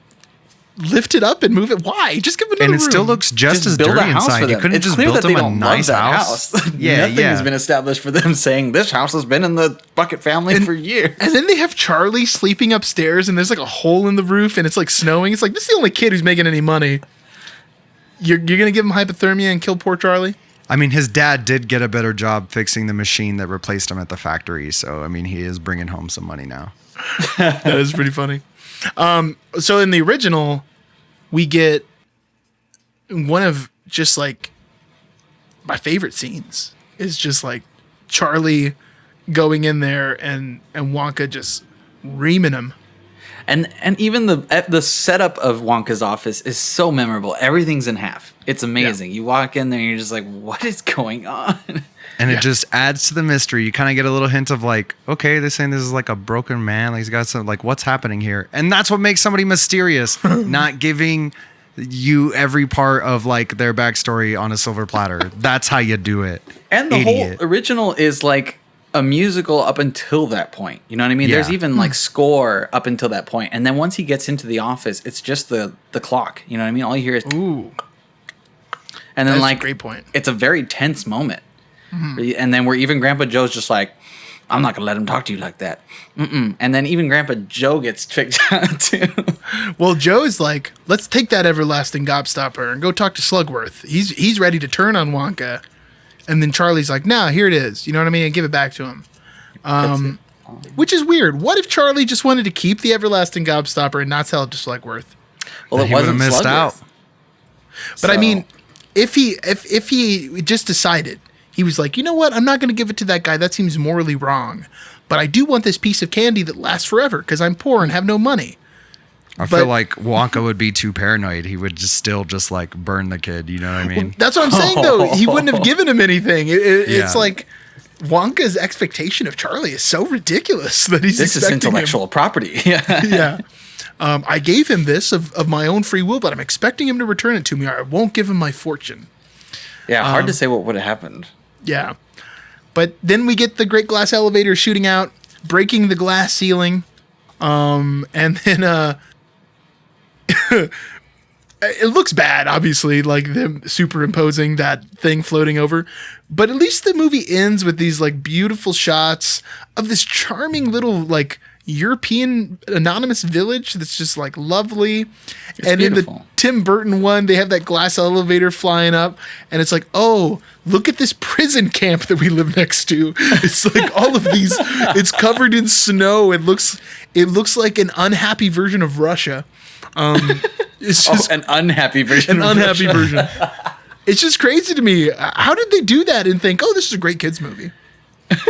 [SPEAKER 3] lift it up and move it. Why? Just give them another
[SPEAKER 2] And it
[SPEAKER 3] room.
[SPEAKER 2] still looks just as
[SPEAKER 1] build a
[SPEAKER 2] dirty
[SPEAKER 1] house for
[SPEAKER 2] inside.
[SPEAKER 1] them.
[SPEAKER 2] You couldn't
[SPEAKER 1] It's
[SPEAKER 2] just
[SPEAKER 1] clear
[SPEAKER 2] build
[SPEAKER 1] that they
[SPEAKER 2] them a
[SPEAKER 1] don't
[SPEAKER 2] nice
[SPEAKER 1] love that
[SPEAKER 2] house.
[SPEAKER 1] Nothing has been established for them saying this house has been in the Bucket family for years.
[SPEAKER 3] And then they have Charlie sleeping upstairs, and there's like a hole in the roof, and it's like snowing. It's like, this is the only kid who's making any money. You're gonna give him hypothermia and kill poor Charlie?
[SPEAKER 2] I mean, his dad did get a better job fixing the machine that replaced him at the factory. So, I mean, he is bringing home some money now.
[SPEAKER 3] That is pretty funny. So in the original, we get one of just like my favorite scenes is just like Charlie going in there and Wonka just reaming him.
[SPEAKER 1] And even the setup of Wonka's office is so memorable. Everything's in half. It's amazing. Yeah. You walk in there and you're just like, what is going on?
[SPEAKER 2] And it just adds to the mystery. You kind of get a little hint of like, okay, they're saying this is like a broken man. Like he's got some, like, what's happening here? And that's what makes somebody mysterious, not giving you every part of like their backstory on a silver platter. That's how you do it.
[SPEAKER 1] And the whole original is like a musical up until that point. You know what I mean? Yeah. There's even like score up until that point. And then once he gets into the office, it's just the clock. You know what I mean? All you hear is
[SPEAKER 3] ooh.
[SPEAKER 1] And then
[SPEAKER 3] that's
[SPEAKER 1] like
[SPEAKER 3] a great point.
[SPEAKER 1] It's a very tense moment. Mm-hmm. And then where even Grandpa Joe's just like, I'm not gonna let him talk to you like that. Mm-mm. And then even Grandpa Joe gets tricked out too.
[SPEAKER 3] Well, Joe's like, let's take that everlasting gobstopper and go talk to Slugworth. He's ready to turn on Wonka. And then Charlie's like, nah, here it is. You know what I mean? And give it back to him. Which is weird. What if Charlie just wanted to keep the everlasting gobstopper and not sell it to Slugworth?
[SPEAKER 1] Well, it wasn't
[SPEAKER 2] missed
[SPEAKER 1] Slugworth.
[SPEAKER 2] out.
[SPEAKER 3] But I mean, if he just decided, he was like, you know what? I'm not going to give it to that guy. That seems morally wrong. But I do want this piece of candy that lasts forever because I'm poor and have no money.
[SPEAKER 2] I feel like Wonka would be too paranoid. He would just like burn the kid. You know what I mean?
[SPEAKER 3] Well, that's what I'm saying, though. He wouldn't have given him anything. It's like Wonka's expectation of Charlie is so ridiculous that he's
[SPEAKER 1] this is intellectual property.
[SPEAKER 3] Yeah. I gave him this of my own free will, but I'm expecting him to return it to me, or I won't give him my fortune.
[SPEAKER 1] Yeah, hard to say what would have happened.
[SPEAKER 3] Yeah. But then we get the great glass elevator shooting out, breaking the glass ceiling. And then it looks bad, obviously, like them superimposing that thing floating over. But at least the movie ends with these like beautiful shots of this charming little like European anonymous village that's just like lovely.
[SPEAKER 1] It's
[SPEAKER 3] and
[SPEAKER 1] beautiful.
[SPEAKER 3] In the Tim Burton one, they have that glass elevator flying up, and it's like, oh, look at this prison camp that we live next to. It's like all of these, it's covered in snow. It looks like an unhappy version of Russia. It's just
[SPEAKER 1] an unhappy version.
[SPEAKER 3] Version. It's just crazy to me. How did they do that and think, oh, this is a great kids movie?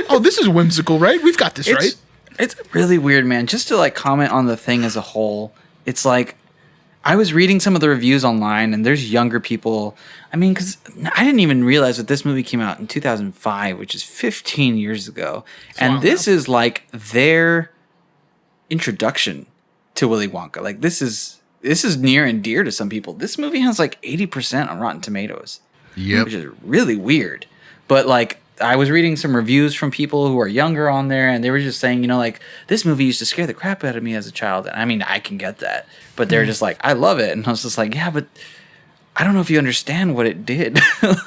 [SPEAKER 3] Oh, this is whimsical, right? We've got this, right?
[SPEAKER 1] It's really weird, man. Just to like comment on the thing as a whole, it's like I was reading some of the reviews online, and there's younger people. I mean, because I didn't even realize that this movie came out in 2005, which is 15 years ago, and this is like their introduction to Willy Wonka. Like this is near and dear to some people. This movie has like 80% on Rotten Tomatoes.
[SPEAKER 2] Yep.
[SPEAKER 1] Which is really weird. But like I was reading some reviews from people who are younger on there, and they were just saying, you know, like this movie used to scare the crap out of me as a child. And I mean, I can get that, but they're just like, I love it. And I was just like, yeah, but I don't know if you understand what it did.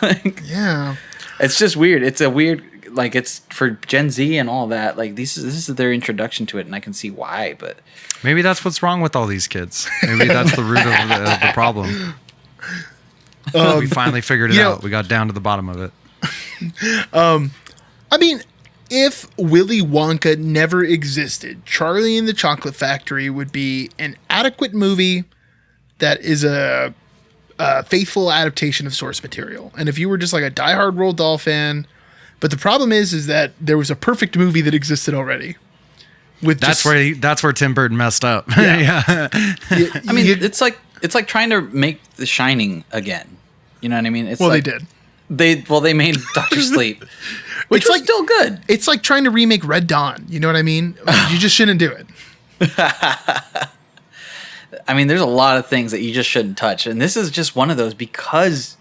[SPEAKER 1] Like,
[SPEAKER 3] yeah,
[SPEAKER 1] it's just weird. It's a weird, like it's for Gen Z and all that. Like this is their introduction to it, and I can see why. But
[SPEAKER 2] maybe that's what's wrong with all these kids. Maybe that's the root of the problem. We finally figured it out. We got down to the bottom of it.
[SPEAKER 3] I mean, if Willy Wonka never existed, Charlie and the Chocolate Factory would be an adequate movie that is a faithful adaptation of source material. And if you were just like a diehard Roald Dahl fan, but the problem is that there was a perfect movie that existed already.
[SPEAKER 2] That's where Tim Burton messed up.
[SPEAKER 3] Yeah.
[SPEAKER 1] I mean, it's like trying to make The Shining again. You know what I mean? It's
[SPEAKER 3] they did.
[SPEAKER 1] They made Dr. Sleep, which was still good.
[SPEAKER 3] It's like trying to remake Red Dawn. You know what I mean? You just shouldn't do it.
[SPEAKER 1] I mean, there's a lot of things that you just shouldn't touch. And this is just one of those, because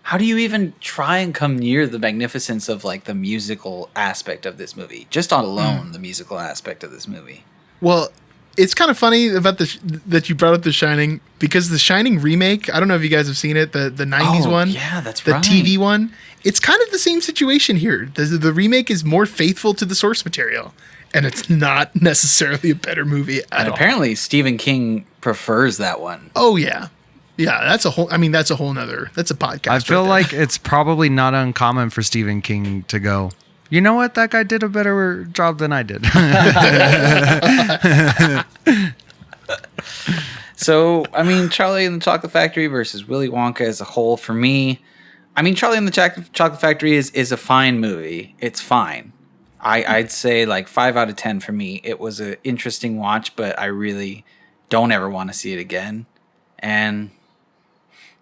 [SPEAKER 1] how do you even try and come near the magnificence of like the musical aspect of this movie? Just on alone, the musical aspect of this movie.
[SPEAKER 3] Well, it's kind of funny about that you brought up The Shining, because The Shining remake, I don't know if you guys have seen it, the 90s one.
[SPEAKER 1] Yeah, that's
[SPEAKER 3] the
[SPEAKER 1] right.
[SPEAKER 3] TV one. It's kind of the same situation here. The remake is more faithful to the source material, and it's not necessarily a better movie at all.
[SPEAKER 1] Apparently, Stephen King prefers that one.
[SPEAKER 3] Oh yeah. Yeah, that's a whole nother, that's a podcast.
[SPEAKER 2] I feel like it's probably not uncommon for Stephen King to go, you know what? That guy did a better job than I did.
[SPEAKER 1] So, I mean, Charlie and the Chocolate Factory versus Willy Wonka as a whole, for me, I mean, Charlie and the Chocolate Factory is a fine movie. It's fine. I'd say like 5 out of 10 for me. It was an interesting watch, but I really don't ever want to see it again. And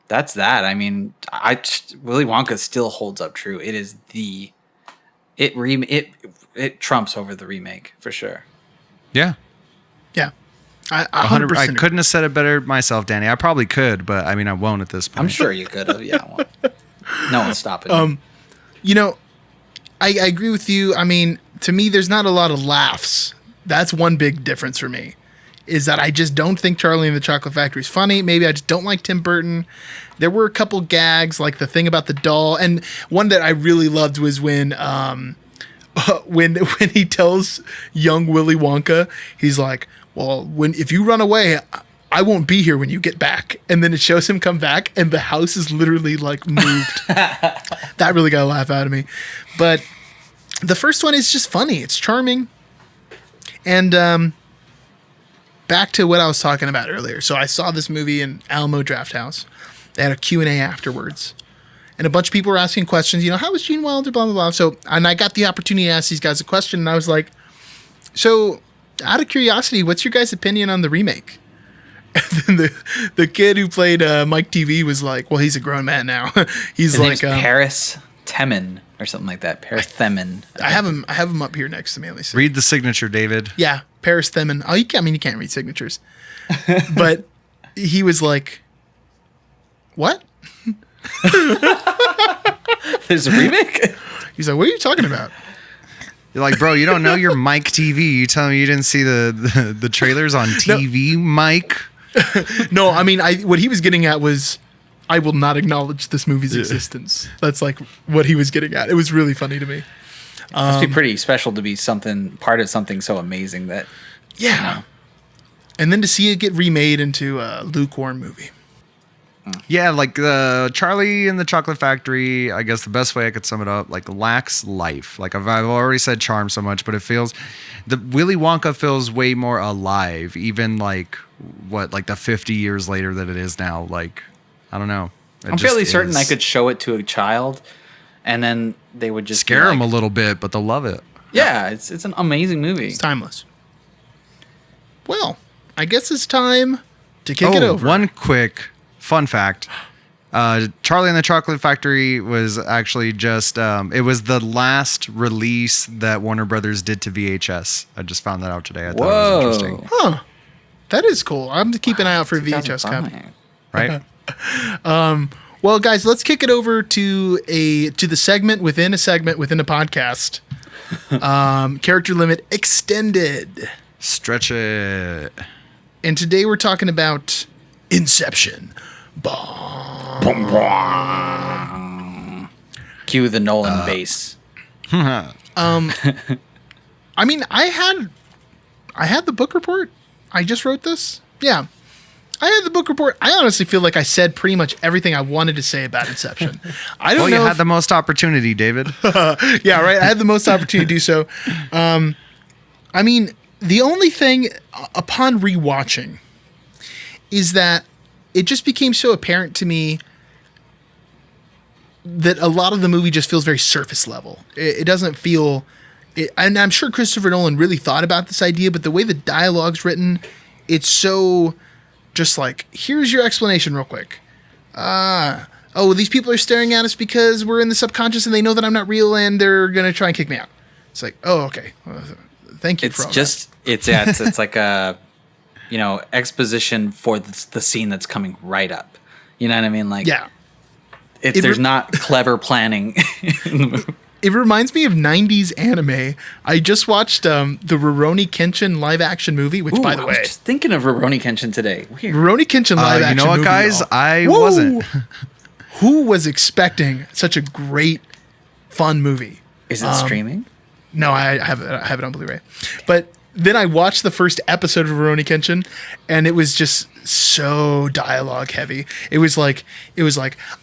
[SPEAKER 1] that's that. I mean, Willy Wonka still holds up true. It is it trumps over the remake for sure.
[SPEAKER 2] Yeah.
[SPEAKER 3] Yeah. I 100%.
[SPEAKER 2] I couldn't have said it better myself, Danny. I probably could, but I mean, I won't at this point.
[SPEAKER 1] I'm sure you could have. Yeah. Well, no one's stopping you.
[SPEAKER 3] You know, I agree with you. I mean, to me, there's not a lot of laughs. That's one big difference for me, is that I just don't think Charlie and the Chocolate Factory is funny. Maybe I just don't like Tim Burton. There were a couple gags, like the thing about the doll, and one that I really loved was when he tells young Willy Wonka, he's like, "Well, if you run away, I won't be here when you get back." And then it shows him come back, and the house is literally like moved. That really got a laugh out of me. But the first one is just funny. It's charming. And back to what I was talking about earlier. So I saw this movie in Alamo Drafthouse. They had a Q&A afterwards. And a bunch of people were asking questions, you know, how was Gene Wilder, blah, blah, blah. So, and I got the opportunity to ask these guys a question, and I was like, so out of curiosity, what's your guys' opinion on the remake? And then the kid who played Mike TV was like, well, he's a grown man now. He's
[SPEAKER 1] His
[SPEAKER 3] like
[SPEAKER 1] name's Paris Temin or something like that. Paris Themin.
[SPEAKER 3] I have him up here next to me. Let me see.
[SPEAKER 2] Read the signature, David.
[SPEAKER 3] Yeah, Paris Themin. Oh, you can't read signatures. But he was like, what?
[SPEAKER 1] There's a remake?
[SPEAKER 3] He's like, what are you talking about?
[SPEAKER 2] You're like, bro, you don't know your Mike TV. You telling me you didn't see the trailers on TV, Mike?
[SPEAKER 3] No, I mean, what he was getting at was, I will not acknowledge this movie's existence. That's like what he was getting at. It was really funny to me.
[SPEAKER 1] Must be pretty special to be part of something so amazing that.
[SPEAKER 3] Yeah.
[SPEAKER 1] You know.
[SPEAKER 3] And then to see it get remade into a lukewarm movie.
[SPEAKER 2] Yeah, like Charlie and the Chocolate Factory, I guess the best way I could sum it up, like lacks life. Like I've already said charm so much, but it feels, the Willy Wonka feels way more alive, even like the 50 years later that it is now. Like, I don't know.
[SPEAKER 1] I'm fairly certain I could show it to a child and then they would just
[SPEAKER 2] scare them a little bit, but they'll love it.
[SPEAKER 1] Yeah, it's an amazing movie.
[SPEAKER 3] It's timeless. Well, I guess it's time to kick it over.
[SPEAKER 2] One quick fun fact. Charlie and the Chocolate Factory was actually just, it was the last release that Warner Brothers did to VHS. I just found that out today. I thought it was interesting.
[SPEAKER 3] Huh. That is cool. I'm to keep an eye out for a VHS copy.
[SPEAKER 2] Right?
[SPEAKER 3] Well, guys, let's kick it over to the segment within a podcast. Character Limit Extended.
[SPEAKER 2] Stretch it.
[SPEAKER 3] And today we're talking about Inception.
[SPEAKER 1] Cue the Nolan bass.
[SPEAKER 3] I mean, I had the book report. I just wrote this. Yeah. I had the book report. I honestly feel like I said pretty much everything I wanted to say about Inception. I don't know.
[SPEAKER 2] You had the most opportunity, David.
[SPEAKER 3] Yeah, right. I had the most opportunity to do so. I mean, the only thing upon rewatching is that it just became so apparent to me that a lot of the movie just feels very surface level. It doesn't feel... and I'm sure Christopher Nolan really thought about this idea, but the way the dialogue's written, it's so just like, here's your explanation real quick. These people are staring at us because we're in the subconscious and they know that I'm not real and they're going to try and kick me out. It's like, oh, okay. Thank you for all that.
[SPEAKER 1] It's like a, exposition for the scene that's coming right up. You know what I mean? Like,
[SPEAKER 3] yeah.
[SPEAKER 1] There's not clever planning in the movie.
[SPEAKER 3] It reminds me of 90s anime. I just watched the Rurouni Kenshin live action movie, which, by the
[SPEAKER 1] I
[SPEAKER 3] way,
[SPEAKER 1] was just thinking of Rurouni Kenshin today. Weird.
[SPEAKER 3] Rurouni Kenshin live action
[SPEAKER 2] You know what,
[SPEAKER 3] movie,
[SPEAKER 2] guys?
[SPEAKER 3] y'all.
[SPEAKER 2] I
[SPEAKER 3] Whoa!
[SPEAKER 2] wasn't.
[SPEAKER 3] Who was expecting such a great, fun movie?
[SPEAKER 1] Is it streaming?
[SPEAKER 3] No, I have it on Blu-ray. But then I watched the first episode of Rurouni Kenshin, and it was just so dialogue heavy. It was like,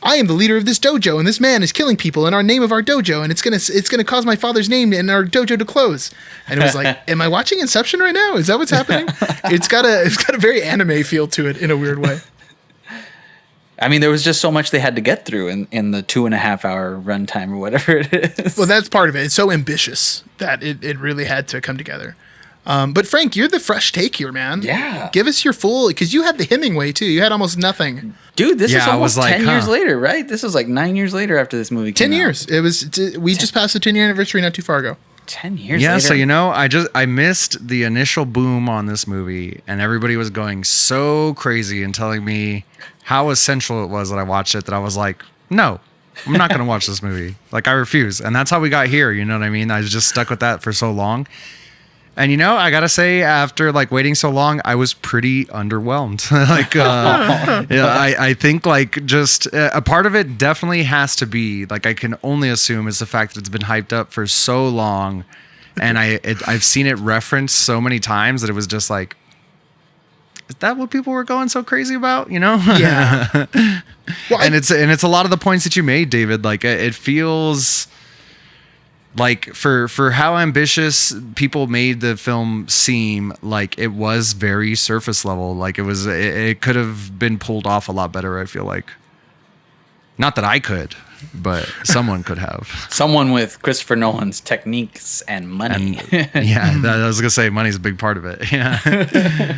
[SPEAKER 3] I am the leader of this dojo, and this man is killing people in our name of our dojo, and it's gonna cause my father's name and our dojo to close. And it was like, am I watching Inception right now? Is that what's happening? It's got a very anime feel to it in a weird way.
[SPEAKER 1] I mean, there was just so much they had to get through in the 2.5 hour runtime or whatever it is.
[SPEAKER 3] Well, that's part of it. It's so ambitious that it really had to come together. But Frank, you're the fresh take here, man.
[SPEAKER 1] Yeah.
[SPEAKER 3] Give us your full, because you had the Hemingway too. You had almost nothing.
[SPEAKER 1] Dude, this is
[SPEAKER 2] Yeah, I
[SPEAKER 1] almost
[SPEAKER 2] was like,
[SPEAKER 1] 10 years
[SPEAKER 2] huh.
[SPEAKER 1] later, right? This was like 9 years later after this movie came
[SPEAKER 3] 10
[SPEAKER 1] out.
[SPEAKER 3] years. It was. We just passed the 10-year anniversary not too far ago.
[SPEAKER 1] 10 years
[SPEAKER 2] Yeah,
[SPEAKER 1] later.
[SPEAKER 2] so I missed the initial boom on this movie, and everybody was going so crazy and telling me how essential it was that I watched it that I was like, no, I'm not going to watch this movie. Like, I refuse. And that's how we got here. You know what I mean? I was just stuck with that for so long. And I gotta say, after like waiting so long, I was pretty underwhelmed. I think like just a part of it definitely has to be like I can only assume is the fact that it's been hyped up for so long, and I've seen it referenced so many times that it was just like, is that what people were going so crazy about?
[SPEAKER 3] Yeah. Well,
[SPEAKER 2] And it's a lot of the points that you made, David. Like it feels. Like for how ambitious people made the film seem, like it was very surface level. Like it could have been pulled off a lot better. I feel like, not that I could, but someone could have.
[SPEAKER 1] Someone with Christopher Nolan's techniques and money.
[SPEAKER 2] Yeah, I was gonna say money's a big part of it. Yeah.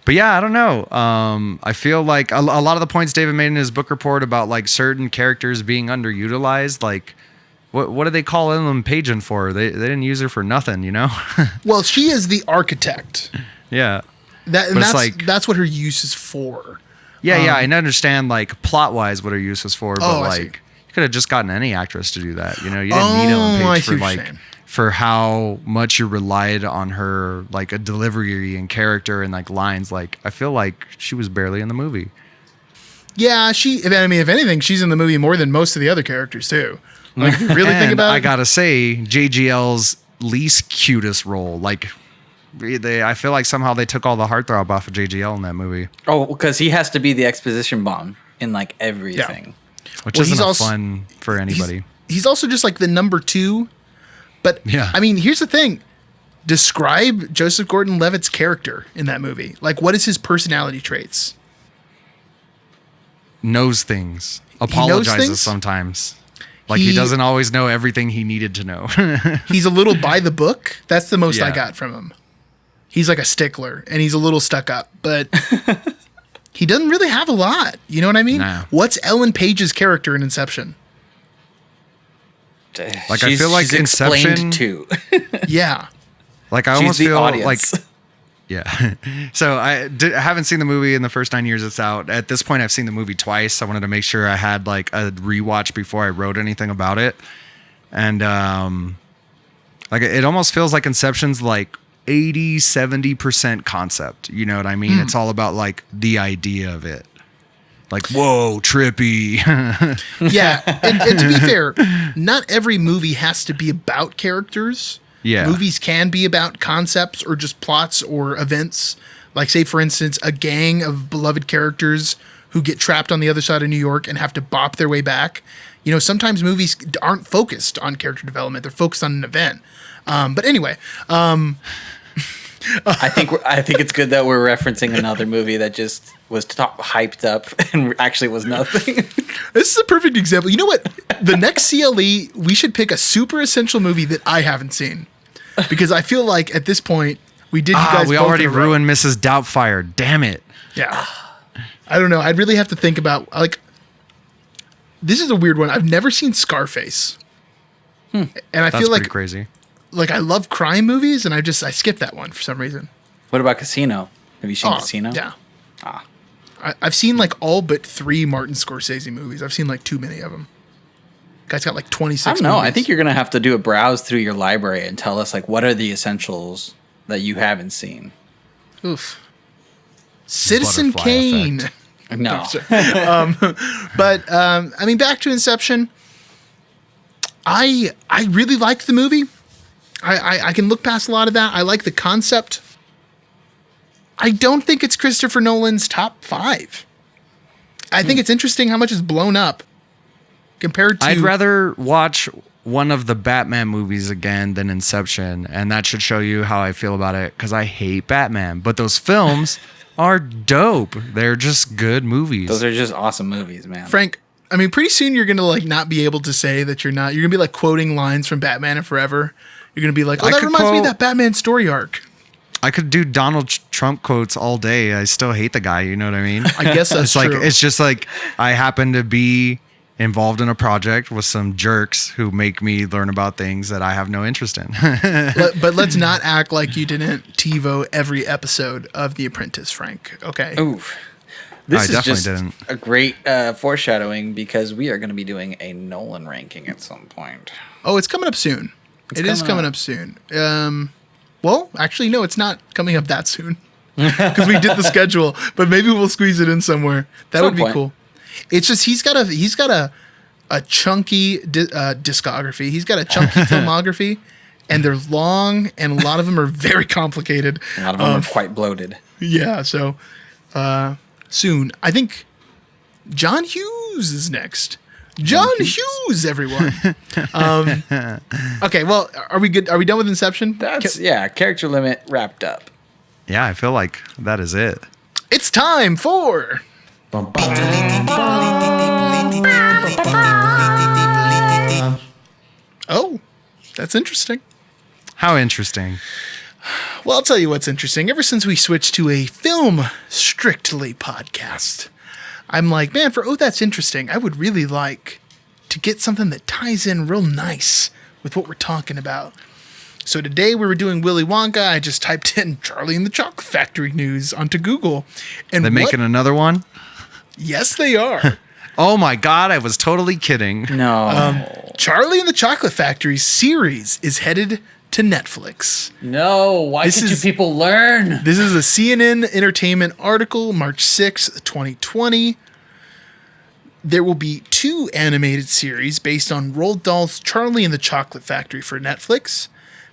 [SPEAKER 2] But yeah, I don't know. I feel like a lot of the points David made in his book report about like certain characters being underutilized, like. What did they call Ellen Pagin for? They didn't use her for nothing,
[SPEAKER 3] well, she is the architect.
[SPEAKER 2] Yeah.
[SPEAKER 3] That's what her use is for.
[SPEAKER 2] Yeah, I understand like plot wise what her use was for, but
[SPEAKER 3] I see.
[SPEAKER 2] like you could have just gotten any actress to do that. You didn't need Ellen
[SPEAKER 3] I
[SPEAKER 2] Page
[SPEAKER 3] see
[SPEAKER 2] for
[SPEAKER 3] what you're
[SPEAKER 2] like
[SPEAKER 3] saying.
[SPEAKER 2] for how much you relied on her like a delivery and character and like lines. Like I feel like she was barely in the movie.
[SPEAKER 3] Yeah, if anything, she's in the movie more than most of the other characters too. Like, if you really think about it.
[SPEAKER 2] I gotta say, JGL's least cutest role, like I feel like somehow they took all the heartthrob off of JGL in that movie.
[SPEAKER 1] Oh, because he has to be the exposition bomb in like everything.
[SPEAKER 2] Which
[SPEAKER 3] Well,
[SPEAKER 2] isn't
[SPEAKER 3] he's
[SPEAKER 2] fun for anybody.
[SPEAKER 3] He's also just like the number 2. But
[SPEAKER 2] Yeah.
[SPEAKER 3] I mean, here's the thing. Describe Joseph Gordon-Levitt's character in that movie. Like, what is his personality traits?
[SPEAKER 2] Knows things.
[SPEAKER 3] knows
[SPEAKER 2] Apologizes
[SPEAKER 3] things?
[SPEAKER 2] sometimes. Like he doesn't always know everything he needed to know.
[SPEAKER 3] He's a little by the book. That's the most I
[SPEAKER 2] Yeah.
[SPEAKER 3] got from him. He's like a stickler, and he's a little stuck up, but he doesn't really have a lot. You know what I mean?
[SPEAKER 2] No.
[SPEAKER 3] What's Ellen Page's character in Inception?
[SPEAKER 2] Like, I feel like
[SPEAKER 1] she's explained
[SPEAKER 2] Inception-
[SPEAKER 1] to.
[SPEAKER 3] Yeah.
[SPEAKER 2] Like I
[SPEAKER 1] She's
[SPEAKER 2] almost
[SPEAKER 1] the
[SPEAKER 2] feel
[SPEAKER 1] audience.
[SPEAKER 2] like yeah. So I haven't seen the movie in the first 9 years it's out. At this point, I've seen the movie twice. I wanted to make sure I had like a rewatch before I wrote anything about it. And like it almost feels like Inception's like 80-70% concept. You know what I mean? It's all about like the idea of it. Like, whoa, trippy.
[SPEAKER 3] Yeah. And to be fair, not every movie has to be about characters.
[SPEAKER 2] Yeah.
[SPEAKER 3] Movies can be about concepts or just plots or events. Like, say, for instance, a gang of beloved characters who get trapped on the other side of New York and have to bop their way back. You know, sometimes movies aren't focused on character development. They're focused on an event. But anyway,
[SPEAKER 1] I think it's good that we're referencing another movie that just was hyped up and actually was nothing.
[SPEAKER 3] this is a perfect example. You know what? The next CLE, we should pick a super essential movie that I haven't seen. Because I feel like at this point, we did you guys
[SPEAKER 2] we
[SPEAKER 3] both
[SPEAKER 2] already
[SPEAKER 3] in a row.
[SPEAKER 2] ruined Mrs. Doubtfire. Damn it.
[SPEAKER 3] Yeah. I don't know. I'd really have to think about, like, this is a weird one. I've never seen Scarface. And I
[SPEAKER 2] That's
[SPEAKER 3] feel
[SPEAKER 2] pretty
[SPEAKER 3] like
[SPEAKER 2] crazy.
[SPEAKER 3] I love crime movies, and I skipped that one for some reason.
[SPEAKER 1] What about Casino? Have you seen Casino?
[SPEAKER 3] Yeah.
[SPEAKER 1] Ah.
[SPEAKER 3] I've seen like all but 3 Martin Scorsese movies. I've seen like too many of them. Guy's got like 26
[SPEAKER 1] I don't know.
[SPEAKER 3] movies.
[SPEAKER 1] I think you're going to have to do a browse through your library and tell us, like, what are the essentials that you haven't seen?
[SPEAKER 3] Oof. Citizen
[SPEAKER 2] Butterfly
[SPEAKER 3] Kane.
[SPEAKER 2] effect.
[SPEAKER 1] No.
[SPEAKER 3] But I mean, back to Inception. I really like the movie. I can look past a lot of that. I like the concept. I don't think it's Christopher Nolan's top 5. I think it's interesting how much is blown up compared to.
[SPEAKER 2] I'd rather watch one of the Batman movies again than Inception, and that should show you how I feel about it, because I hate Batman. But those films are dope. They're just good movies.
[SPEAKER 1] Those are just awesome movies, man.
[SPEAKER 3] Frank, I mean, pretty soon you're gonna like not be able to say that you're not. You're gonna be like quoting lines from Batman and Forever. You're gonna be like, "Oh, that reminds me of that Batman story arc."
[SPEAKER 2] I could do Donald Trump quotes all day. I still hate the guy. You know what I mean?
[SPEAKER 3] I guess that's
[SPEAKER 2] it's
[SPEAKER 3] true.
[SPEAKER 2] like it's just like I happen to be involved in a project with some jerks who make me learn about things that I have no interest in.
[SPEAKER 3] But let's not act like you didn't TiVo every episode of The Apprentice, Frank. Okay.
[SPEAKER 1] Oof. This
[SPEAKER 2] I
[SPEAKER 1] is
[SPEAKER 2] definitely
[SPEAKER 1] just
[SPEAKER 2] didn't.
[SPEAKER 1] a great foreshadowing, because we are going to be doing a Nolan ranking at some point.
[SPEAKER 3] Oh, it's coming up soon. It is coming up soon. Well, actually, no, it's not coming up that soon because we did the schedule. But maybe we'll squeeze it in somewhere. That would be cool. It's just he's got a chunky discography. He's got a chunky filmography, and they're long, and a lot of them are very complicated.
[SPEAKER 1] A lot of them are quite bloated.
[SPEAKER 3] Yeah. So soon, I think John Hughes is next. John Hughes, everyone. Okay, well, are we good? Are we done with Inception?
[SPEAKER 1] Character limit wrapped up.
[SPEAKER 2] Yeah, I feel like that is it.
[SPEAKER 3] It's time for. Oh, that's interesting.
[SPEAKER 2] How interesting.
[SPEAKER 3] Well, I'll tell you what's interesting. Ever since we switched to a film strictly podcast, I'm like, man, for that's interesting, I would really like to get something that ties in real nice with what we're talking about. So today we were doing Willy Wonka. I just typed in Charlie and the Chocolate Factory news onto Google. And
[SPEAKER 2] They're making another one?
[SPEAKER 3] Yes, they are.
[SPEAKER 2] Oh my God, I was totally kidding.
[SPEAKER 1] No.
[SPEAKER 3] Charlie and the Chocolate Factory series is headed to Netflix.
[SPEAKER 1] No. Why can't you people learn?
[SPEAKER 3] This is a CNN Entertainment article, March 6th, 2020. There will be 2 animated series based on Roald Dahl's Charlie and the Chocolate Factory for Netflix.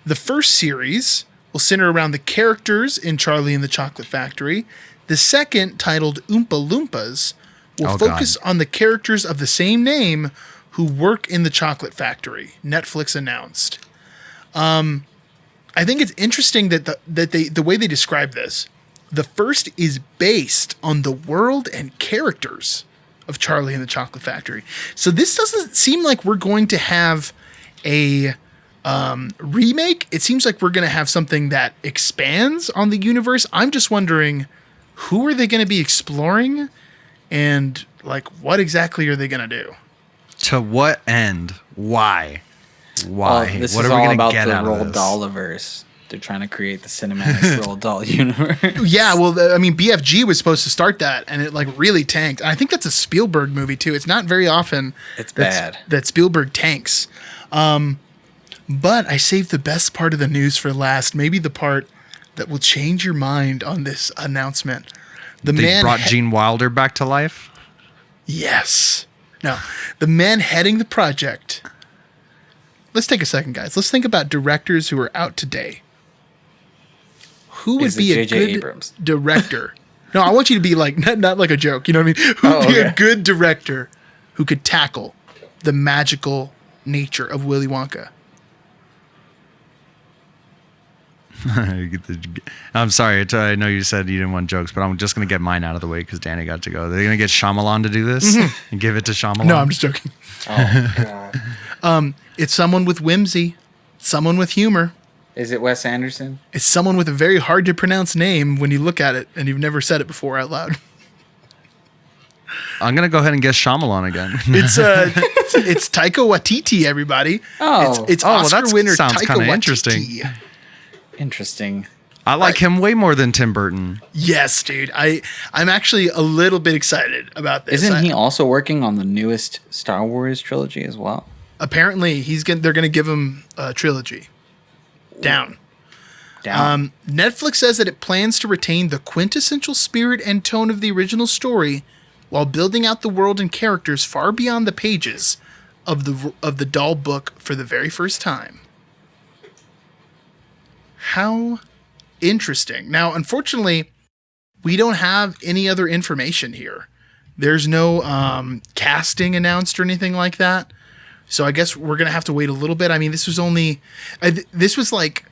[SPEAKER 3] The first series will center around the characters in Charlie and the Chocolate Factory. The second, titled Oompa Loompas, will focus on the characters of the same name who work in the chocolate factory, Netflix announced. I think it's interesting that the way they describe this, the first is based on the world and characters of Charlie and the Chocolate Factory. So this doesn't seem like we're going to have a remake. It seems like we're going to have something that expands on the universe. I'm just wondering, who are they going to be exploring, and like what exactly are they going to do?
[SPEAKER 2] To what end? Why? Why?
[SPEAKER 1] This
[SPEAKER 2] what
[SPEAKER 1] is
[SPEAKER 2] are we
[SPEAKER 1] all
[SPEAKER 2] going
[SPEAKER 1] about
[SPEAKER 2] to get
[SPEAKER 1] the
[SPEAKER 2] out of
[SPEAKER 1] Roald
[SPEAKER 2] this?
[SPEAKER 1] Dahliverse. They're trying to create the cinematic Roald Dahl universe.
[SPEAKER 3] Yeah, well, I mean, BFG was supposed to start that, and it like really tanked. And I think that's a Spielberg movie too. It's not very often
[SPEAKER 1] It's bad.
[SPEAKER 3] that Spielberg tanks. But I saved the best part of the news for last. Maybe the part that will change your mind on this announcement.
[SPEAKER 2] They brought Gene Wilder back to life?
[SPEAKER 3] Yes. No, the man heading the project. Let's take a second, guys. Let's think about directors who are out today. Who would
[SPEAKER 1] Is it
[SPEAKER 3] be a
[SPEAKER 1] J.J.
[SPEAKER 3] good
[SPEAKER 1] Abrams?
[SPEAKER 3] director? No, I want you to be like, not like a joke. You know what I mean? Who would be a good director who could tackle the magical nature of Willy Wonka?
[SPEAKER 2] I'm sorry. I know you said you didn't want jokes, but I'm just going to get mine out of the way because Danny got to go. They're going to get Shyamalan to do this and give it to Shyamalan?
[SPEAKER 3] No, I'm just joking.
[SPEAKER 1] Oh, God.
[SPEAKER 3] It's someone with whimsy, someone with humor.
[SPEAKER 1] Is it Wes Anderson?
[SPEAKER 3] It's someone with a very hard to pronounce name when you look at it and you've never said it before out loud.
[SPEAKER 2] I'm going to go ahead and guess Shyamalan again.
[SPEAKER 3] It's Taika Waititi, everybody.
[SPEAKER 1] Oh.
[SPEAKER 3] It's
[SPEAKER 2] well,
[SPEAKER 3] Oscar
[SPEAKER 2] that
[SPEAKER 3] winner
[SPEAKER 2] sounds
[SPEAKER 3] Taika
[SPEAKER 2] kinda
[SPEAKER 3] Waititi.
[SPEAKER 2] interesting.
[SPEAKER 1] Interesting.
[SPEAKER 2] I like him way more than Tim Burton.
[SPEAKER 3] Yes, dude. I'm actually a little bit excited about this.
[SPEAKER 1] Isn't he also working on the newest Star Wars trilogy as well?
[SPEAKER 3] Apparently, they're gonna give him a trilogy. Down. Netflix says that it plans to retain the quintessential spirit and tone of the original story, while building out the world and characters far beyond the pages of the Dahl book for the very first time. How interesting. Now, unfortunately, we don't have any other information here. There's no casting announced or anything like that. So I guess we're going to have to wait a little bit. I mean, this was only... this was like...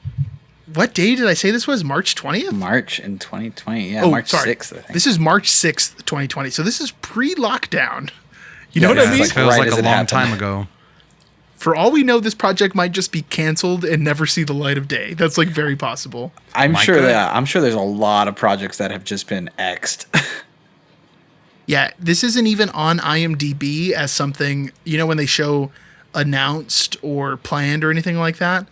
[SPEAKER 3] What day did I say this was? March 20th?
[SPEAKER 1] March in 2020. Yeah, March 6th, I think.
[SPEAKER 3] This is March 6th, 2020. So this is pre-lockdown. You know what I mean?
[SPEAKER 2] It feels like a long time ago.
[SPEAKER 3] For all we know, this project might just be canceled and never see the light of day. That's like very possible.
[SPEAKER 1] I'm sure there's a lot of projects that have just been X'd.
[SPEAKER 3] Yeah, this isn't even on IMDb as something, when they show announced or planned or anything like that.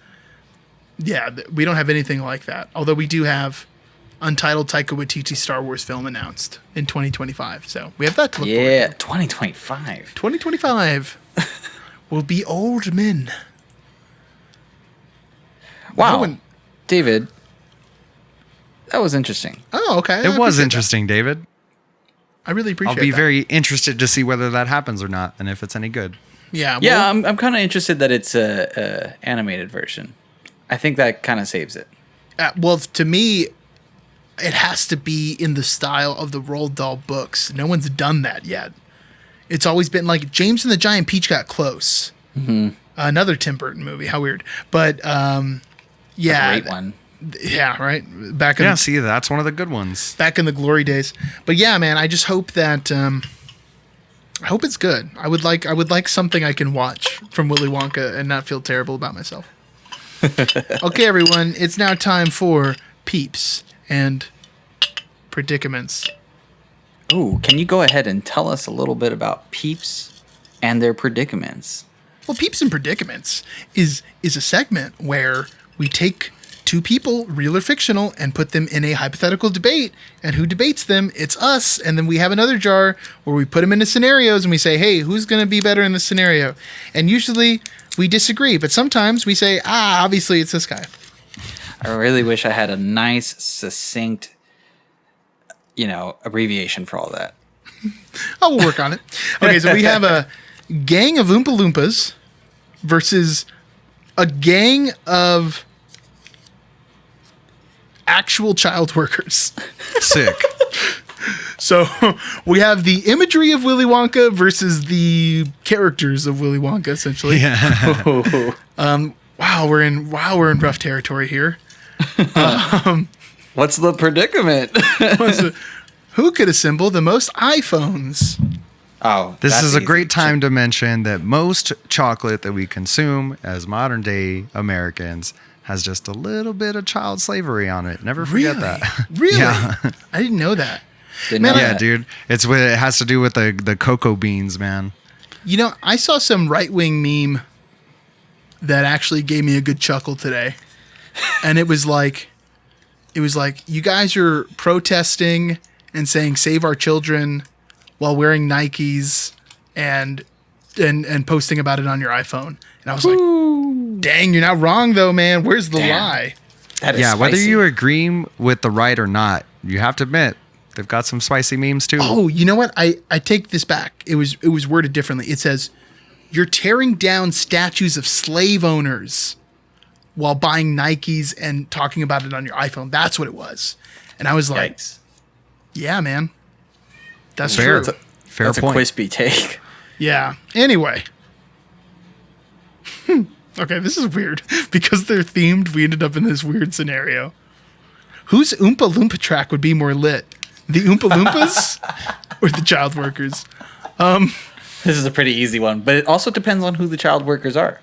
[SPEAKER 3] Yeah, we don't have anything like that. Although we do have untitled Taika Waititi Star Wars film announced in 2025. So we have that to look forward to.
[SPEAKER 1] Yeah, 2025.
[SPEAKER 3] 2025. We'll be old men.
[SPEAKER 1] Wow. David, that was interesting.
[SPEAKER 3] Oh, okay.
[SPEAKER 2] It was interesting, David.
[SPEAKER 3] I really appreciate it.
[SPEAKER 2] I'll be very interested to see whether that happens or not, and if it's any good.
[SPEAKER 3] Yeah.
[SPEAKER 1] Yeah, I'm kind of interested that it's a animated version. I think that kind of saves it.
[SPEAKER 3] Well, to me, it has to be in the style of the Roald Dahl books. No one's done that yet. It's always been like James and the Giant Peach got close. Mm-hmm. Another Tim Burton movie. How weird. But yeah.
[SPEAKER 1] A great one.
[SPEAKER 3] Yeah, right.
[SPEAKER 2] See, that's one of the good ones.
[SPEAKER 3] Back in the glory days. But yeah, man, I just hope that I hope it's good. I would like something I can watch from Willy Wonka and not feel terrible about myself. Okay, everyone, it's now time for Peeps and Predicaments.
[SPEAKER 1] Ooh, can you go ahead and tell us a little bit about Peeps and their predicaments?
[SPEAKER 3] Well, Peeps and Predicaments is a segment where we take two people, real or fictional, and put them in a hypothetical debate. And who debates them? It's us. And then we have another jar where we put them into scenarios and we say, hey, who's going to be better in this scenario? And usually we disagree, but sometimes we say, obviously it's this guy.
[SPEAKER 1] I really wish I had a nice, succinct, abbreviation for all that.
[SPEAKER 3] Oh, we'll work on it. Okay, so we have a gang of Oompa Loompas versus a gang of actual child workers.
[SPEAKER 2] Sick.
[SPEAKER 3] So we have the imagery of Willy Wonka versus the characters of Willy Wonka, essentially.
[SPEAKER 2] Yeah.
[SPEAKER 3] Wow, we're in rough territory here.
[SPEAKER 1] What's the predicament?
[SPEAKER 3] Who could assemble the most iPhones?
[SPEAKER 1] Oh,
[SPEAKER 2] this is a great time to mention that most chocolate that we consume as modern day Americans has just a little bit of child slavery on it. Never forget that.
[SPEAKER 3] Really?
[SPEAKER 2] Yeah.
[SPEAKER 3] I didn't know that.
[SPEAKER 2] Dude. It has to do with the cocoa beans, man.
[SPEAKER 3] I saw some right-wing meme that actually gave me a good chuckle today. And it was like, you guys are protesting and saying save our children while wearing Nikes and posting about it on your iPhone. And I was like, dang, you're not wrong though, man. Where's the lie?
[SPEAKER 1] That is
[SPEAKER 2] spicy. Whether you agree with the right or not, you have to admit they've got some spicy memes too.
[SPEAKER 3] Oh, you know what? I take this back. It was worded differently. It says, you're tearing down statues of slave owners while buying Nikes and talking about it on your iPhone. That's what it was. And I was like,
[SPEAKER 1] Yikes.
[SPEAKER 3] Yeah, man. That's
[SPEAKER 2] fair.
[SPEAKER 3] true.
[SPEAKER 2] Fair
[SPEAKER 1] That's
[SPEAKER 2] point.
[SPEAKER 1] a crispy take.
[SPEAKER 3] Yeah. Anyway. Okay, this is weird. Because they're themed, we ended up in this weird scenario. Whose Oompa Loompa track would be more lit? The Oompa Loompas or the child workers?
[SPEAKER 1] This is a pretty easy one, but it also depends on who the child workers are.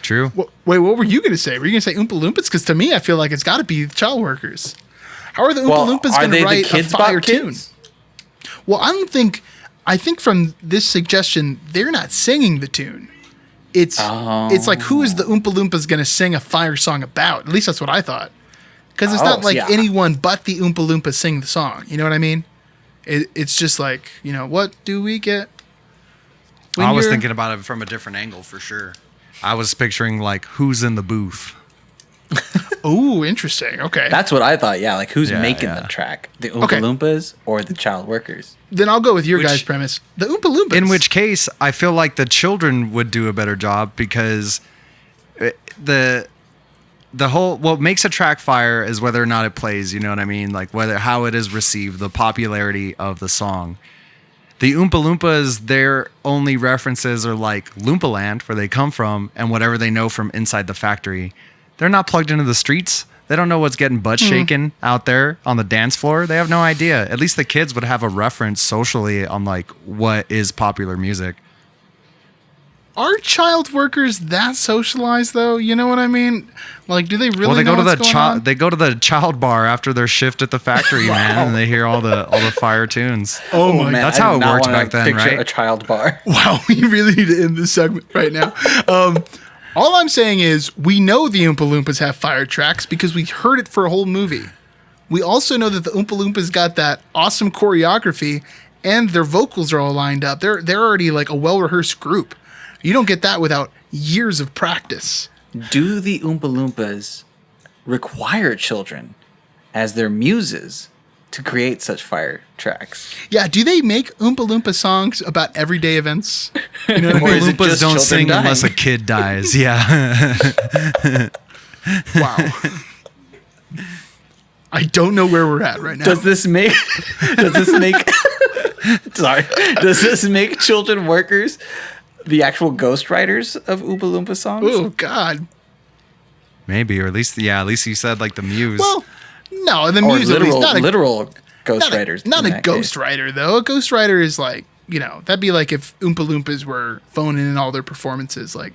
[SPEAKER 2] True.
[SPEAKER 3] Wait, what were you going to say? Were you going to say Oompa Loompas? Because to me, I feel like it's got to be the child workers. How are the Oompa Loompas going to write a fire tune? Well, I think from this suggestion, they're not singing the tune. It's like, who is the Oompa Loompas going to sing a fire song about? At least that's what I thought. Because it's not like anyone but the Oompa Loompas sing the song. You know what I mean? It's just like, what do we get?
[SPEAKER 2] I was thinking about it from a different angle for sure. I was picturing like who's in the booth.
[SPEAKER 3] Oh, interesting. Okay.
[SPEAKER 1] That's what I thought. Yeah, like who's
[SPEAKER 2] Yeah,
[SPEAKER 1] making
[SPEAKER 2] yeah.
[SPEAKER 1] the track? The Oompa
[SPEAKER 3] Okay.
[SPEAKER 1] Loompas or the child workers?
[SPEAKER 3] Then I'll go with your
[SPEAKER 2] Which-
[SPEAKER 3] guys' premise. The Oompa Loompas.
[SPEAKER 2] In which case, I feel like the children would do a better job because the whole what makes a track fire is whether or not it plays. You know what I mean? Like how it is received, the popularity of the song. The Oompa Loompas, their only references are like Loompa Land, where they come from, and whatever they know from inside the factory. They're not plugged into the streets. They don't know what's getting butt shaken out there on the dance floor. They have no idea. At least the kids would have a reference socially on like what is popular music.
[SPEAKER 3] Are child workers that socialized though? You know what I mean? Like, do they really?
[SPEAKER 2] Well, they
[SPEAKER 3] know
[SPEAKER 2] go to
[SPEAKER 3] what's
[SPEAKER 2] the
[SPEAKER 3] going on?
[SPEAKER 2] they go to the child bar after their shift at the factory, man, and they hear all the fire tunes.
[SPEAKER 3] Oh my!
[SPEAKER 1] Man,
[SPEAKER 2] That's
[SPEAKER 1] I
[SPEAKER 2] how
[SPEAKER 1] do
[SPEAKER 2] it
[SPEAKER 1] not
[SPEAKER 2] worked
[SPEAKER 1] wanna
[SPEAKER 2] back then,
[SPEAKER 1] picture
[SPEAKER 2] right?
[SPEAKER 1] A child bar.
[SPEAKER 3] Wow, we really need to end this segment right now. All I'm saying is we know the Oompa Loompas have fire tracks because we heard it for a whole movie. We also know that the Oompa Loompas got that awesome choreography and their vocals are all lined up. They're already like a well-rehearsed group. You don't get that without years of practice.
[SPEAKER 1] Do the Oompa Loompas require children as their muses to create such fire tracks?
[SPEAKER 3] Yeah, do they make Oompa Loompa songs about everyday events? You know what I
[SPEAKER 1] Or
[SPEAKER 3] mean?
[SPEAKER 1] is it
[SPEAKER 2] Loompas
[SPEAKER 1] just
[SPEAKER 2] don't
[SPEAKER 1] children
[SPEAKER 2] sing
[SPEAKER 1] dying?
[SPEAKER 2] unless a kid dies. Yeah.
[SPEAKER 3] Wow. I don't know where we're at right now.
[SPEAKER 1] Does this make sorry, does this make children workers the actual ghostwriters of Oompa Loompa songs?
[SPEAKER 3] Oh God.
[SPEAKER 2] Maybe, or at least you said like the muse.
[SPEAKER 3] Well, no, the
[SPEAKER 1] Or
[SPEAKER 3] music
[SPEAKER 1] literal,
[SPEAKER 3] is not a
[SPEAKER 1] literal ghostwriters.
[SPEAKER 3] Not
[SPEAKER 1] in
[SPEAKER 3] a
[SPEAKER 1] that case.
[SPEAKER 3] ghostwriter though. A ghostwriter is like, you know, that'd be like if Oompa Loompas were phoning in all their performances, like.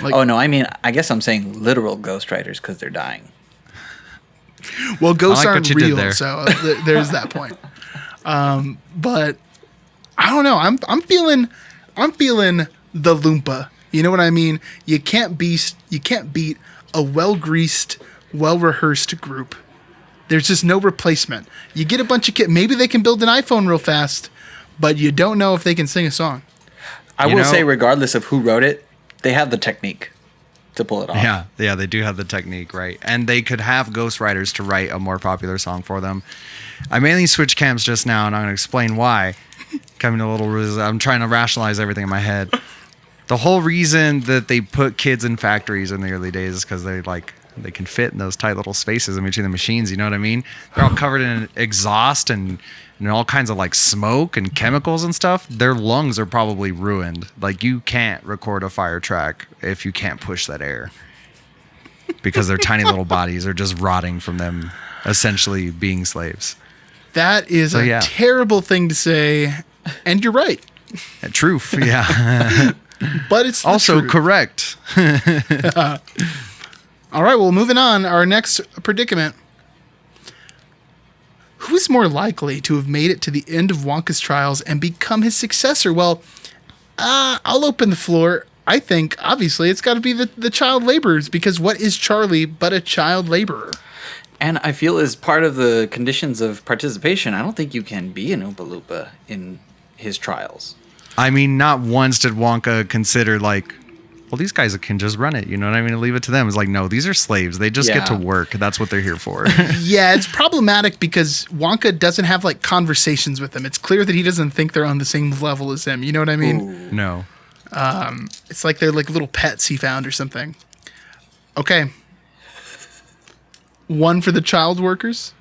[SPEAKER 1] Oh no, I mean, I guess I'm saying literal ghostwriters because they're dying.
[SPEAKER 3] Well, ghosts
[SPEAKER 2] I like what
[SPEAKER 3] aren't
[SPEAKER 2] you did
[SPEAKER 3] real,
[SPEAKER 2] there.
[SPEAKER 3] so there's that point. But I don't know. I'm feeling the Loompa. You know what I mean? You can't beat a well-greased, well-rehearsed group. There's just no replacement. You get a bunch of kids. Maybe they can build an iPhone real fast, but you don't know if they can sing a song.
[SPEAKER 1] I
[SPEAKER 2] You
[SPEAKER 1] will
[SPEAKER 2] know-
[SPEAKER 1] say, regardless of who wrote it, they have the technique to pull it off.
[SPEAKER 2] Yeah, they do have the technique, right? And they could have ghostwriters to write a more popular song for them. I mainly switched camps just now, and I'm going to explain why. I'm trying to rationalize everything in my head. The whole reason that they put kids in factories in the early days is because they can fit in those tight little spaces in between the machines. You know what I mean? They're all covered in exhaust and all kinds of like smoke and chemicals and stuff. Their lungs are probably ruined. Like you can't record a fire track if you can't push that air because their tiny little bodies are just rotting from them essentially being slaves.
[SPEAKER 3] That is a
[SPEAKER 2] yeah.
[SPEAKER 3] terrible thing to say, and you're right.
[SPEAKER 2] Truth, yeah.
[SPEAKER 3] But it's the
[SPEAKER 2] Also
[SPEAKER 3] truth.
[SPEAKER 2] correct.
[SPEAKER 3] All right, well, moving on. Our next predicament. Who is more likely to have made it to the end of Wonka's trials and become his successor? Well, I'll open the floor. I think, obviously, it's got to be the child laborers, because what is Charlie but a child laborer?
[SPEAKER 1] And I feel as part of the conditions of participation, I don't think you can be an Oompa Loompa in his trials.
[SPEAKER 2] I mean, not once did Wonka consider like, well, these guys can just run it. You know what I mean? Leave it to them. It's like, no, these are slaves. They just get to
[SPEAKER 1] Yeah.
[SPEAKER 2] work. That's what they're here for.
[SPEAKER 3] Yeah, it's problematic because Wonka doesn't have like conversations with them. It's clear that he doesn't think they're on the same level as him. You know what I mean?
[SPEAKER 1] Ooh.
[SPEAKER 2] No.
[SPEAKER 3] It's like they're like little pets he found or something. Okay. 1 for the child workers.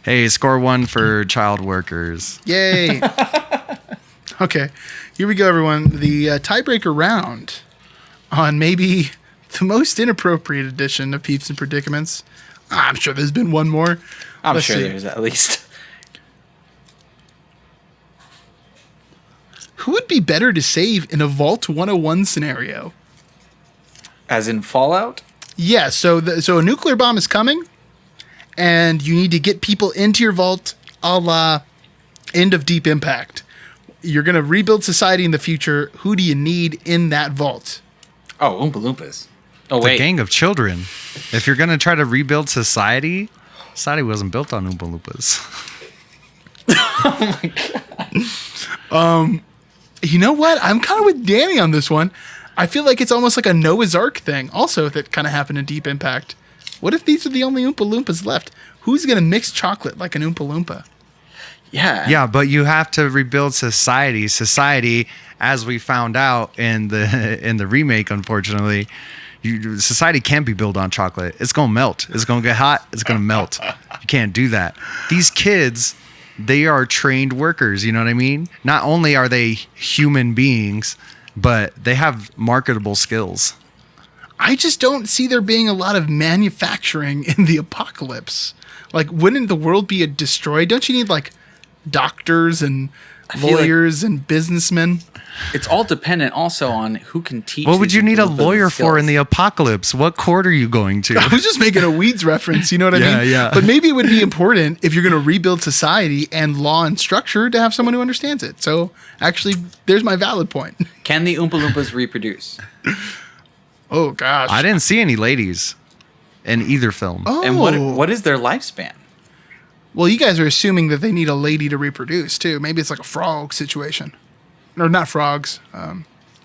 [SPEAKER 2] Hey, score 1 for child workers.
[SPEAKER 3] Yay. Okay. Here we go, everyone. The tiebreaker round on maybe the most inappropriate edition of Peeps and Predicaments. I'm sure there's been one more.
[SPEAKER 1] I'm
[SPEAKER 3] Let's
[SPEAKER 1] sure
[SPEAKER 3] see.
[SPEAKER 1] there's at least.
[SPEAKER 3] Who would be better to save in a Vault 101 scenario?
[SPEAKER 1] As in Fallout?
[SPEAKER 3] Yeah, so a nuclear bomb is coming, and you need to get people into your vault a la End of Deep Impact. You're going to rebuild society in the future. Who do you need in that vault?
[SPEAKER 1] Oh, Oompa Loompas. Oh,
[SPEAKER 2] The
[SPEAKER 1] wait.
[SPEAKER 2] gang of children. If you're going to try to rebuild society wasn't built on Oompa Loompas.
[SPEAKER 3] You know what? I'm kind of with Danny on this one. I feel like it's almost like a Noah's Ark thing also that kind of happened in Deep Impact. What if these are the only Oompa Loompas left? Who's going to mix chocolate like an Oompa Loompa?
[SPEAKER 1] Yeah.
[SPEAKER 2] but you have to rebuild society. Society, as we found out in the remake, unfortunately, society can't be built on chocolate. It's gonna melt. It's gonna get hot. It's gonna melt. You can't do that. These kids, they are trained workers. You know what I mean? Not only are they human beings, but they have marketable skills.
[SPEAKER 3] I just don't see there being a lot of manufacturing in the apocalypse. Like, wouldn't the world be destroyed? Don't you need like doctors and lawyers and businessmen?
[SPEAKER 1] It's all dependent also on who can teach.
[SPEAKER 2] What would you need a
[SPEAKER 1] Oompa Loompas
[SPEAKER 2] lawyer
[SPEAKER 1] skills.
[SPEAKER 2] for in the apocalypse? What court are you going to?
[SPEAKER 3] I was just making a Weeds reference, you know what I mean?
[SPEAKER 2] Yeah.
[SPEAKER 3] But maybe it would be important if you're going to rebuild society and law and structure to have someone who understands it. So actually, there's my valid point.
[SPEAKER 1] Can the Oompa Loompas reproduce?
[SPEAKER 3] Oh, gosh.
[SPEAKER 2] I didn't see any ladies in either film.
[SPEAKER 3] Oh.
[SPEAKER 1] And what is their lifespan?
[SPEAKER 3] Well, you guys are assuming that they need a lady to reproduce, too. Maybe it's like a frog situation. Or not frogs.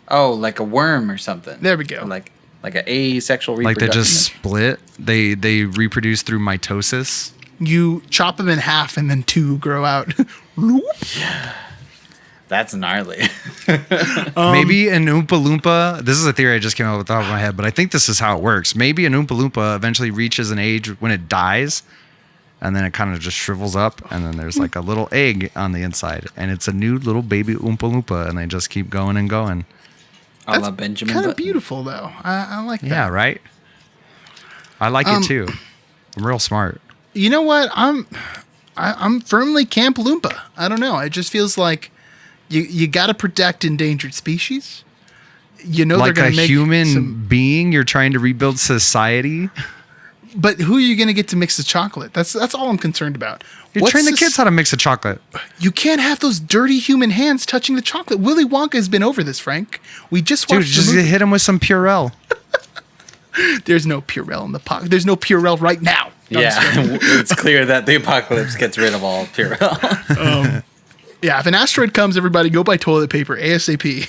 [SPEAKER 1] Oh, like a worm or something.
[SPEAKER 3] There we go.
[SPEAKER 1] Or like an asexual
[SPEAKER 2] Like
[SPEAKER 1] reproduction.
[SPEAKER 2] they just split. They reproduce through mitosis.
[SPEAKER 3] You chop them in half and then two grow out.
[SPEAKER 1] That's gnarly.
[SPEAKER 2] Maybe an Oompa Loompa. This is a theory I just came up with off the top of my head, but I think this is how it works. Maybe an Oompa Loompa eventually reaches an age when it dies, and then it kind of just shrivels up, and then there's like a little egg on the inside, and it's a new little baby Oompa Loompa, and they just keep going and going.
[SPEAKER 1] I love Benjamin
[SPEAKER 3] Kind of
[SPEAKER 1] Button.
[SPEAKER 3] beautiful, though. I like that.
[SPEAKER 2] Yeah, right? I like it too. I'm real smart.
[SPEAKER 3] You know what? I'm firmly Camp Loompa. I don't know. It just feels like you got to protect endangered species. You know,
[SPEAKER 2] Like
[SPEAKER 3] they're
[SPEAKER 2] a
[SPEAKER 3] going to make
[SPEAKER 2] human being, you're trying to rebuild society.
[SPEAKER 3] But who are you going to get to mix the chocolate? That's all I'm concerned about.
[SPEAKER 2] You train the kids how to mix a chocolate.
[SPEAKER 3] You can't have those dirty human hands touching the chocolate. Willy Wonka has been over this, Frank. We just
[SPEAKER 2] Dude,
[SPEAKER 3] watched
[SPEAKER 2] just
[SPEAKER 3] the movie.
[SPEAKER 2] hit him with some Purell.
[SPEAKER 3] There's no Purell in the pocket. There's no Purell right now. No, I'm just kidding.
[SPEAKER 1] Yeah, it's clear that the apocalypse gets rid of all Purell.
[SPEAKER 3] Yeah, if an asteroid comes, everybody go buy toilet paper ASAP.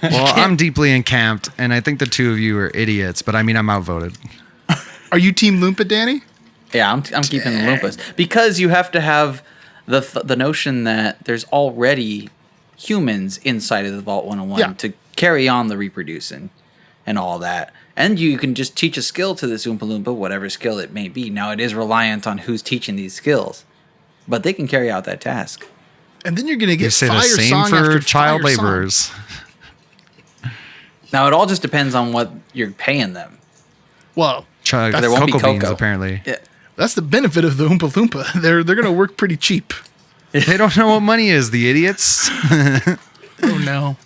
[SPEAKER 2] Well, I'm deeply encamped, and I think the two of you are idiots, but I mean, I'm outvoted.
[SPEAKER 3] Are you Team Loompa, Danny?
[SPEAKER 1] Yeah, I'm keeping the Loompas because you have to have the notion that there's already humans inside of the Vault 101
[SPEAKER 3] Yeah.
[SPEAKER 1] to carry on the reproducing and all that. And you can just teach a skill to this Oompa Loompa, whatever skill it may be. Now, it is reliant on who's teaching these skills, but they can carry out that task.
[SPEAKER 3] And then you're going to
[SPEAKER 2] You
[SPEAKER 3] get
[SPEAKER 2] say
[SPEAKER 3] fire
[SPEAKER 2] the same
[SPEAKER 3] song
[SPEAKER 2] for
[SPEAKER 3] after
[SPEAKER 2] child
[SPEAKER 3] fire song.
[SPEAKER 2] laborers.
[SPEAKER 1] Now, it all just depends on what you're paying them.
[SPEAKER 3] Well,
[SPEAKER 1] There won't be
[SPEAKER 2] Cocoa beans,
[SPEAKER 1] cocoa.
[SPEAKER 2] apparently.
[SPEAKER 1] Yeah.
[SPEAKER 3] that's the benefit of the Oompa Loompa. They're going to work pretty cheap.
[SPEAKER 2] They don't know what money is, the idiots.
[SPEAKER 3] Oh, no.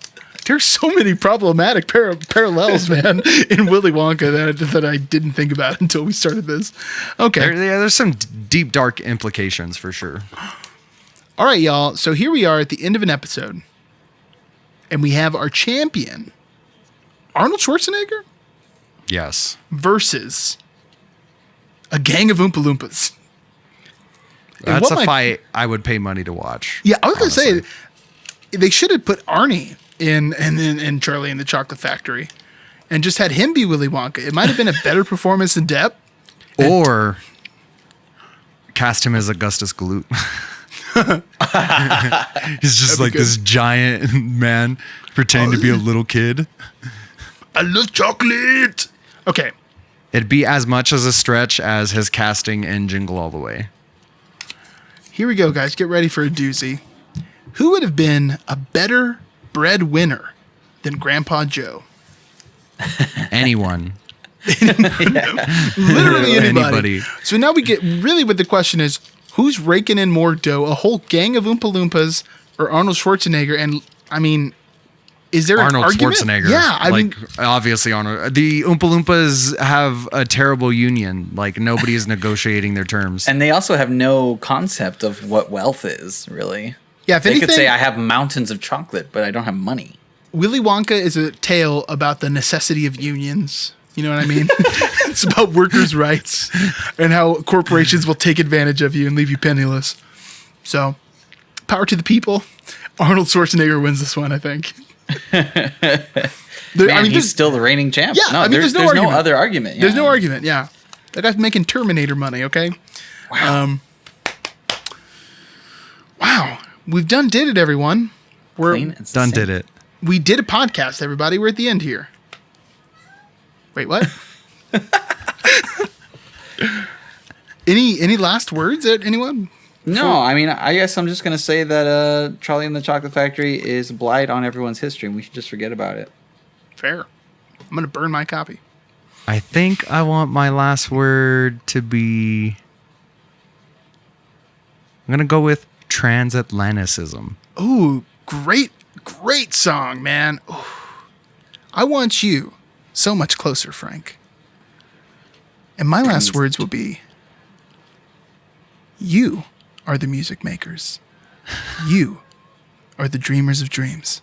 [SPEAKER 3] There's so many problematic parallels, man, in Willy Wonka that I didn't think about until we started this. Okay.
[SPEAKER 2] There's some deep, dark implications for sure.
[SPEAKER 3] All right, y'all. So here we are at the end of an episode, and we have our champion, Arnold Schwarzenegger,
[SPEAKER 2] Yes.
[SPEAKER 3] versus a gang of Oompa Loompas. And
[SPEAKER 2] That's
[SPEAKER 3] what
[SPEAKER 2] a
[SPEAKER 3] my-
[SPEAKER 2] fight I would pay money to watch.
[SPEAKER 3] Yeah, I was going to say,
[SPEAKER 2] honestly.
[SPEAKER 3] they should have put Arnie in Charlie and the Chocolate Factory and just had him be Willy Wonka. It might have been a better performance in depth.
[SPEAKER 2] Or cast him as Augustus Gloop. He's just
[SPEAKER 3] That'd be
[SPEAKER 2] like this giant man pretending to be a little kid.
[SPEAKER 3] I love chocolate. Okay.
[SPEAKER 2] It'd be as much as a stretch as his casting in Jingle All the Way.
[SPEAKER 3] Here we go, guys. Get ready for a doozy. Who would have been a better breadwinner than Grandpa Joe?
[SPEAKER 2] Anyone.
[SPEAKER 3] Literally anybody.
[SPEAKER 2] Anybody.
[SPEAKER 3] So now we get really what the question is, who's raking in more dough? A whole gang of Oompa Loompas or Arnold Schwarzenegger? And I mean, is there
[SPEAKER 2] Arnold
[SPEAKER 3] an argument?
[SPEAKER 2] Schwarzenegger.
[SPEAKER 3] Yeah, I mean,
[SPEAKER 2] obviously Arnold. The Oompa Loompas have a terrible union. Like nobody is negotiating their terms.
[SPEAKER 1] And they also have no concept of what wealth is, really.
[SPEAKER 3] yeah, if
[SPEAKER 1] They
[SPEAKER 3] anything,
[SPEAKER 1] could say, I have mountains of chocolate, but I don't have money.
[SPEAKER 3] Willy Wonka is a tale about the necessity of unions. You know what I mean? It's about workers' rights and how corporations will take advantage of you and leave you penniless. So, power to the people. Arnold Schwarzenegger wins this one, I think.
[SPEAKER 1] Man, he's still the reigning champ.
[SPEAKER 3] Yeah, I mean, there's no argument.
[SPEAKER 1] other argument.
[SPEAKER 3] There's no argument. Yeah, that guy's making Terminator money. Okay.
[SPEAKER 1] Wow.
[SPEAKER 3] Wow, we've did it, everyone. We're
[SPEAKER 2] did it.
[SPEAKER 3] We did a podcast, everybody. We're at the end here. Wait, what? Any last words, anyone?
[SPEAKER 1] No, I mean, I guess I'm just gonna say that Charlie and the Chocolate Factory is a blight on everyone's history, and we should just forget about it.
[SPEAKER 3] Fair. I'm gonna burn my copy.
[SPEAKER 2] I think I want my last word to be. I'm gonna go with transatlanticism.
[SPEAKER 3] Ooh, great song, man. Ooh. I want you so much closer, Frank. And my last words will be, you are the music makers. You are the dreamers of dreams.